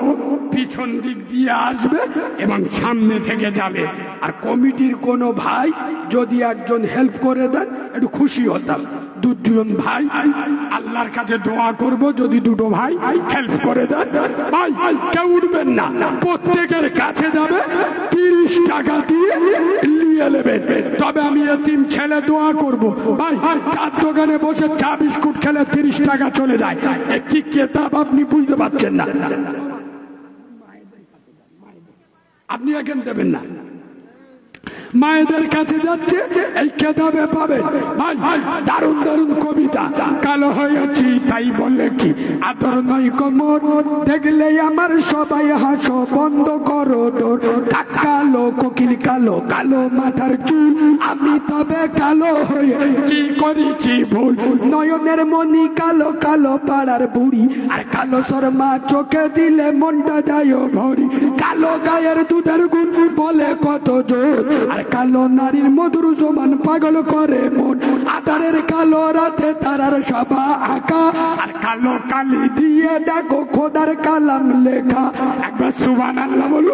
Speaker 2: পিছন দিক দিয়ে আসবে এবং সামনে থেকে যাবে। আর কমিটির কোনো ভাই যদি একজন হেল্প করে দেন, একটু খুশি হতাম। দুজন ভাই আল্লাহর কাছে দোয়া করব, যদি দুটো ভাই হেল্প করে দেন। ভাই কেউ উঠবেন না, প্রত্যেকের কাছে যাবে, 30 টাকা দিয়ে নিয়ে নেবেন। তবে আমি এতিম ছেলে দোয়া করব। ভাই, চার দোকানে বসে চা বিস্কুট খেলে 30 টাকা চলে যায়। কি কেতাব আপনি বুঝতে পারছেন না? আপনি এখন দেবেন না। মায়েদের কাছে যাচ্ছে, এই কেতাবে পাবে ভাই দারুণ দারুণ কবিতা। কালো হয়েছি তাই বলে কি আদর নয় কোমর, দেখলে আমার সবাই হাসো বন্ধ করো ডোর। কালো কোকিল কালো, কালো মাথার চুল, আমি তবে কালো হয়ে কি করেছি ভুল। নয়নের মনি কালো, কালো পাড়ার বুড়ি, আর কালো শর্মা চোখে দিলে মনটা যায় ভরি। কালো গায়ের দুধের গুণ বলে কত জোর, আর কালো নারীর মধুর সমান পাগল করে মন। আধারের কালো রাতে তারার সভা আঁকা, আর কালো কালি দিয়ে দেখো খোদার কালাম লেখা। একবার সুবহানাল্লাহ বলো।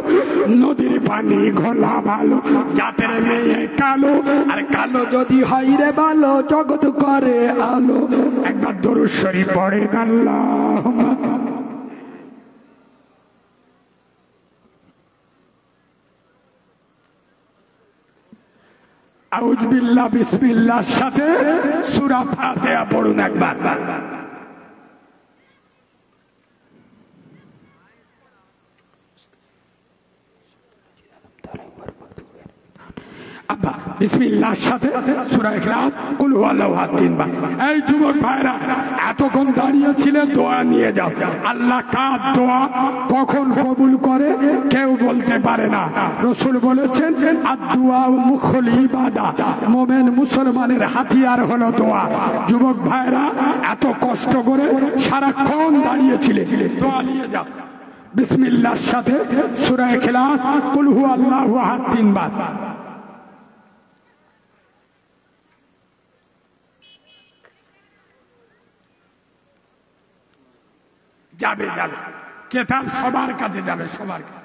Speaker 2: নদীর পানি ঘোলা ভালো, জাতের মেয়ে কালো, আর কালো যদি হয় রে ভালো জগৎ করে আলো। একবার দরুদ শরীফ পড়ে আল্লাহুম্মা। আউযু বিল্লাহ বিসমিল্লাহর সাথে সূরা ফাতিহা পড়ুন একবার। আব্বা বিসমিল্লাহর সাথে সূরা ইখলাস কুল হুয়াল্লাহু আহাদ তিনবার। এই যুবক ভাইরা এতক্ষণ দাঁড়িয়ে ছিলে, দোয়া নিয়ে যাও। আল্লাহ কার দোয়া কখন কবুল করে কেউ বলতে পারে না। রাসূল বলেছেন আদ-দুআ মুখুল ইবাদা, মুমিন মুসলমানের হাতিয়ার হলো দোয়া। যুবক ভাইরা এত কষ্ট করে সারাক্ষণ দাঁড়িয়ে ছিলে, দোয়া নিয়ে যাও। বিসমিল্লাহর সাথে সূরা ইখলাস কুল হুয়াল্লাহু আহাদ তিনবার। যাবে যাবে কেতাব সবার কাছে যাবে, সবার কাছে।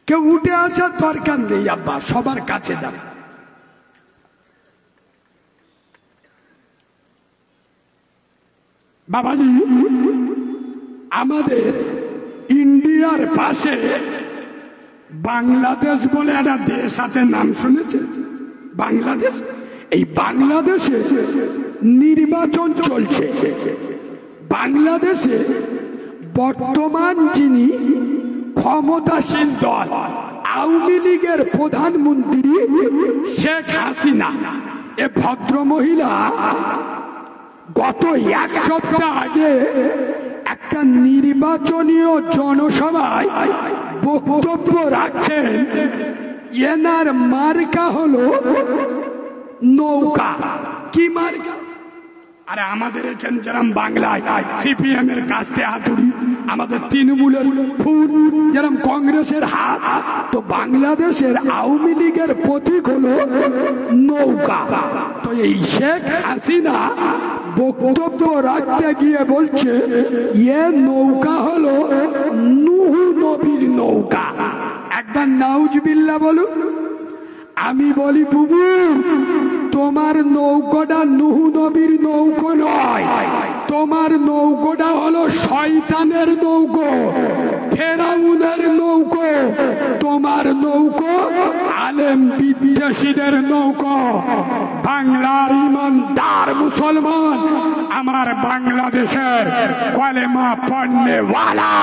Speaker 2: কেউ উঠে আসার দরকার নেই আব্বা, সবার কাছে যাবে। বাবাজি আমাদের ইন্ডিয়ার পাশে বাংলাদেশ বলে একটা দেশ আছে, নাম শুনেছে? বাংলাদেশ। এই বাংলাদেশে নির্বাচন চলছে। বাংলাদেশে বর্তমান যিনি ক্ষমতাসীন দল আওয়ামী লীগের প্রধানমন্ত্রী শেখ হাসিনা, এ ভদ্র মহিলা গত এক সপ্তাহ আগে একটা নির্বাচনীয় জনসভায় বক্তব্য রাখছেন। এনার মার্কা হলো নৌকা। কি মার্কা? আরে আমাদের এখানে যেরকম বাংলায় সিপিএম এর কাস্তে হাতুড়ি, আমাদের তৃণমূলের ফুল, যেরকম কংগ্রেসের হাত, তো বাংলাদেশের আওয়ামী লীগের প্রতীক হলো নৌকা। তো এই শেখ হাসিনা বক্তব্য রাখতে গিয়ে বলছে এ নৌকা হলো নূহ নবীর নৌকা। একবার নাউজুবিল্লাহ বলুন। আমি বলি বুবু, তোমার নৌকাটা নূহ নবীর নৌকো নয়, তোমার নৌকোটা হলো শয়তানের নৌকো, ফেরাউনের নৌকো। তোমার নৌকো আলেম বিদ্বেষীদের নৌকো। বাংলার ইমানদার মুসলমান, আমার বাংলাদেশের কলেমা পড়নেওয়ালা,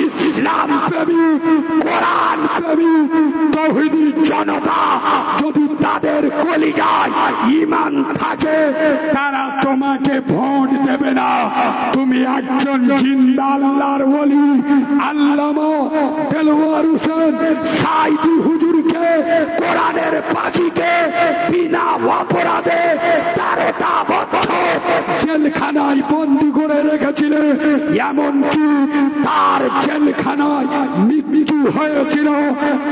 Speaker 2: ইসলাম প্রেমিক, কোরআন প্রেমিক, তৌহিদি জনতা যদি তাদের কলিজায় ঈমান থাকে তারা তোমাকে ভোট দেবে না। তুমি একজন জিন্দা আল্লাহর ওলি আল্লামা দেলওয়ার হোসেন সাইদি হুজুরকে, কোরআনের পাখিকে বিনা অপরাধে 13টা বছর জেলখানায় বন্দী করে রেখেছিলেন। এমনকি তার জেলখানায় মৃত্যু হয়েছিল।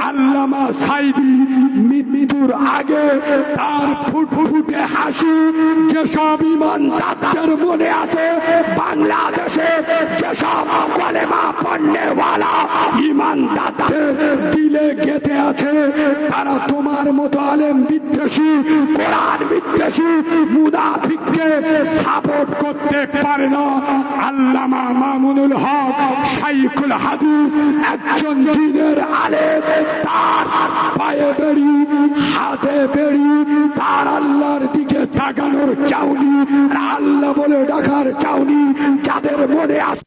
Speaker 2: আল্লামা সাইদি মৃত্যুর আগে তার ফুটফুটে হাসি যেসব ইমানদারদের মনে আছে, বাংলাদেশে যেসব কলেমা পড়নেওয়ালা ইমানদারদের দিলে গেঁথে আছে, তারা তোমার মতো আলেম বিদ্বেষী, কোরআন বিদ্বেষী মুনাফিককে সাপোর্ট করতে পারে না। আল্লামা মামুনুল হক শাইখুল হাদিস একজন দ্বীনের আলেম, তার পায়ে বেড়ি, হাতে বেড়ি, তার আল্লাহর দিকে তাকানোর চাউনি, আল্লাহ বলে ডাকার চাউনি যাদের মনে আছে।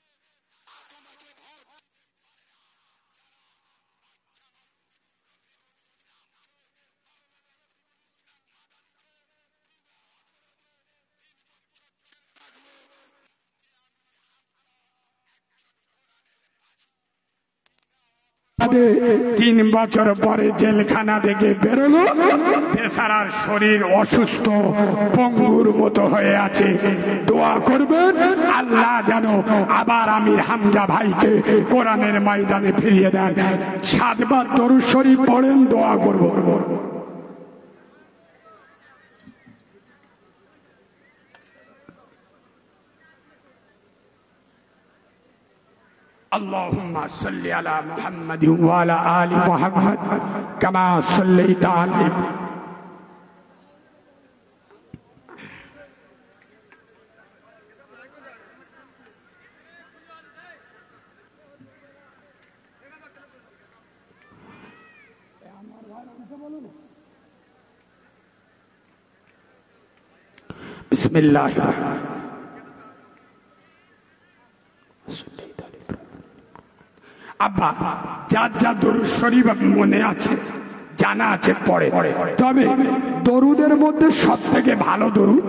Speaker 1: 3 বছর পরে জেলখানা থেকে বেরোলো, বেচারার শরীর অসুস্থ, পঙ্গুর মতো হয়ে আছে। দোয়া করবেন আল্লাহ যেন আবার আমির হামজা ভাইকে কোরআনের ময়দানে ফিরিয়ে দেন। 7 বার দরুদ শরীফ পড়েন, দোয়া করব। اللهم صل على محمد وعلى آل محمد كما صليت على بسم الله الرحمن আব্বা যার যা দরুদ শরীফ মনে আছে, জানা আছে, পড়ে। তবে দরুদের মধ্যে সব থেকে ভালো দরুদ,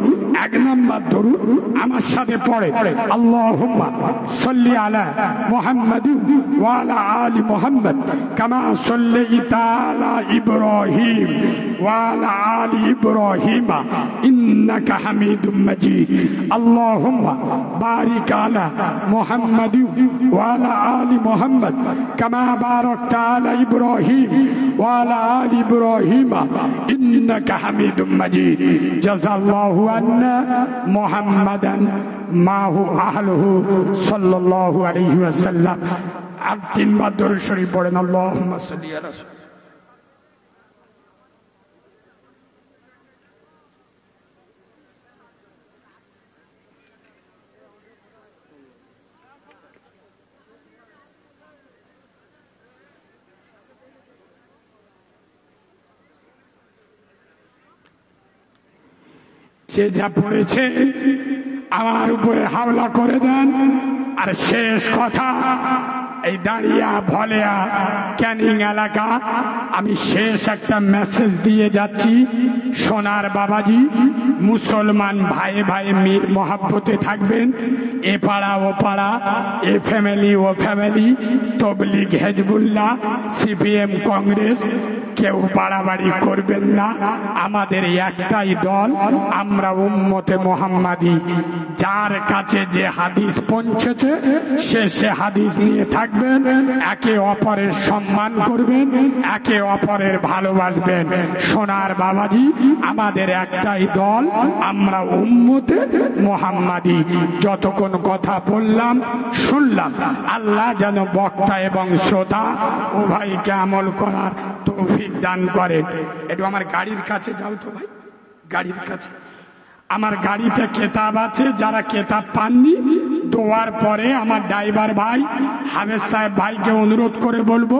Speaker 1: 1 নাম্বার দরুদ আমার সাথে পড়ে, আল্লাহুম্মা সাল্লি আলা মুহাম্মাদ ওয়া আলা আলি মুহাম্মাদ কামা সাল্লাইতা আলা ইব্রাহিম ওয়া আলা আলি ইব্রাহিম ইন্নাকা হামিদুম মাজিদ। আল্লাহুম্মা বারিক আলা মুহাম্মাদ ওয়া আলা আলি মুহাম্মাদ কামা বারাকতা আলা ইব্রাহিম ওয়া আলা আলি ইব্রাহিম ইন্নাকা হামিদুম মাজিদ। জাযাল্লাহু আন্না মুহাম্মাদান মাহু আহলুহু সাল্লাল্লাহু আলাইহি ওয়াসাল্লাম। আর 3 বার দরুদ শরীফ পড়েন, আল্লাহুম্মা সাল্লি আলা। যে যা পড়েছে আমার উপরে হাওলা করে দেন। আর শেষ কথা, এই দাঁড়িয়া ভলেয়া ক্যানিং এলাকা, আমি শেষ একটা মেসেজ দিয়ে যাচ্ছি। সোনার বাবাজি, মুসলমান ভাই ভাই মির মহাব্বতে থাকবেন। এ পাড়া ও পাড়া, এ ফ্যামিলি ও ফ্যামিলি, তবলিগ হেজবুল্লাহ, সিপিএম কংগ্রেস, কেউ বাড়াবাড়ি করবেন না। আমাদের একটাই দল, আমরা উম্মতে মুহাম্মাদি। যার কাছে যে হাদিস পৌঁছেছে সে হাদিস নিয়ে থাকবেন, একে অপরের সম্মান করবেন, একে অপরের ভালোবাসবেন। সোনার বাবাজি, আমাদের একটাই দল, আমরা উম্মতে মুহাম্মাদি। যতক্ষণ কথা বললাম শুনলাম, আল্লাহ যেন বক্তা এবং শ্রোতা উভয়কে আমল করার তৌফিক দান করেন। একটু আমার গাড়ির কাছে যাও তো ভাই, গাড়ির কাছে। আমার গাড়িতে কেতাব আছে, যারা কেতাব পাননি দোয়ার পরে আমার ড্রাইভার ভাই হামেদ সাহেব ভাইকে অনুরোধ করে বলবো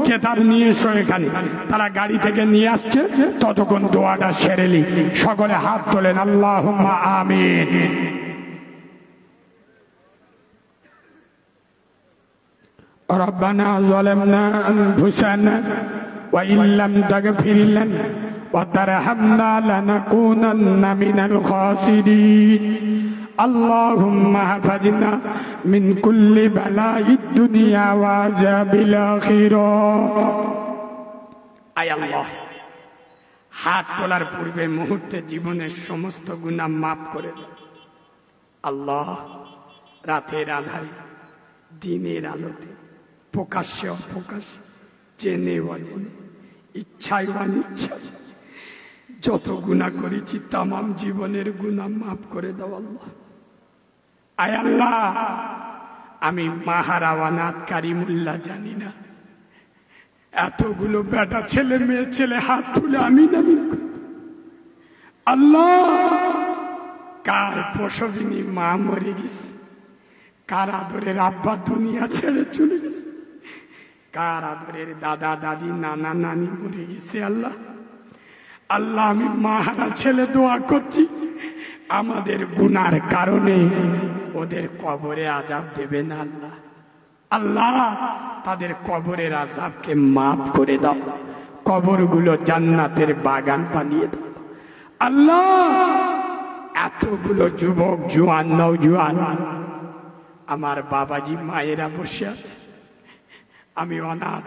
Speaker 1: কেতাব নিয়ে এসো এখানে। তারা গাড়ি থেকে নিয়ে আসছে, ততক্ষণ দোয়াটা সেরেলি। সকলে হাত তোলেন, আল্লাহুম্মা আমিন। রব্বানা যালামনা আনফুসানা ওয়া ইল্লাম তাগফির লানা ওয়া তারহামনা লানাকুনান্না মিনাল খাসিরিন। আল্লাহুম্মা হাফিজনা মিন কুল্লি বালাইদ দুনিয়া ওয়া আযাবিল আখিরাহ। আয় আল্লাহ, হাত তোলার পূর্বে মুহূর্তে জীবনের সমস্ত গুনাহ মাফ করে দাও। আল্লাহ, রাতের আধারে, দিনের আলোতে, প্রকাশ্যে অপ্রকাশ্যে, জেনে অজেনে, ইচ্ছায় অনিচ্ছায় যত গুনাহ করেছি তামাম জীবনের গুনাহ মাফ করে দাও আল্লাহ। আয় আল্লাহ, আমি মাহারাওয়ানাত কারিমুল্লাহ জানি না, এতগুলো বেটা ছেলে মেয়ে ছেলে হাত তুলে আমিন আমিন আল্লাহ। কার প্রসবিনী মা মরে গেছে, কার আদরের আব্বা দুনিয়া ছেড়ে চলে গেছে, কার আদরের দাদা দাদি নানা নানি মরে গেছে। আল্লাহ আল্লাহ, আমি মাহারা ছেলে দোয়া করছি, আমাদের গুনার কারণে ওদের কবরে আযাব দেবে না আল্লাহ। আল্লাহ, তাদের কবরের আযাবকে মাফ করে দাও, কবরগুলো জান্নাতের বাগান বানিয়ে দাও আল্লাহ। এতগুলো যুবক জওয়ান নওজোয়ান আমার বাবাজি মায়েরা বসে আছে, আমি অনাথ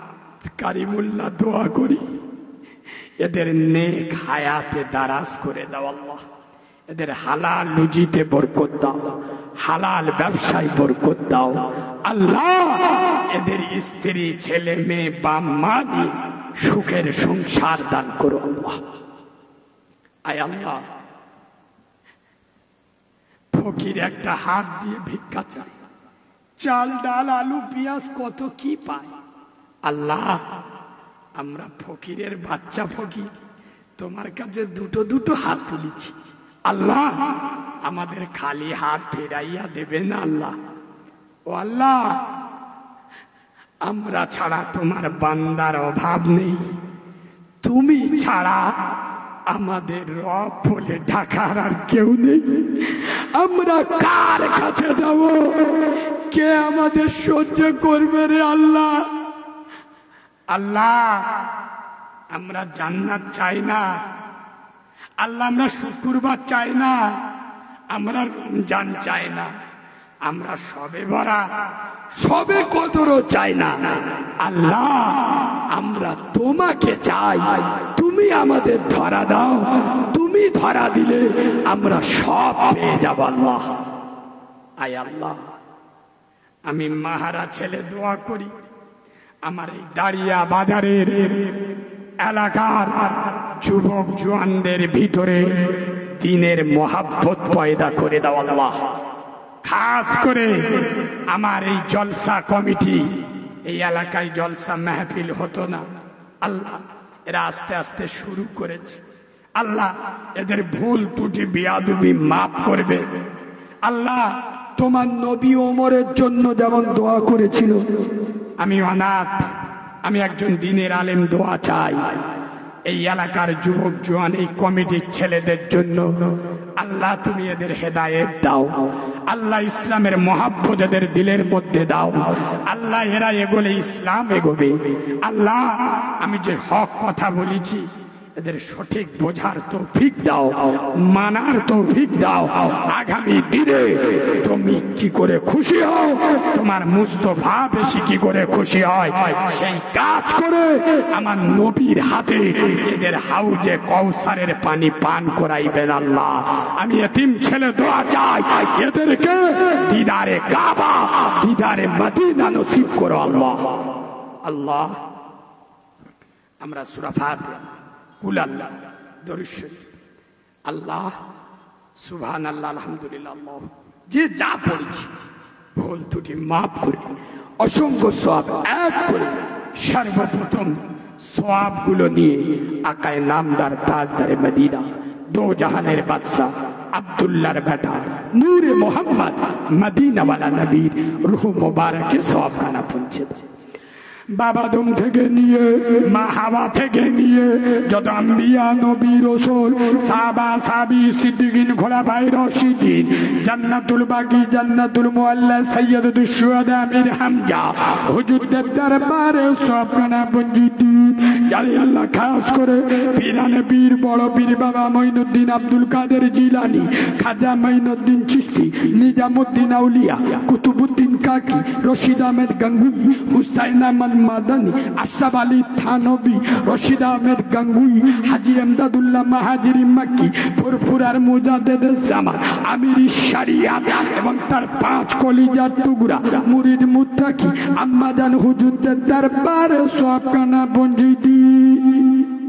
Speaker 1: কারিমুল্লাহ দোয়া করি, এদের নেক হায়াতে দারাজ করে দাও আল্লাহ। এদের হালাল রুজিতে বরকত দাও, হালাল ব্যবসায় বরকত দাও আল্লাহ। এদের স্ত্রী, ছেলে মেয়ে, বাপ মা দিয়ে সুখের সংসার দান করো আল্লাহ। আয় আল্লাহ, ফকির একটা হাত দিয়ে ভিক্ষা চায়, চাল ডাল আলু পেঁয়াজ কত কি পায় আল্লাহ। আমরা ফকিরের বাচ্চা ফকির, তোমার কাছে দুটো দুটো হাত তুলেছি আল্লাহ। আমাদের খালি হাত ফেরাইয়া দেবে না আল্লাহ। ও আল্লাহ, আমরা ছাড়া তোমার বান্দার অভাব নেই, তুমি ছাড়া আমাদের রব বলে ঢাকার আর কেউ নেই। আমরা কার কাছে যাব? কে আমাদের সহ্য করবে রে আল্লাহ? আল্লাহ, আমরা জান্নাত চাই না আল্লাহ, আমরা শুক্রবার চাই না, আমরা রমজান চাই না, আমরা সবে বরাত, সবে কদরও চাই না আল্লাহ। আমরা তোমাকে চাই, তুমি আমাদের ধরা দাও, তুমি ধরা দিলে আমরা সব পেয়ে যাব আল্লাহ। আয় আল্লাহ, আমি মাহারা ছেলে দোয়া করি, আমার এই দাঁড়িয়া বাজারের এলাকার যুবক জওয়ানদের ভিতরে দ্বীনের মোহাব্বত পয়দা করে দাও আল্লাহ। খাস করে আমার এই জলসা কমিটি, এই এলাকায় জলসা মাহফিল হতো না আল্লাহ, এরা আস্তে আস্তে শুরু করেছে আল্লাহ। এদের ভুল ত্রুটি বেয়াদবি মাফ করবে আল্লাহ। তোমার নবী ওমরের জন্য যেমন দোয়া করেছিল, আমি অনাথ, আমি একজন দ্বীনের আলেম, দোয়া চাই এই এলাকার যুবক জওয়ান, এই কমিটির ছেলেদের জন্য আল্লাহ। তুমি এদের হেদায়েত দাও আল্লাহ, ইসলামের মহাব্বত এদের দিলের মধ্যে দাও আল্লাহ। এরা এগোলে ইসলাম এগোবে আল্লাহ। আমি যে হক কথা বলেছি এদের সঠিক বোঝার তৌফিক দাও, মানার তৌফিক দাও। আগামী দিনে তুমি কি করে খুশি হও, তোমার মুস্তফা বেশি কি করে খুশি হয়, সেই কাজ করে আমার নবীর হাতে এদের হাউজে কৌসারের পানি পান করাইবেন আল্লাহ। আমি এতিম ছেলে দোয়া চাই, এদেরকে দিদারে কাবা, দিদারে মদিনা নসিব করো আল্লাহ। আল্লাহ, আমরা সূরা ফাতিহা, কুল আল্লাহ, দরুদ শরীফ, আল্লাহ সুবহানাল্লাহ, আলহামদুলিল্লাহ, আল্লাহ যে যা পড়েছি ভুল ত্রুটি মাফ করে অসংখ্য সওয়াব এক করে সর্বপ্রথম সওয়াব গুলো নিয়ে আকায়ে নামদার তাজদারে মদিনা, দো জাহানের বাদশাহ আব্দুল্লাহর বেটা নূরে মোহাম্মদ মদিনাওয়ালা নবীর রূহ মুবারকে সওয়াবখানা পৌঁছে দেয়। বাবা আদম থেকে নিয়ে মা হাওয়া থেকে নিয়ে যত আম্বিয়া নবী রাসূল সাহাবা সাহাবী সিদ্দিকিন খোলাফায়ে রাশিদিন, জান্নাতুল বাকি, জান্নাতুল মুআল্লা, সাইয়্যিদুশ শুহাদা আমির হামজা হুজুরদের দরবারে সবখানা পৌঁছিতি। জানি আল্লাহ খাস করে পীরানে পীর, বড় পীর বাবা মঈনুদ্দিন আব্দুল কাদের জিলানী, খাজা মঈনুদ্দিন চিশতি, নিজামুদ্দিন আউলিয়া, কুতুবুদ্দিন কাকি, রশিদ আহমেদ গঙ্গুই, হুসাইন আহমদ মাদানী, আশরাফ আলী থানবী, রশিদ আহমেদ গঙ্গুই, হাজী এমদাদুল্লাহ মাহাজিরি মাক্কি, ফুরফুরার মুজাদ্দেদ জামান, আমির শরিয়াত এবং তার 5 কলিজার টুকরা মুরিদ মুত্তাকি আম্মাজান হুজুরদের দরবারে সওয়াবখানা পৌঁছিতি।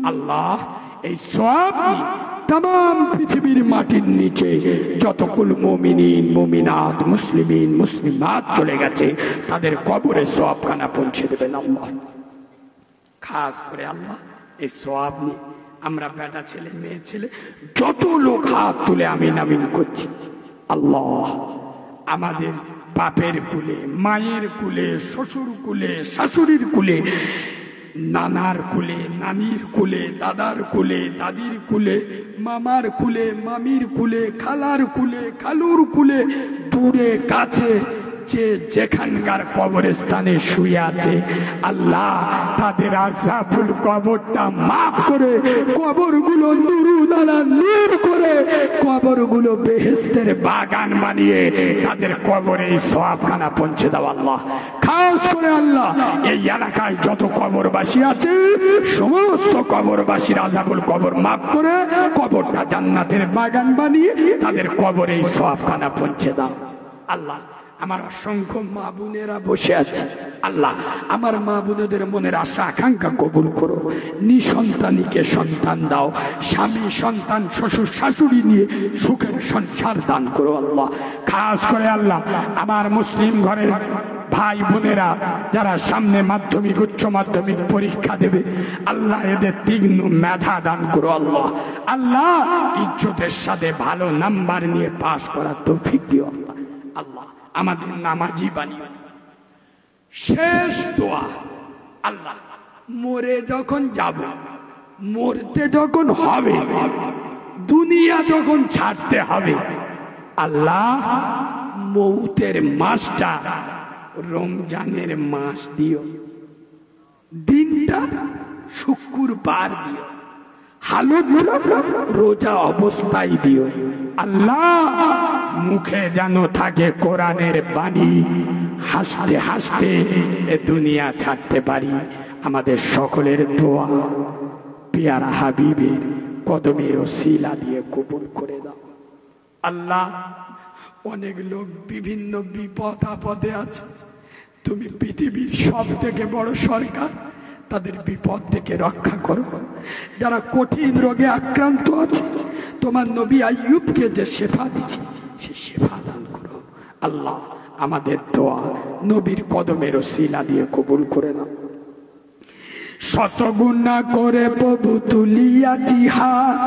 Speaker 1: আল্লাহ, এই সওয়াব तमाम পৃথিবীর মাটির নিচে যতকুল মুমিনিন মুমিনাত মুসলিমিন মুসলিমাত চলে গেছে তাদের কবরে সওয়াবখানা পৌঁছে দেবেন আল্লাহ। খাস করে আল্লাহ এই সওয়াব নিয়ে আমরা বেটা ছেলে মেয়ে ছেলে যত লোক হাত তুলে আমিন আমিন করছি। আল্লাহ, আমাদের বাপের কুলে, মায়ের কুলে, শ্বশুর কুলে, শাশুড়ির কুলে, নানার কুলে, নানির কুলে, দাদার কুলে, দাদির কুলে, মামার কুলে, মামির কুলে, খালার কুলে, খালুর কুলে, দূরে কাছে নিচে যেখানকার কবরস্থানে শুয়ে আছে, আল্লাহ তাদের আযাবুল কবরটা মাফ করে, কবরগুলো নুরুল আলা নূর করে, কবরগুলো বেহেশতের বাগান বানিয়ে তাদের কবরে সওয়াবখানা পৌঁছে দাও আল্লাহ। খাস করে আল্লাহ এই এলাকায় যত কবরবাসী আছে সমস্ত কবরবাসীর আযাবুল কবর মাফ করে কবরটা জান্নাতের বাগান বানিয়ে তাদের কবরে সওয়াবখানা পৌঁছে দাও আল্লাহ। আমার অসংখ্য মা বোনেরা বসে আছে, আল্লাহ আমার মা বোনেদের মনের আশা আকাঙ্ক্ষা কবুল করো। নিঃসন্তানীকে সন্তান দাও, স্বামী সন্তান শ্বশুর শাশুড়ি নিয়ে সুখের সংসার দান করো আল্লাহ। খাস করে আল্লাহ আমার মুসলিম ঘরের ভাই বোনেরা যারা সামনে মাধ্যমিক উচ্চ মাধ্যমিক পরীক্ষা দেবে, আল্লাহ এদের তীক্ষ্ণ মেধা দান করো আল্লাহ। আল্লাহ ইজ্জতের সাথে ভালো নাম্বার নিয়ে পাস করার তৌফিক দিও আল্লাহ। আল্লাহ আমাদের নামাজি বানিও। শেষ দোয়া আল্লাহ, মরে যখন যাব, মরতে যখন হবে, দুনিয়া যখন ছাড়তে হবে, আল্লাহ মৌতের মাসটা রমজানের মাস দিও, দিনটা শুক্রবার দিও, হালতটা রোজা অবস্থায় দিও আল্লাহ। মুখে যেন থাকে কোরআনের বাণী, হাসতে হাসতে এ দুনিয়া ছাড়তে পারি। আমাদের সকলের দোয়া পিয়ারা হাবিবের কদমের ওসিলা দিয়ে কবুল করে দাও আল্লাহ। অনেক লোক বিভিন্ন বিপদ আপদে আছে, তুমি পৃথিবীর সব থেকে বড় সরকার, তাদের বিপদ থেকে রক্ষা করো। যারা কঠিন রোগে আক্রান্ত আছে, তোমার নবী আইয়ুবকে যে শেফা দিচ্ছে সে শেফা দান করো আল্লাহ। আমাদের দোয়া নবীর কদমের ওসিলা দিয়ে কবুল করে নাও। শত গুনাহ করে প্রভু তুলিয়াছি হাত,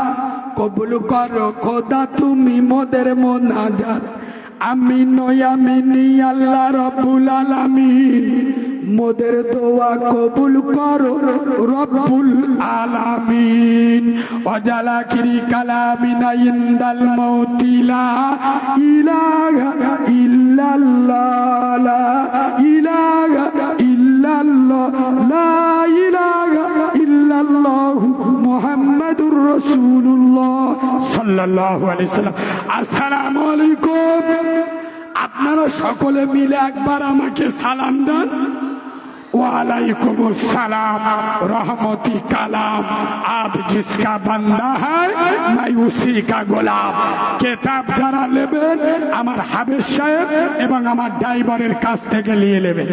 Speaker 1: কবুল করো খোদা তুমি মোদের মোনাজাত। আমিন আমিনি আল্লাহ রাব্বুল আলামিন, মোদের দোয়া কবুল করো রব্বুল আলামিন। ওয়াজালা কিরি কালামিনা ইনদাল মাউতি লা ইলাহা ইল্লাল্লাহ, লা ইলাহা ইল্লাল্লাহ, লা ইলাহা ইল্লাল্লাহ মুহাম্মাদুর রাসূলুল্লাহ সাল্লাল্লাহু আলাইহি সাল্লাম। আসসালামু আলাইকুম। আপনারা সকলে মিলে একবার আমাকে সালাম দেন। वालेकुम अस्सलाम रहमती कलाम, आप जिसका बंदा है मैं उसी का गोलाम। किताब जरा लेबेन आमार हाफेज साहेब एवं आमार ड्राइवरेर काछ थेके निये नेबेन।